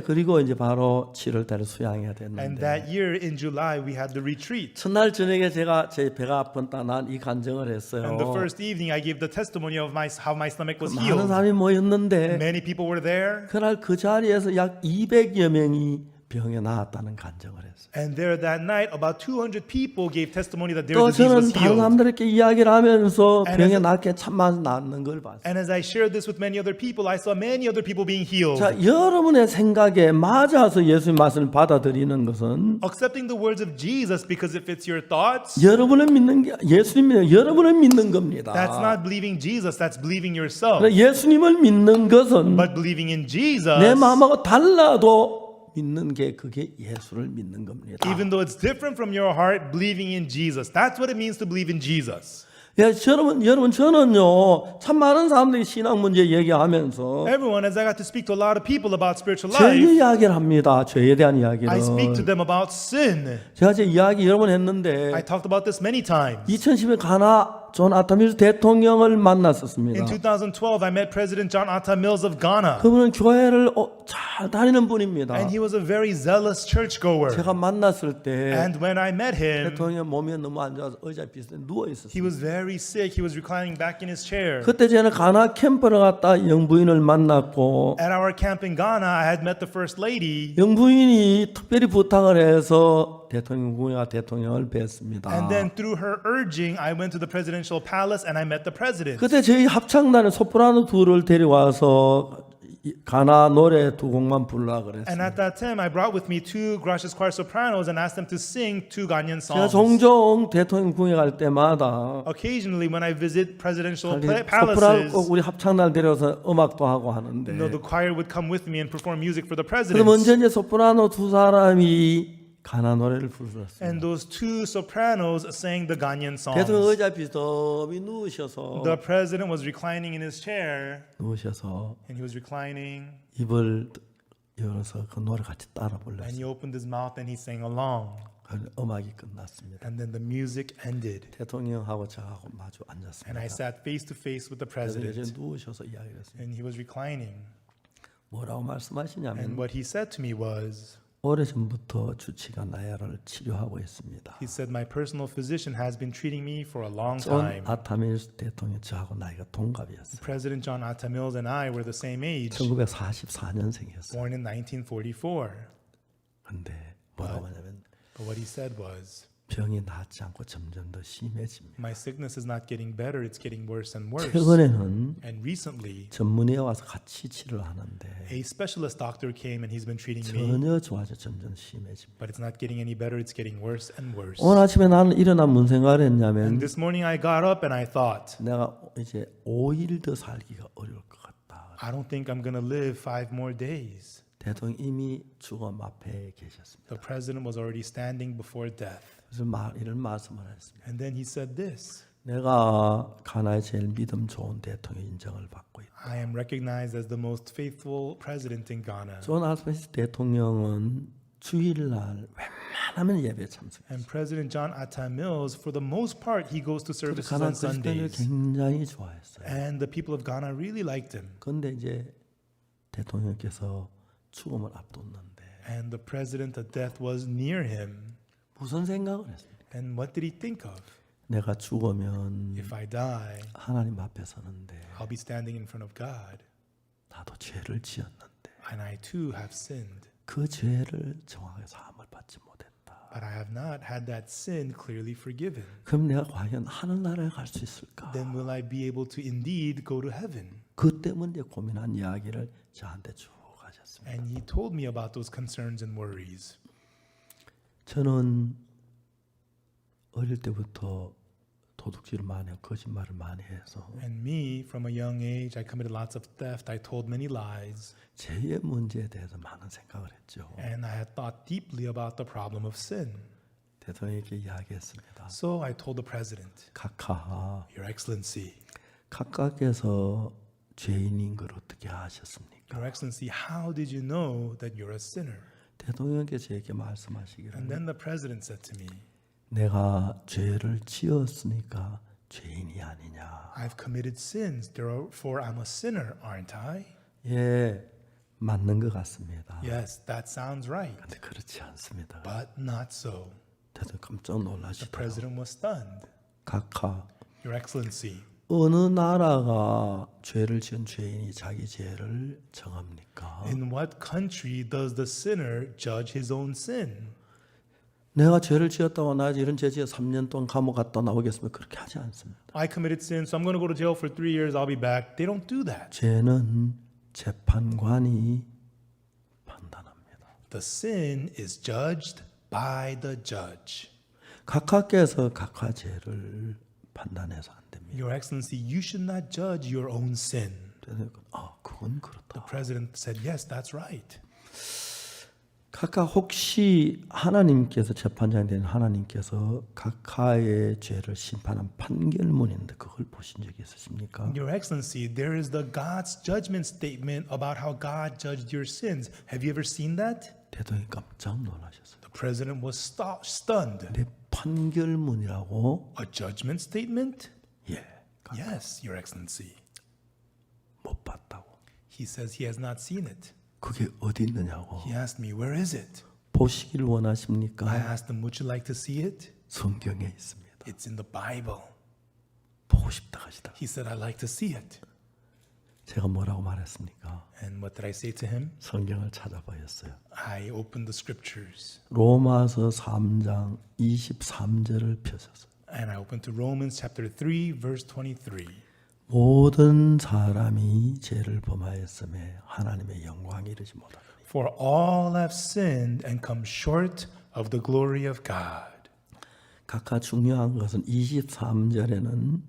Speaker 1: 그리고 이제 바로 7월 달에 수양해야
Speaker 2: And
Speaker 1: 됐는데
Speaker 2: that year in July, we had the retreat.
Speaker 1: 첫날 저녁에 제가 제 배가 아프다 난 이 간증을 했어요.
Speaker 2: And the first evening, I gave the testimony of how my stomach was
Speaker 1: 많은
Speaker 2: healed.
Speaker 1: 사람이 모였는데
Speaker 2: Many people were there.
Speaker 1: 그날 그 자리에서 약 200여 명이 병에 나았다는 간증을 했어요.
Speaker 2: And there that night, about 200 people gave testimony that their
Speaker 1: 또
Speaker 2: disease
Speaker 1: 저는
Speaker 2: was
Speaker 1: 다른
Speaker 2: healed.
Speaker 1: 사람들에게 이야기를 하면서
Speaker 2: And
Speaker 1: 병에
Speaker 2: as-
Speaker 1: 낫게 참만 낫는 걸 봤어요.
Speaker 2: And as I shared this with many other people, I saw many other people being healed.
Speaker 1: 자, 여러분의 생각에 맞아서 예수의 말씀을 받아들이는 것은
Speaker 2: Accepting the words of Jesus because it fits your thoughts,
Speaker 1: 여러분을 믿는 게 예수님이 여러분을 믿는 겁니다.
Speaker 2: that's not believing Jesus, that's believing yourself.
Speaker 1: 예수님을 믿는 것은
Speaker 2: But believing in Jesus,
Speaker 1: 내 마음하고 달라도 믿는 게 그게 예수를 믿는 겁니다.
Speaker 2: even though it's different from your heart, believing in Jesus. That's what it means to believe in Jesus.
Speaker 1: 예, 여러분 저는요 참 많은 사람들이 신앙 문제 얘기하면서
Speaker 2: Everyone, as I got to speak to a lot of people about spiritual
Speaker 1: 죄의
Speaker 2: life,
Speaker 1: 이야기를 합니다. 죄에 대한 이야기를.
Speaker 2: I speak to them about sin.
Speaker 1: 제가 제 이야기 여러 번 했는데
Speaker 2: I talked about this many times.
Speaker 1: 2010년 가나 존 아타밀스 대통령을 만났었습니다.
Speaker 2: In 2012, I met President John Atta Mills of Ghana,
Speaker 1: 그분은 교회를 잘 다니는 분입니다.
Speaker 2: and he was a very zealous churchgoer.
Speaker 1: 제가 만났을 때
Speaker 2: And when I met him,
Speaker 1: 대통령 몸이 너무 안 좋아서 의자 비슷해 누워
Speaker 2: he
Speaker 1: 있었어요.
Speaker 2: was very sick. He was reclining back in his chair.
Speaker 1: 그때 저는 가나 캠프를 갔다 영부인을 만났고
Speaker 2: At our camp in Ghana, I had met the First Lady,
Speaker 1: 영부인이 특별히 부탁을 해서 대통령을 뵀습니다.
Speaker 2: and then through her urging, I went to the presidential palace and I met the president.
Speaker 1: 그때 저희 합창단에 소프라노 둘을 데려와서 가나 노래 두 곡만 부르라
Speaker 2: And
Speaker 1: 그랬어요.
Speaker 2: at that time, I brought with me two Gracias Choir sopranos and asked them to sing two Ghanaian
Speaker 1: 제가
Speaker 2: songs.
Speaker 1: 종종 대통령 궁에 갈 때마다
Speaker 2: Occasionally, when I visit presidential
Speaker 1: 소프라노
Speaker 2: palaces,
Speaker 1: 꼭 우리 합창단 데려와서 음악도 하고 하는데
Speaker 2: the choir would come with me and perform music for the
Speaker 1: 그럼
Speaker 2: president.
Speaker 1: 언제 이제 소프라노 두 사람이 가나 노래를 불렀어요.
Speaker 2: And those two sopranos sang the Ghanaian
Speaker 1: 대통령
Speaker 2: songs.
Speaker 1: 의자 비스듬히 누우셔서
Speaker 2: The president was reclining in his chair,
Speaker 1: 누우셔서
Speaker 2: and he was reclining,
Speaker 1: 입을 열어서 그 노래 같이 따라
Speaker 2: and
Speaker 1: 불렀어요.
Speaker 2: he opened his mouth and he sang along.
Speaker 1: 음악이 끝났습니다.
Speaker 2: And then the music ended,
Speaker 1: 대통령하고 저하고 마주
Speaker 2: and
Speaker 1: 앉았습니다.
Speaker 2: I sat face to face with the
Speaker 1: 대통령이
Speaker 2: president,
Speaker 1: 누우셔서 이야기를 했어요.
Speaker 2: and he was reclining.
Speaker 1: 뭐라고
Speaker 2: And
Speaker 1: 말씀하시냐면
Speaker 2: what he said to me was,
Speaker 1: 오래전부터 주치가 나야를 치료하고 있습니다.
Speaker 2: he said, my personal physician has been treating me for a long
Speaker 1: 존
Speaker 2: time.
Speaker 1: 아타밀스 대통령 저하고 나이가 동갑이었어요.
Speaker 2: President John Atta Mills and I were the same age,
Speaker 1: 1944년생이었어요.
Speaker 2: born in 1944.
Speaker 1: 근데 뭐라고 하냐면
Speaker 2: But what he said was,
Speaker 1: 병이 낫지 않고 점점 더 심해집니다.
Speaker 2: my sickness is not getting better, it's getting worse and worse.
Speaker 1: 최근에는
Speaker 2: And recently,
Speaker 1: 전문의가 와서 같이 치료를 하는데
Speaker 2: a specialist doctor came and he's been treating me,
Speaker 1: 전혀 좋아져 점점 심해집니다.
Speaker 2: but it's not getting any better, it's getting worse and worse.
Speaker 1: 오늘 아침에 나는 일어나 무슨 생각을 했냐면
Speaker 2: And this morning I got up and I thought,
Speaker 1: 내가 이제 5일 더 살기가 어려울 것 같다.
Speaker 2: I don't think I'm going to live 5 more days.
Speaker 1: 대통령 이미 죽음 앞에 계셨습니다.
Speaker 2: The president was already standing before death.
Speaker 1: 그래서 이런 말씀을 했습니다.
Speaker 2: And then he said this,
Speaker 1: 내가 가나의 제일 믿음 좋은 대통령 인정을 받고 있다.
Speaker 2: I am recognized as the most faithful president in Ghana.
Speaker 1: 존 아스페스 대통령은 주일날 웬만하면 예배 참석했어요.
Speaker 2: And President John Atta Mills, for the most part, he goes to services
Speaker 1: 가나
Speaker 2: on
Speaker 1: 그리스도인을
Speaker 2: Sundays.
Speaker 1: 굉장히 좋아했어요.
Speaker 2: And the people of Ghana really liked him.
Speaker 1: 그런데 이제 대통령께서 죽음을 앞뒀는데
Speaker 2: And the president of death was near him.
Speaker 1: 무슨 생각을 했습니까?
Speaker 2: And what did he think of?
Speaker 1: 내가 죽으면
Speaker 2: If I die,
Speaker 1: 하나님 앞에 서는데
Speaker 2: I'll be standing in front of God.
Speaker 1: 나도 죄를 지었는데
Speaker 2: And I too have sinned.
Speaker 1: 그 죄를 정확하게 사함을 받지 못했다.
Speaker 2: But I have not had that sin clearly forgiven.
Speaker 1: 그럼 내가 과연 하늘나라에 갈 수 있을까?
Speaker 2: Then will I be able to indeed go to heaven?
Speaker 1: 그 때문에 고민한 이야기를 저한테 쭉 하셨습니다.
Speaker 2: And he told me about those concerns and worries.
Speaker 1: 저는 어릴 때부터 도둑질을 많이 하고 거짓말을 많이 해서
Speaker 2: And me, from a young age, I committed lots of theft. I told many lies.
Speaker 1: 죄의 문제에 대해서 많은 생각을 했죠.
Speaker 2: And I had thought deeply about the problem of sin.
Speaker 1: 대통령에게 이야기했습니다.
Speaker 2: So I told the president,
Speaker 1: 카카,
Speaker 2: Your Excellency,
Speaker 1: 카카께서 죄인인 걸 어떻게 아셨습니까?
Speaker 2: Your Excellency, how did you know that you're a sinner?
Speaker 1: 대통령께서 제게 말씀하시기를
Speaker 2: And then the president said to me,
Speaker 1: 내가 죄를 지었으니까 죄인이 아니냐.
Speaker 2: I've committed sins, therefore I'm a sinner, aren't I?
Speaker 1: 예, 맞는 것 같습니다.
Speaker 2: Yes, that sounds right.
Speaker 1: 근데 그렇지 않습니다.
Speaker 2: But not so.
Speaker 1: 대통령 깜짝
Speaker 2: The
Speaker 1: 놀라시더라고요.
Speaker 2: president was stunned.
Speaker 1: 카카,
Speaker 2: Your Excellency,
Speaker 1: 어느 나라가 죄를 지은 죄인이 자기 죄를 정합니까?
Speaker 2: in what country does the sinner judge his own sin?
Speaker 1: 내가 죄를 지었다고 나 이런 죄 지어 3년 동안 감옥 갔다 나오겠으면 그렇게 하지 않습니다.
Speaker 2: I committed sin, so I'm going to go to jail for 3 years, I'll be back. They don't do that.
Speaker 1: 죄는 재판관이 판단합니다.
Speaker 2: The sin is judged by the judge.
Speaker 1: 각하께서 각하 죄를 판단해서 안 됩니다.
Speaker 2: Your Excellency, you should not judge your own sin.
Speaker 1: 그건
Speaker 2: The
Speaker 1: 그렇다.
Speaker 2: president said, yes, that's right.
Speaker 1: 각하 혹시 하나님께서 재판장이 된 하나님께서 각하의 죄를 심판한 판결문인데 그걸 보신 적이 있으십니까?
Speaker 2: Your Excellency, there is the God's judgment statement about how God judged your sins. Have you ever seen that?
Speaker 1: 대통령이 깜짝 놀라셨어요.
Speaker 2: The president was stunned.
Speaker 1: 내 판결문이라고?
Speaker 2: A judgment statement?
Speaker 1: 예,
Speaker 2: Yes, Your Excellency.
Speaker 1: 못 봤다고.
Speaker 2: He says he has not seen it.
Speaker 1: 그게 어디 있느냐고.
Speaker 2: He asked me, where is it?
Speaker 1: 보시길
Speaker 2: I
Speaker 1: 원하십니까?
Speaker 2: asked him, would you like to see it?
Speaker 1: 성경에 있습니다.
Speaker 2: It's in the Bible.
Speaker 1: 보고 싶다 하시다.
Speaker 2: He said, I'd like to see it.
Speaker 1: 제가 뭐라고 말했습니까?
Speaker 2: And what did I say to him?
Speaker 1: 성경을 찾아보였어요.
Speaker 2: I opened the scriptures.
Speaker 1: 로마서 3장 23절을 펴셨어요.
Speaker 2: And I opened to Romans chapter 3, verse 23.
Speaker 1: 모든 사람이 죄를 범하였음에 하나님의 영광에 이르지 못하더니
Speaker 2: For all have sinned and come short of the glory of God.
Speaker 1: 각각 중요한 것은 23절에는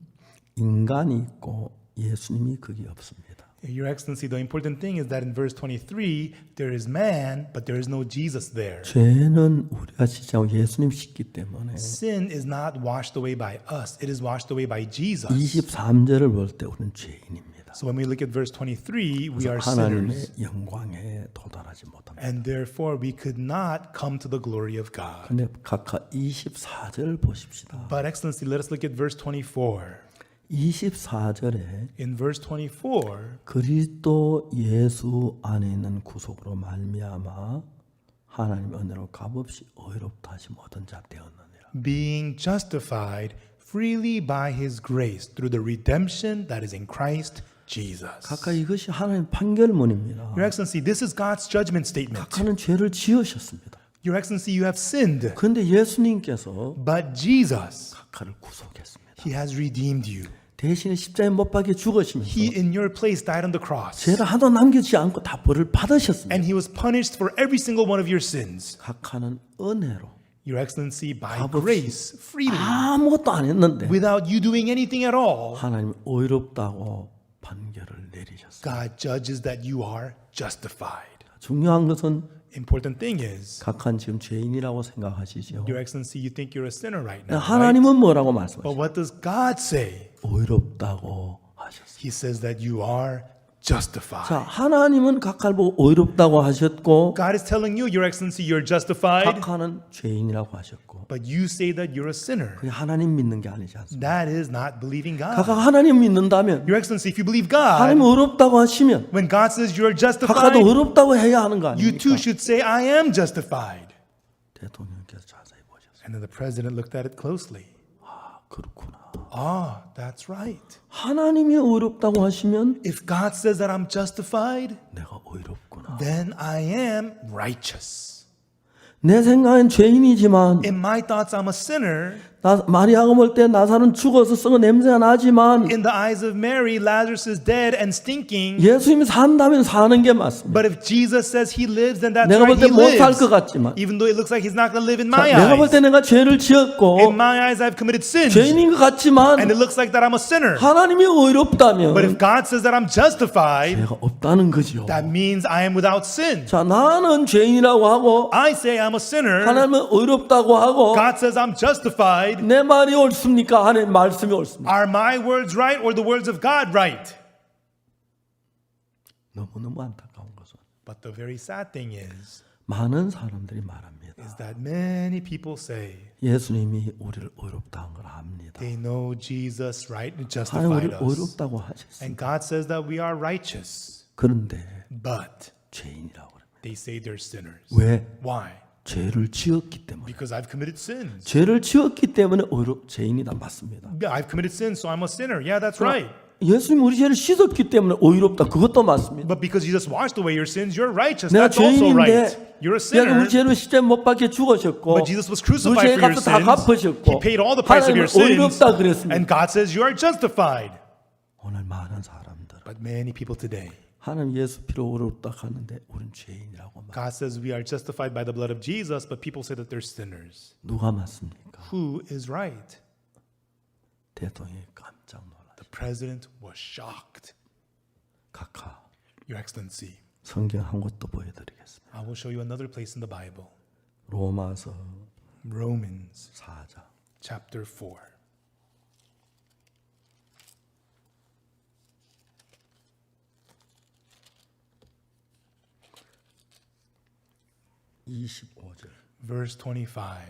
Speaker 1: 인간이 있고 예수님이 거기 없습니다.
Speaker 2: Your Excellency, the important thing is that in verse 23, there is man, but there is no Jesus there.
Speaker 1: 죄는 우리가 지자고 예수님 씻기 때문에
Speaker 2: Sin is not washed away by us, it is washed away by Jesus.
Speaker 1: 23절을 볼 때 우리는 죄인입니다.
Speaker 2: So when we look at verse 23, we are
Speaker 1: 하나님의
Speaker 2: sinners.
Speaker 1: 영광에 도달하지 못합니다.
Speaker 2: And therefore, we could not come to the glory of God.
Speaker 1: 근데 각각 24절 보십시다.
Speaker 2: But Excellency, let us look at verse 24.
Speaker 1: 24절에
Speaker 2: In verse 24,
Speaker 1: 그리스도 예수 안에 있는 구속으로 말미암아 하나님 은혜로 값없이 의롭다 하심 얻은 자 되었느니라.
Speaker 2: being justified freely by his grace through the redemption that is in Christ Jesus.
Speaker 1: 각각 이것이 하나님 판결문입니다.
Speaker 2: Your Excellency, this is God's judgment statement.
Speaker 1: 각하는 죄를 지으셨습니다.
Speaker 2: Your Excellency, you have sinned,
Speaker 1: 그런데 예수님께서
Speaker 2: but Jesus,
Speaker 1: 각하를 구속했습니다.
Speaker 2: he has redeemed you.
Speaker 1: 대신에 십자가에 못 박혀 죽으시면서
Speaker 2: He, in your place, died on the cross.
Speaker 1: 죄를 하나도 남기지 않고 다 벌을 받으셨습니다.
Speaker 2: And he was punished for every single one of your sins.
Speaker 1: 각하는 은혜로
Speaker 2: Your Excellency, by
Speaker 1: 값없이
Speaker 2: grace, freely,
Speaker 1: 아무것도 안 했는데
Speaker 2: without you doing anything at all,
Speaker 1: 하나님 의롭다고 판결을 내리셨어요.
Speaker 2: God judges that you are justified.
Speaker 1: 중요한 것은
Speaker 2: Important thing is,
Speaker 1: 각한 지금 죄인이라고 생각하시죠.
Speaker 2: Your Excellency, you think you're a sinner right now, right?
Speaker 1: 하나님은 뭐라고
Speaker 2: But
Speaker 1: 말씀하시죠?
Speaker 2: what does God say?
Speaker 1: 의롭다고 하셨어요.
Speaker 2: He says that you are justified.
Speaker 1: 자, 하나님은 각하를 보고 의롭다고 하셨고
Speaker 2: God is telling you, Your Excellency, you're justified,
Speaker 1: 각하는 죄인이라고 하셨고
Speaker 2: but you say that you're a sinner.
Speaker 1: 그게 하나님 믿는 게 아니지 않습니까?
Speaker 2: That is not believing God.
Speaker 1: 각하 하나님 믿는다면
Speaker 2: Your Excellency, if you believe
Speaker 1: 하나님
Speaker 2: God,
Speaker 1: 의롭다고 하시면
Speaker 2: when God says you're
Speaker 1: 각하도
Speaker 2: justified,
Speaker 1: 의롭다고 해야 하는 거
Speaker 2: you too
Speaker 1: 아닙니까?
Speaker 2: should say, I am justified.
Speaker 1: 대통령께서 자세히 보셨어요.
Speaker 2: And then the president looked at it closely.
Speaker 1: 아, 그렇구나.
Speaker 2: Ah, that's right.
Speaker 1: 하나님이 의롭다고 하시면
Speaker 2: If God says that I'm justified,
Speaker 1: 내가 의롭구나.
Speaker 2: then I am righteous.
Speaker 1: 내 생각엔 죄인이지만
Speaker 2: In my thoughts, I'm a sinner.
Speaker 1: 마리아가 볼 때 나사로는 죽어서 썩어 냄새가 나지만
Speaker 2: In the eyes of Mary, Lazarus is dead and stinking.
Speaker 1: 예수님이 산다면 사는 게 맞습니다.
Speaker 2: But if Jesus says he lives, then that's
Speaker 1: 내가 볼
Speaker 2: right,
Speaker 1: 때
Speaker 2: he
Speaker 1: 못 살 것
Speaker 2: lives.
Speaker 1: 같지만
Speaker 2: Even though it looks like he's not going to live in
Speaker 1: 자,
Speaker 2: my
Speaker 1: 내가 볼
Speaker 2: eyes.
Speaker 1: 때 내가 죄를
Speaker 2: In
Speaker 1: 지었고
Speaker 2: my eyes, I've committed sins.
Speaker 1: 죄인인 것 같지만
Speaker 2: And it looks like that I'm a sinner.
Speaker 1: 하나님이 의롭다면
Speaker 2: But if God says that I'm justified,
Speaker 1: 죄가 없다는 거죠.
Speaker 2: that means I am without sin.
Speaker 1: 자, 나는 죄인이라고 하고
Speaker 2: I say I'm a sinner.
Speaker 1: 하나님은 의롭다고 하고
Speaker 2: God says I'm justified.
Speaker 1: 내 말이 옳습니까? 하나님 말씀이 옳습니까?
Speaker 2: Are my words right or the words of God right?
Speaker 1: 너무너무 안타까운 것은
Speaker 2: But the very sad thing is
Speaker 1: 많은 사람들이 말합니다.
Speaker 2: that many people say
Speaker 1: 예수님이 우리를 의롭다 한 걸 압니다.
Speaker 2: they know Jesus right and
Speaker 1: 하나님
Speaker 2: justified
Speaker 1: 우리를
Speaker 2: us.
Speaker 1: 의롭다고 하셨습니다.
Speaker 2: And God says that we are righteous.
Speaker 1: 그런데
Speaker 2: But
Speaker 1: 죄인이라고 그래요.
Speaker 2: they say they're sinners.
Speaker 1: 왜?
Speaker 2: Why?
Speaker 1: 죄를 지었기 때문에.
Speaker 2: Because I've committed sins.
Speaker 1: 죄를 지었기 때문에 죄인이다 맞습니다.
Speaker 2: Yeah, I've committed sins, so I'm a sinner. Yeah, that's right.
Speaker 1: 예수님 우리 죄를 씻었기 때문에 의롭다. 그것도 맞습니다.
Speaker 2: But because Jesus washed away your sins, you're righteous.
Speaker 1: 내가
Speaker 2: That's also right.
Speaker 1: 죄인인데
Speaker 2: You're a
Speaker 1: 예수
Speaker 2: sinner.
Speaker 1: 우리 죄를 십자가에 못 박혀 죽으셨고
Speaker 2: But Jesus was
Speaker 1: 그
Speaker 2: crucified
Speaker 1: 죄의
Speaker 2: for your
Speaker 1: 값을 다
Speaker 2: sins.
Speaker 1: 갚으셨고
Speaker 2: He paid all the price of your
Speaker 1: 하나님은
Speaker 2: sins.
Speaker 1: 의롭다 그랬습니다.
Speaker 2: And God says you are justified.
Speaker 1: 오늘 많은 사람들
Speaker 2: But many people today,
Speaker 1: 하나님 예수 피로 의롭다 하는데 우리는 죄인이라고 말.
Speaker 2: God says we are justified by the blood of Jesus, but people say that they're sinners.
Speaker 1: 누가 맞습니까?
Speaker 2: Who is right?
Speaker 1: 대통령이 깜짝 놀랐어요.
Speaker 2: The president was shocked.
Speaker 1: 각하
Speaker 2: Your Excellency,
Speaker 1: 성경 한 곳도 보여드리겠습니다.
Speaker 2: I will show you another place in the Bible.
Speaker 1: 로마서
Speaker 2: Romans
Speaker 1: 4장.
Speaker 2: chapter 4. Verse 25.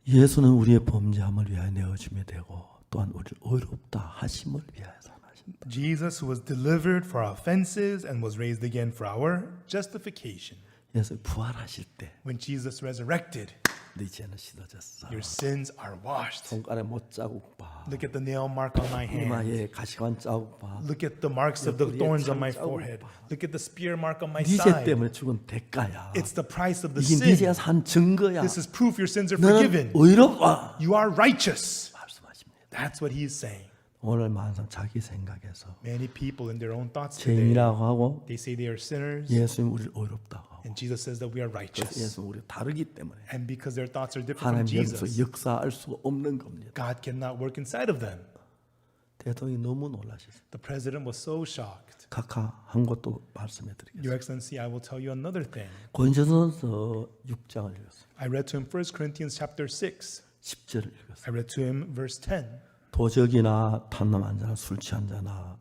Speaker 1: 예수는 우리의 범죄함을 위하여 내어주며 되고 또한 우리를 의롭다 하심을 위하여서 하신다.
Speaker 2: Jesus who was delivered for our offenses and was raised again for our justification.
Speaker 1: 예수 부활하실 때
Speaker 2: When Jesus resurrected,
Speaker 1: 네 죄는 씻어졌어.
Speaker 2: your sins are washed.
Speaker 1: 손가락에 못 자국 봐.
Speaker 2: Look at the nail mark on my hand.
Speaker 1: 이마에 가시관 자국 봐.
Speaker 2: Look at the marks of the
Speaker 1: 옆구리에
Speaker 2: thorns on my
Speaker 1: 창자국
Speaker 2: forehead.
Speaker 1: 봐.
Speaker 2: Look at the spear mark on my
Speaker 1: 네 죄
Speaker 2: side.
Speaker 1: 때문에 죽은 대가야.
Speaker 2: It's the price of the
Speaker 1: 이게 네 죄가
Speaker 2: sin.
Speaker 1: 산 증거야.
Speaker 2: This is proof your sins are
Speaker 1: 너는
Speaker 2: forgiven.
Speaker 1: 의롭다
Speaker 2: You are righteous.
Speaker 1: 말씀하십니다.
Speaker 2: That's what he is saying.
Speaker 1: 오늘 많은 자기 생각에서
Speaker 2: Many people in their own thoughts today,
Speaker 1: 죄인이라고 하고
Speaker 2: they say they are sinners,
Speaker 1: 예수님 우리를 의롭다고 하고
Speaker 2: and Jesus says that we are
Speaker 1: 그래서
Speaker 2: righteous.
Speaker 1: 예수는 우리 다르기 때문에
Speaker 2: And because their thoughts are different from
Speaker 1: 하나님 여기서
Speaker 2: Jesus,
Speaker 1: 역사할 수가 없는 겁니다.
Speaker 2: God cannot work inside of them.
Speaker 1: 대통령이 너무 놀라셨어요.
Speaker 2: The president was so shocked.
Speaker 1: 각하 한 것도 말씀해 드리겠습니다.
Speaker 2: Your Excellency, I will tell you another thing.
Speaker 1: 고린도전서 6장을 읽었어요.
Speaker 2: I read to him 1 Corinthians chapter 6.
Speaker 1: 10절을 읽었어요.
Speaker 2: I read to him verse 10.
Speaker 1: 도적이나 탐남한 자나 술 취한 자나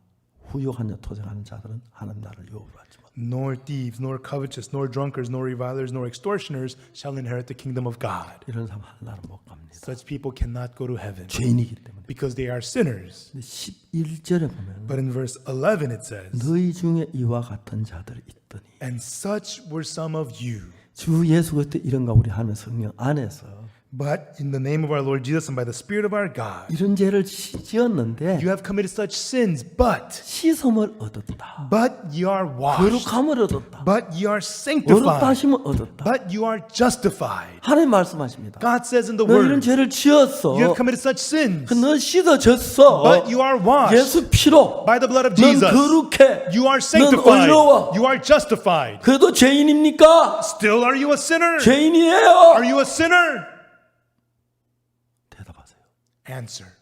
Speaker 1: 후욕한 자 토쟁하는 자들은 하나님 나라를 유업하지 못.
Speaker 2: Nor thieves, nor covetous, nor drunkards, nor revilers, nor extortioners shall inherit the kingdom of God.
Speaker 1: 이런 사람 하나님 못 갑니다.
Speaker 2: Such people cannot go to heaven
Speaker 1: 죄인이기 때문에.
Speaker 2: because they are sinners.
Speaker 1: 근데 11절에 보면
Speaker 2: But in verse 11 it says,
Speaker 1: 너희 중에 이와 같은 자들이 있더니
Speaker 2: and such were some of you.
Speaker 1: 주 예수 그때 이런가 우리 하는 성령 안에서
Speaker 2: But in the name of our Lord Jesus and by the Spirit of our God,
Speaker 1: 이런 죄를 지었는데
Speaker 2: you have committed such sins, but
Speaker 1: 씻음을 얻었다.
Speaker 2: you are washed,
Speaker 1: 거룩함을 얻었다.
Speaker 2: but you are
Speaker 1: 어렵다
Speaker 2: sanctified,
Speaker 1: 하심을 얻었다.
Speaker 2: but you are justified.
Speaker 1: 하나님 말씀하십니다.
Speaker 2: God says in the
Speaker 1: 너 이런
Speaker 2: Word,
Speaker 1: 죄를 지었어.
Speaker 2: you have committed such sins,
Speaker 1: 너 씻어졌어.
Speaker 2: but you are washed
Speaker 1: 예수 피로.
Speaker 2: by the blood of
Speaker 1: 넌
Speaker 2: Jesus.
Speaker 1: 거룩해.
Speaker 2: You are
Speaker 1: 넌
Speaker 2: sanctified.
Speaker 1: 의로워.
Speaker 2: You are justified.
Speaker 1: 그래도 죄인입니까?
Speaker 2: Still, are you a sinner?
Speaker 1: 죄인이에요.
Speaker 2: Are you a sinner?
Speaker 1: 대답하세요.
Speaker 2: Answer.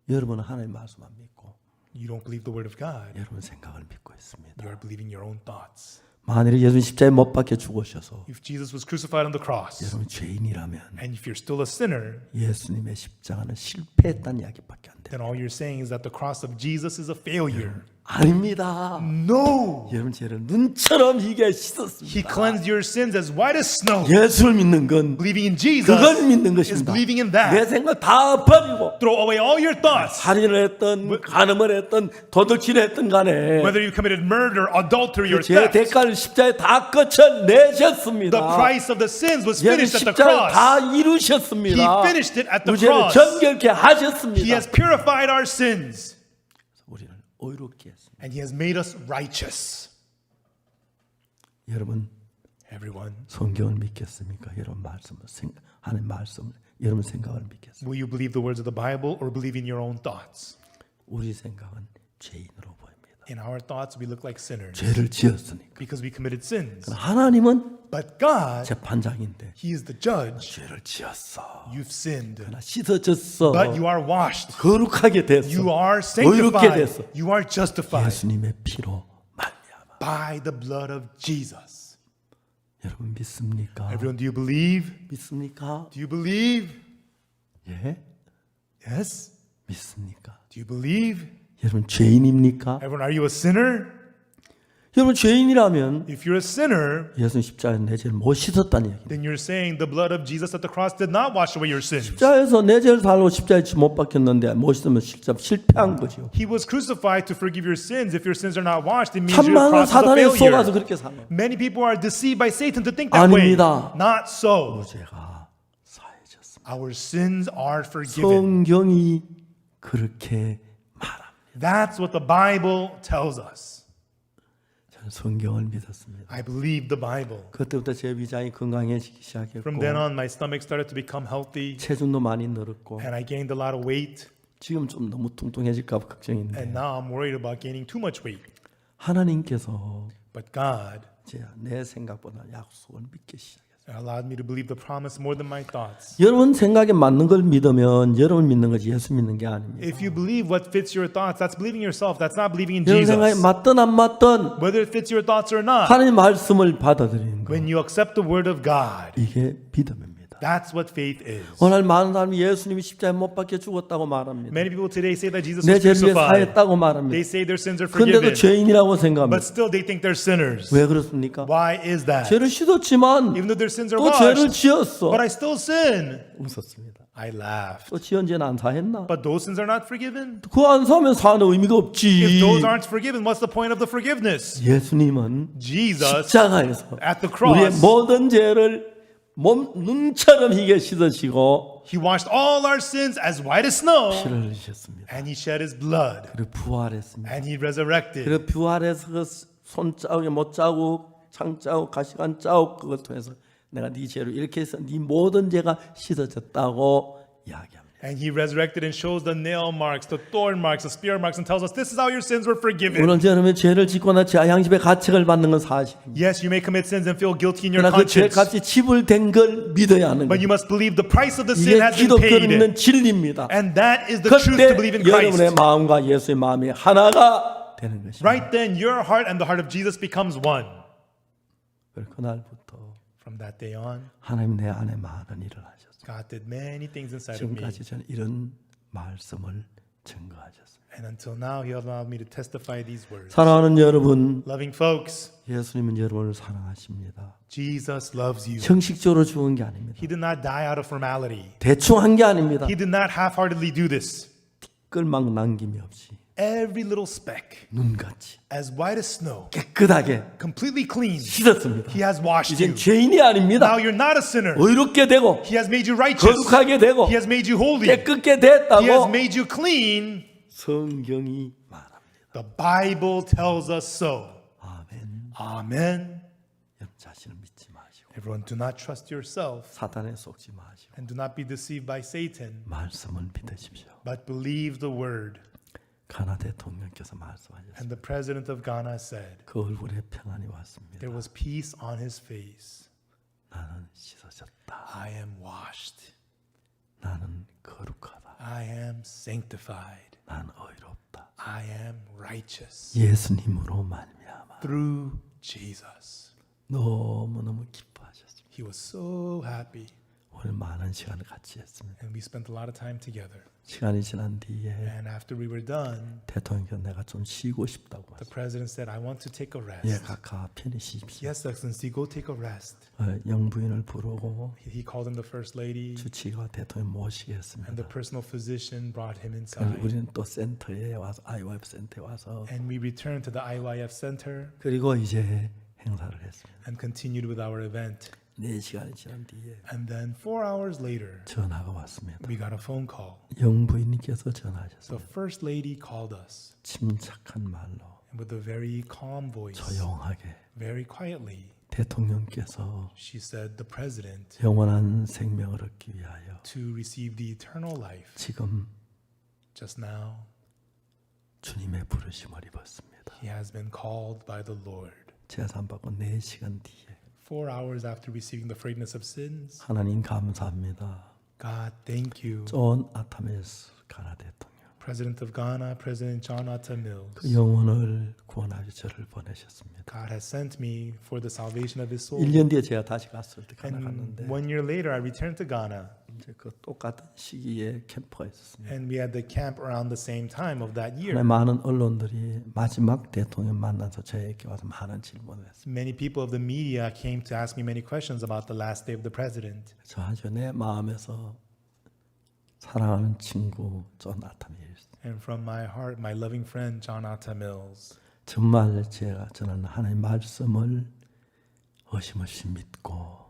Speaker 1: 여러분은 하나님 말씀 안 믿고
Speaker 2: You don't believe the Word of God.
Speaker 1: 여러분 생각을 믿고 있습니다.
Speaker 2: You are believing your own thoughts.
Speaker 1: 만일에 예수님 십자가에 못 박혀 죽으셔서
Speaker 2: If Jesus was crucified on the cross,
Speaker 1: 여러분 죄인이라면
Speaker 2: and if you're still a sinner,
Speaker 1: 예수님의 십자가는 실패했다는 이야기밖에 안 돼요.
Speaker 2: then all you're saying is that the cross of Jesus is a failure.
Speaker 1: 아닙니다.
Speaker 2: No!
Speaker 1: 여러분 죄를 눈처럼 희게
Speaker 2: He
Speaker 1: 씻었습니다.
Speaker 2: cleansed your sins as white as snow.
Speaker 1: 예수를 믿는 건
Speaker 2: Believing in Jesus
Speaker 1: 그걸 믿는
Speaker 2: is
Speaker 1: 것입니다.
Speaker 2: believing in
Speaker 1: 내
Speaker 2: that.
Speaker 1: 생각 다 버리고
Speaker 2: Throw away all your thoughts.
Speaker 1: 살인을 했던 간음을 했던 도둑질을 했던 간에
Speaker 2: Whether you committed murder, adultery, or
Speaker 1: 죄의
Speaker 2: theft,
Speaker 1: 대가를 십자가에 다 거쳐내셨습니다.
Speaker 2: the price of the sins was
Speaker 1: 예수님
Speaker 2: finished at the
Speaker 1: 십자가를
Speaker 2: cross.
Speaker 1: 다 이루셨습니다.
Speaker 2: He finished it at the
Speaker 1: 우리 죄를
Speaker 2: cross.
Speaker 1: 정결케
Speaker 2: He
Speaker 1: 하셨습니다.
Speaker 2: has purified our sins,
Speaker 1: 우리를 의롭게 했습니다.
Speaker 2: and He has made us righteous.
Speaker 1: 여러분
Speaker 2: Everyone,
Speaker 1: 성경을 믿겠습니까? 여러분 말씀을 하나님 말씀을 여러분 생각을 믿겠습니까?
Speaker 2: will you believe the words of the Bible or believe in your own thoughts?
Speaker 1: 우리 생각은 죄인으로 보입니다.
Speaker 2: In our thoughts, we look like sinners
Speaker 1: 죄를 지었으니까.
Speaker 2: because we committed sins.
Speaker 1: 하나님은
Speaker 2: But God,
Speaker 1: 재판장인데
Speaker 2: He is the judge.
Speaker 1: 죄를 지었어.
Speaker 2: You've sinned,
Speaker 1: 나 씻어졌어.
Speaker 2: but you are washed.
Speaker 1: 거룩하게 됐어.
Speaker 2: You are
Speaker 1: 의롭게
Speaker 2: sanctified.
Speaker 1: 됐어.
Speaker 2: You are justified
Speaker 1: 예수님의 피로 말미암아.
Speaker 2: by the blood of Jesus.
Speaker 1: 여러분 믿습니까?
Speaker 2: Everyone, do you believe?
Speaker 1: 믿습니까?
Speaker 2: Do you believe?
Speaker 1: 예?
Speaker 2: Yes.
Speaker 1: 믿습니까?
Speaker 2: Do you believe?
Speaker 1: 여러분 죄인입니까?
Speaker 2: Everyone, are you a sinner?
Speaker 1: 여러분 죄인이라면
Speaker 2: If you're a sinner,
Speaker 1: 예수님 십자가에 내 죄를 못 씻었다는 얘기입니다.
Speaker 2: then you're saying the blood of Jesus at the cross did not wash away your sins.
Speaker 1: 십자가에서 내 죄를 살고 십자가에 못 박혔는데 못 씻으면 실패한 거죠.
Speaker 2: He was crucified to forgive your sins. If your sins are not washed, it means your
Speaker 1: 천만은
Speaker 2: cross is a
Speaker 1: 사단에 속아서
Speaker 2: failure.
Speaker 1: 그렇게 사는
Speaker 2: Many people are deceived by Satan to think that way.
Speaker 1: 아닙니다.
Speaker 2: Not so.
Speaker 1: 죄가 사해졌습니다.
Speaker 2: Our sins are forgiven.
Speaker 1: 성경이 그렇게 말합니다.
Speaker 2: That's what the Bible tells us.
Speaker 1: 저는 성경을 믿었습니다.
Speaker 2: I believe the Bible.
Speaker 1: 그때부터 제 위장이 건강해지기 시작했고
Speaker 2: From then on, my stomach started to become healthy,
Speaker 1: 체중도 많이 늘었고
Speaker 2: and I gained a lot of weight.
Speaker 1: 지금 좀 너무 뚱뚱해질까 봐 걱정인데
Speaker 2: And now I'm worried about gaining too much weight.
Speaker 1: 하나님께서
Speaker 2: But God
Speaker 1: 내 생각보다 약속을 믿기 시작했어요.
Speaker 2: It allowed me to believe the promise more than my thoughts.
Speaker 1: 여러분 생각에 맞는 걸 믿으면 여러분 믿는 거지 예수 믿는 게 아닙니다.
Speaker 2: If you believe what fits your thoughts, that's believing yourself. That's not believing in
Speaker 1: 여러분 생각에
Speaker 2: Jesus.
Speaker 1: 맞든 안 맞든
Speaker 2: Whether it fits your thoughts or not,
Speaker 1: 하나님 말씀을 받아들이는 거
Speaker 2: when you accept the word of God,
Speaker 1: 이게 믿음입니다.
Speaker 2: that's what faith is.
Speaker 1: 오늘 많은 사람이 예수님이 십자가에 못 박혀 죽었다고 말합니다.
Speaker 2: Many people today say that Jesus
Speaker 1: 내
Speaker 2: was
Speaker 1: 죄를 위해
Speaker 2: crucified.
Speaker 1: 사했다고 말합니다.
Speaker 2: They say their sins are
Speaker 1: 그런데도
Speaker 2: forgiven,
Speaker 1: 죄인이라고 생각합니다.
Speaker 2: but still they think they're sinners.
Speaker 1: 왜 그렇습니까?
Speaker 2: Why is that?
Speaker 1: 죄를 씻었지만
Speaker 2: Even though their sins are
Speaker 1: 또 죄를
Speaker 2: washed,
Speaker 1: 지었어.
Speaker 2: but I still sin.
Speaker 1: 웃었습니다.
Speaker 2: I laughed.
Speaker 1: 또 지은 죄는 안 사했나?
Speaker 2: But those sins are not forgiven.
Speaker 1: 그거 안 사면 사는 의미가
Speaker 2: If
Speaker 1: 없지.
Speaker 2: those aren't forgiven, what's the point of the forgiveness?
Speaker 1: 예수님은
Speaker 2: Jesus
Speaker 1: 십자가에서
Speaker 2: at the
Speaker 1: 우리의
Speaker 2: cross,
Speaker 1: 모든 죄를 눈처럼 희게 씻으시고
Speaker 2: he washed all our sins as white as snow,
Speaker 1: 피를 흘리셨습니다.
Speaker 2: and he shed his blood,
Speaker 1: 그리고 부활했습니다.
Speaker 2: and he resurrected.
Speaker 1: 그리고 부활해서 그 손자국에 못자국, 창자국, 가시관 자국 그걸 통해서 내가 네 죄로 이렇게 해서 네 모든 죄가 씻어졌다고 이야기합니다.
Speaker 2: And he resurrected and shows the nail marks, the thorn marks, the spear marks, and tells us this is how your sins were forgiven.
Speaker 1: 물론 여러분이 죄를 짓거나 죄 양심의 가책을 받는 건 사실입니다.
Speaker 2: Yes, you may commit sins and feel guilty in your
Speaker 1: 그러나 그
Speaker 2: conscience,
Speaker 1: 죄값이 지불된 걸 믿어야 하는
Speaker 2: but
Speaker 1: 거예요.
Speaker 2: you must believe the price of the
Speaker 1: 이게
Speaker 2: sin has been
Speaker 1: 기독교
Speaker 2: paid.
Speaker 1: 믿는 진리입니다.
Speaker 2: And that is the truth
Speaker 1: 그때
Speaker 2: to believe in
Speaker 1: 여러분의
Speaker 2: Christ.
Speaker 1: 마음과 예수의 마음이 하나가 되는 것입니다.
Speaker 2: Right then, your heart and the heart of Jesus becomes one.
Speaker 1: 그날부터
Speaker 2: From that day on,
Speaker 1: 하나님 내 안에 많은 일을 하셨어요.
Speaker 2: God did many things inside of me.
Speaker 1: 지금까지 저는 이런 말씀을 증거하셨어요.
Speaker 2: And until now, he allowed me to testify these words.
Speaker 1: 사랑하는 여러분,
Speaker 2: Loving folks,
Speaker 1: 예수님은 여러분을 사랑하십니다.
Speaker 2: Jesus loves you.
Speaker 1: 형식적으로 죽은 게 아닙니다.
Speaker 2: He did not die out of formality.
Speaker 1: 대충 한 게 아닙니다.
Speaker 2: He did not half-heartedly do this.
Speaker 1: 끌막 남김이 없이
Speaker 2: Every little speck,
Speaker 1: 눈같이
Speaker 2: as white as snow,
Speaker 1: 깨끗하게
Speaker 2: completely clean.
Speaker 1: 씻었습니다.
Speaker 2: He has washed
Speaker 1: 이젠
Speaker 2: you.
Speaker 1: 죄인이 아닙니다.
Speaker 2: Now you're not a sinner.
Speaker 1: 의롭게 되고
Speaker 2: He has made you righteous.
Speaker 1: 거룩하게 되고
Speaker 2: He has made you holy.
Speaker 1: 깨끗게
Speaker 2: He has
Speaker 1: 됐다고
Speaker 2: made you clean.
Speaker 1: 성경이 말합니다.
Speaker 2: The Bible tells us so.
Speaker 1: 아멘.
Speaker 2: Amen.
Speaker 1: 여러분 자신을 믿지 마시고
Speaker 2: Everyone, do not trust yourself
Speaker 1: 사탄에 속지 마시고
Speaker 2: and do not be deceived by Satan,
Speaker 1: 말씀을 믿으십시오.
Speaker 2: but believe the word.
Speaker 1: 가나 대통령께서 말씀하셨습니다.
Speaker 2: And the president of Ghana said,
Speaker 1: 그 얼굴에 평안이 왔습니다.
Speaker 2: there was peace on his face.
Speaker 1: 나는 씻어졌다.
Speaker 2: I am washed.
Speaker 1: 나는 거룩하다.
Speaker 2: I am sanctified.
Speaker 1: 나는 의롭다.
Speaker 2: I am righteous.
Speaker 1: 예수님으로 말미암아
Speaker 2: Through Jesus.
Speaker 1: 너무너무 기뻐하셨습니다.
Speaker 2: He was so happy.
Speaker 1: 오늘 많은 시간을 같이 했습니다.
Speaker 2: And we spent a lot of time together.
Speaker 1: 시간이 지난 뒤에
Speaker 2: And after we were done,
Speaker 1: 대통령께서 내가 좀 쉬고 싶다고
Speaker 2: the
Speaker 1: 하셨어요.
Speaker 2: president said, I want to take a
Speaker 1: 예,
Speaker 2: rest.
Speaker 1: 각하 편히 쉬십시오.
Speaker 2: Yes, Excellency, go take a rest.
Speaker 1: 영부인을 부르고
Speaker 2: He called in the first lady,
Speaker 1: 주치가 대통령
Speaker 2: and the
Speaker 1: 모시겠습니다.
Speaker 2: personal physician brought him
Speaker 1: 그래서
Speaker 2: inside.
Speaker 1: 우리는 또 센터에 와서 IYF 센터에 와서
Speaker 2: And we returned to the IYF center
Speaker 1: 그리고 이제 행사를 했습니다.
Speaker 2: and continued with our event.
Speaker 1: 4시간이 지난 뒤에
Speaker 2: And then 4 hours later,
Speaker 1: 전화가 왔습니다.
Speaker 2: we got a phone call.
Speaker 1: 영부인님께서
Speaker 2: The
Speaker 1: 전화하셨어요.
Speaker 2: first lady called us
Speaker 1: 침착한 말로
Speaker 2: and with a very calm voice,
Speaker 1: 조용하게
Speaker 2: very quietly.
Speaker 1: 대통령께서
Speaker 2: She said, the president,
Speaker 1: 영원한 생명을 얻기 위하여
Speaker 2: to receive the eternal life,
Speaker 1: 지금
Speaker 2: just now,
Speaker 1: 주님의 부르심을 입었습니다.
Speaker 2: he has been called by the Lord.
Speaker 1: 재산받고 4시간 뒤에
Speaker 2: 4 hours after receiving the forgiveness of sins,
Speaker 1: 하나님 감사합니다.
Speaker 2: God, thank you.
Speaker 1: 존 아타메스 가나 대통령
Speaker 2: President of Ghana, President John Atta Mills.
Speaker 1: 그 영혼을 구원하기 저를 보내셨습니다.
Speaker 2: God has sent me for the salvation of his soul.
Speaker 1: 1년 뒤에 제가 다시 갔을 때 가나
Speaker 2: And
Speaker 1: 갔는데
Speaker 2: 1 year later, I returned to Ghana,
Speaker 1: 이제 그 똑같은 시기에 캠프가 있었습니다.
Speaker 2: and we had the camp around the same time of that year.
Speaker 1: 많은 언론들이 마지막 대통령 만나서 저에게 와서 많은 질문을 했습니다.
Speaker 2: Many people of the media came to ask me many questions about the last day of the president.
Speaker 1: 저 아주 내 마음에서 사랑하는 친구 존 아타밀스
Speaker 2: And from my heart, my loving friend, John Atta Mills.
Speaker 1: 정말 저는 하나님 말씀을 어심없이 믿고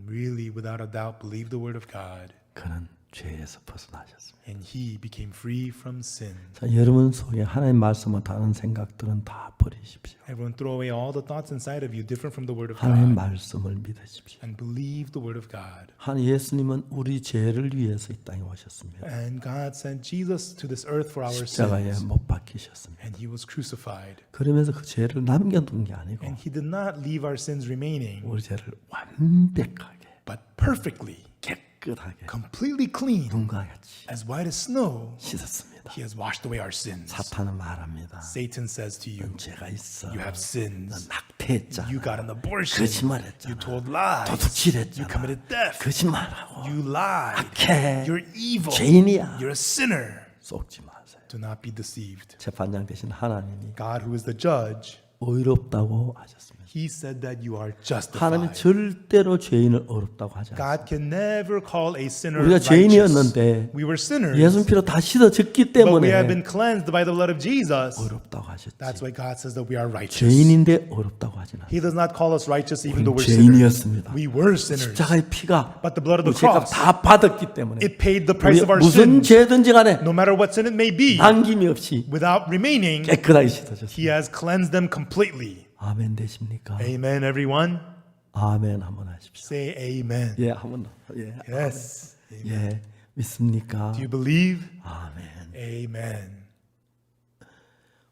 Speaker 2: Really, without a doubt, believe the word of God.
Speaker 1: 그는 죄에서 벗어나셨습니다.
Speaker 2: And he became free from sin.
Speaker 1: 자, 여러분 속에 하나님 말씀을 다른 생각들은 다 버리십시오.
Speaker 2: Everyone throw away all the thoughts inside of you different from the word of
Speaker 1: 하나님
Speaker 2: God.
Speaker 1: 말씀을 믿으십시오.
Speaker 2: And believe the word of God.
Speaker 1: 하나님 예수님은 우리 죄를 위해서 이 땅에 오셨습니다.
Speaker 2: And God sent Jesus to this earth for our
Speaker 1: 십자가에
Speaker 2: sins.
Speaker 1: 못 박히셨습니다.
Speaker 2: And he was crucified.
Speaker 1: 그러면서 그 죄를 남겨둔 게 아니고
Speaker 2: And he did not leave our sins remaining.
Speaker 1: 우리 죄를 완벽하게
Speaker 2: but perfectly,
Speaker 1: 깨끗하게
Speaker 2: completely clean,
Speaker 1: 눈과 같이
Speaker 2: as white as snow,
Speaker 1: 씻었습니다.
Speaker 2: he has washed away our sins.
Speaker 1: 사탄은 말합니다.
Speaker 2: Satan says to you,
Speaker 1: 죄가 있어.
Speaker 2: you have sins.
Speaker 1: 넌 낙태했잖아.
Speaker 2: You got an abortion.
Speaker 1: 거짓말했잖아.
Speaker 2: You told lies.
Speaker 1: 도둑질했잖아.
Speaker 2: You committed theft.
Speaker 1: 거짓말하고
Speaker 2: You lied.
Speaker 1: 악해.
Speaker 2: You're evil.
Speaker 1: 죄인이야.
Speaker 2: You're a sinner.
Speaker 1: 속지 마세요.
Speaker 2: Do not be deceived.
Speaker 1: 재판장 되신 하나님이
Speaker 2: God, who is the judge,
Speaker 1: 의롭다고 하셨습니다.
Speaker 2: he said that you are
Speaker 1: 하나님은
Speaker 2: justified.
Speaker 1: 절대로 죄인을 의롭다고 하지 않습니다.
Speaker 2: God can never call a sinner
Speaker 1: 우리가
Speaker 2: righteous.
Speaker 1: 죄인이었는데
Speaker 2: We were sinners,
Speaker 1: 예수 피로 다 씻어졌기
Speaker 2: but we
Speaker 1: 때문에
Speaker 2: have been cleansed by the blood of Jesus.
Speaker 1: 의롭다고 하셨지.
Speaker 2: That's why God says that we are righteous.
Speaker 1: 죄인인데 의롭다고 하진 않아요.
Speaker 2: He does not call us righteous even though
Speaker 1: 우린
Speaker 2: we're sinners.
Speaker 1: 죄인이었습니다.
Speaker 2: We were sinners.
Speaker 1: 십자가의 피가
Speaker 2: But the blood of the
Speaker 1: 죄값
Speaker 2: cross,
Speaker 1: 다 받았기 때문에
Speaker 2: it paid the price
Speaker 1: 우리
Speaker 2: of our
Speaker 1: 무슨
Speaker 2: sins.
Speaker 1: 죄든지 간에
Speaker 2: No matter what sin it may be,
Speaker 1: 남김이 없이
Speaker 2: without remaining,
Speaker 1: 깨끗하게 씻어졌습니다.
Speaker 2: he has cleansed them completely.
Speaker 1: 아멘 되십니까?
Speaker 2: Amen, everyone.
Speaker 1: 아멘 한번 하십시오.
Speaker 2: Say amen.
Speaker 1: 예, 한번 더. 예.
Speaker 2: Yes.
Speaker 1: 예. 믿습니까?
Speaker 2: Do you believe?
Speaker 1: 아멘.
Speaker 2: Amen.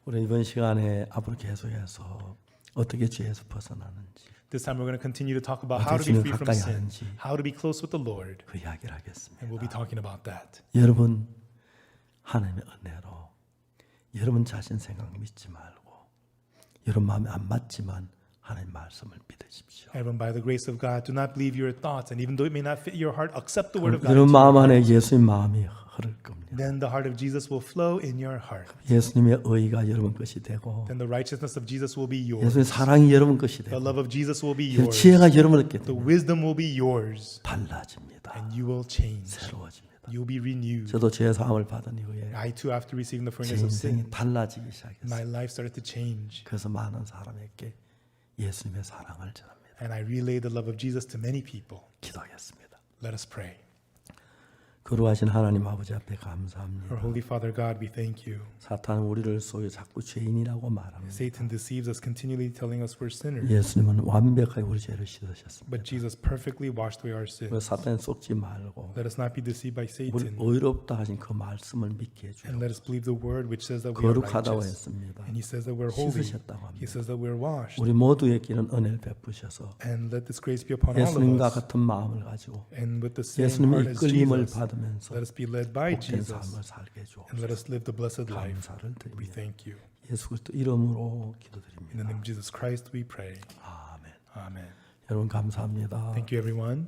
Speaker 1: 우리 이번 시간에 앞으로 계속해서 어떻게 죄에서 벗어나는지
Speaker 2: This time we're going to continue to talk about how to be free from sin, how to be close with the Lord,
Speaker 1: 그 이야기를 하겠습니다.
Speaker 2: and we'll be talking about that.
Speaker 1: 여러분 하나님의 은혜로 여러분 자신 생각 믿지 말고 여러분 마음에 안 맞지만 하나님 말씀을 믿으십시오.
Speaker 2: Everyone, by the grace of God, do not believe your thoughts, and even though it may not fit your heart, accept the word of God.
Speaker 1: 여러분
Speaker 2: into your
Speaker 1: 마음 안에
Speaker 2: heart.
Speaker 1: 예수님 마음이 흐를 겁니다.
Speaker 2: Then the heart of Jesus will flow in your heart.
Speaker 1: 예수님의 의가 여러분 것이 되고
Speaker 2: Then the righteousness of Jesus will be yours.
Speaker 1: 예수님의 사랑이 여러분 것이
Speaker 2: The
Speaker 1: 되고
Speaker 2: love of Jesus will be
Speaker 1: 그
Speaker 2: yours.
Speaker 1: 지혜가 여러분께
Speaker 2: The
Speaker 1: 되면
Speaker 2: wisdom will be yours,
Speaker 1: 달라집니다.
Speaker 2: and you will change.
Speaker 1: 새로워집니다.
Speaker 2: You'll be renewed.
Speaker 1: 저도 죄 사함을 받은 이후에
Speaker 2: I too, after receiving the
Speaker 1: 제
Speaker 2: forgiveness of sin,
Speaker 1: 인생이 달라지기 시작했어요.
Speaker 2: my life started to change,
Speaker 1: 그래서 많은 사람에게 예수님의 사랑을 전합니다.
Speaker 2: and I relayed the love of Jesus to many people.
Speaker 1: 기도하겠습니다.
Speaker 2: Let us pray.
Speaker 1: 거룩하신 하나님 아버지 앞에 감사합니다.
Speaker 2: Our Holy Father God, we thank you.
Speaker 1: 사탄은 우리를 속여 자꾸 죄인이라고 말합니다.
Speaker 2: Satan deceives us, continually telling us we're sinners.
Speaker 1: 예수님은 완벽하게 우리 죄를 씻으셨습니다.
Speaker 2: But Jesus perfectly washed away our
Speaker 1: 그
Speaker 2: sins.
Speaker 1: 사탄에 속지 말고
Speaker 2: Let us not be deceived by
Speaker 1: 우리
Speaker 2: Satan.
Speaker 1: 의롭다 하신 그 말씀을 믿게 해주고
Speaker 2: And let us believe the word which says that we are
Speaker 1: 거룩하다고
Speaker 2: righteous.
Speaker 1: 했습니다.
Speaker 2: And he says that we're holy.
Speaker 1: 씻으셨다고
Speaker 2: He
Speaker 1: 합니다.
Speaker 2: says that we're washed.
Speaker 1: 우리 모두에게는 은혜를 베푸셔서
Speaker 2: And let this grace be upon all of
Speaker 1: 예수님과
Speaker 2: us.
Speaker 1: 같은 마음을 가지고
Speaker 2: And with the same
Speaker 1: 예수님의
Speaker 2: heart as
Speaker 1: 이끌림을
Speaker 2: Jesus,
Speaker 1: 받으면서
Speaker 2: let us be led by
Speaker 1: 복된
Speaker 2: Jesus.
Speaker 1: 삶을 살게 해주고
Speaker 2: And let us live the blessed life.
Speaker 1: 감사를
Speaker 2: We
Speaker 1: 드립니다.
Speaker 2: thank you.
Speaker 1: 예수 그리스도 이름으로
Speaker 2: In the
Speaker 1: 기도드립니다.
Speaker 2: name of Jesus Christ, we pray.
Speaker 1: 아멘.
Speaker 2: Amen.
Speaker 1: 여러분 감사합니다.
Speaker 2: Thank you, everyone.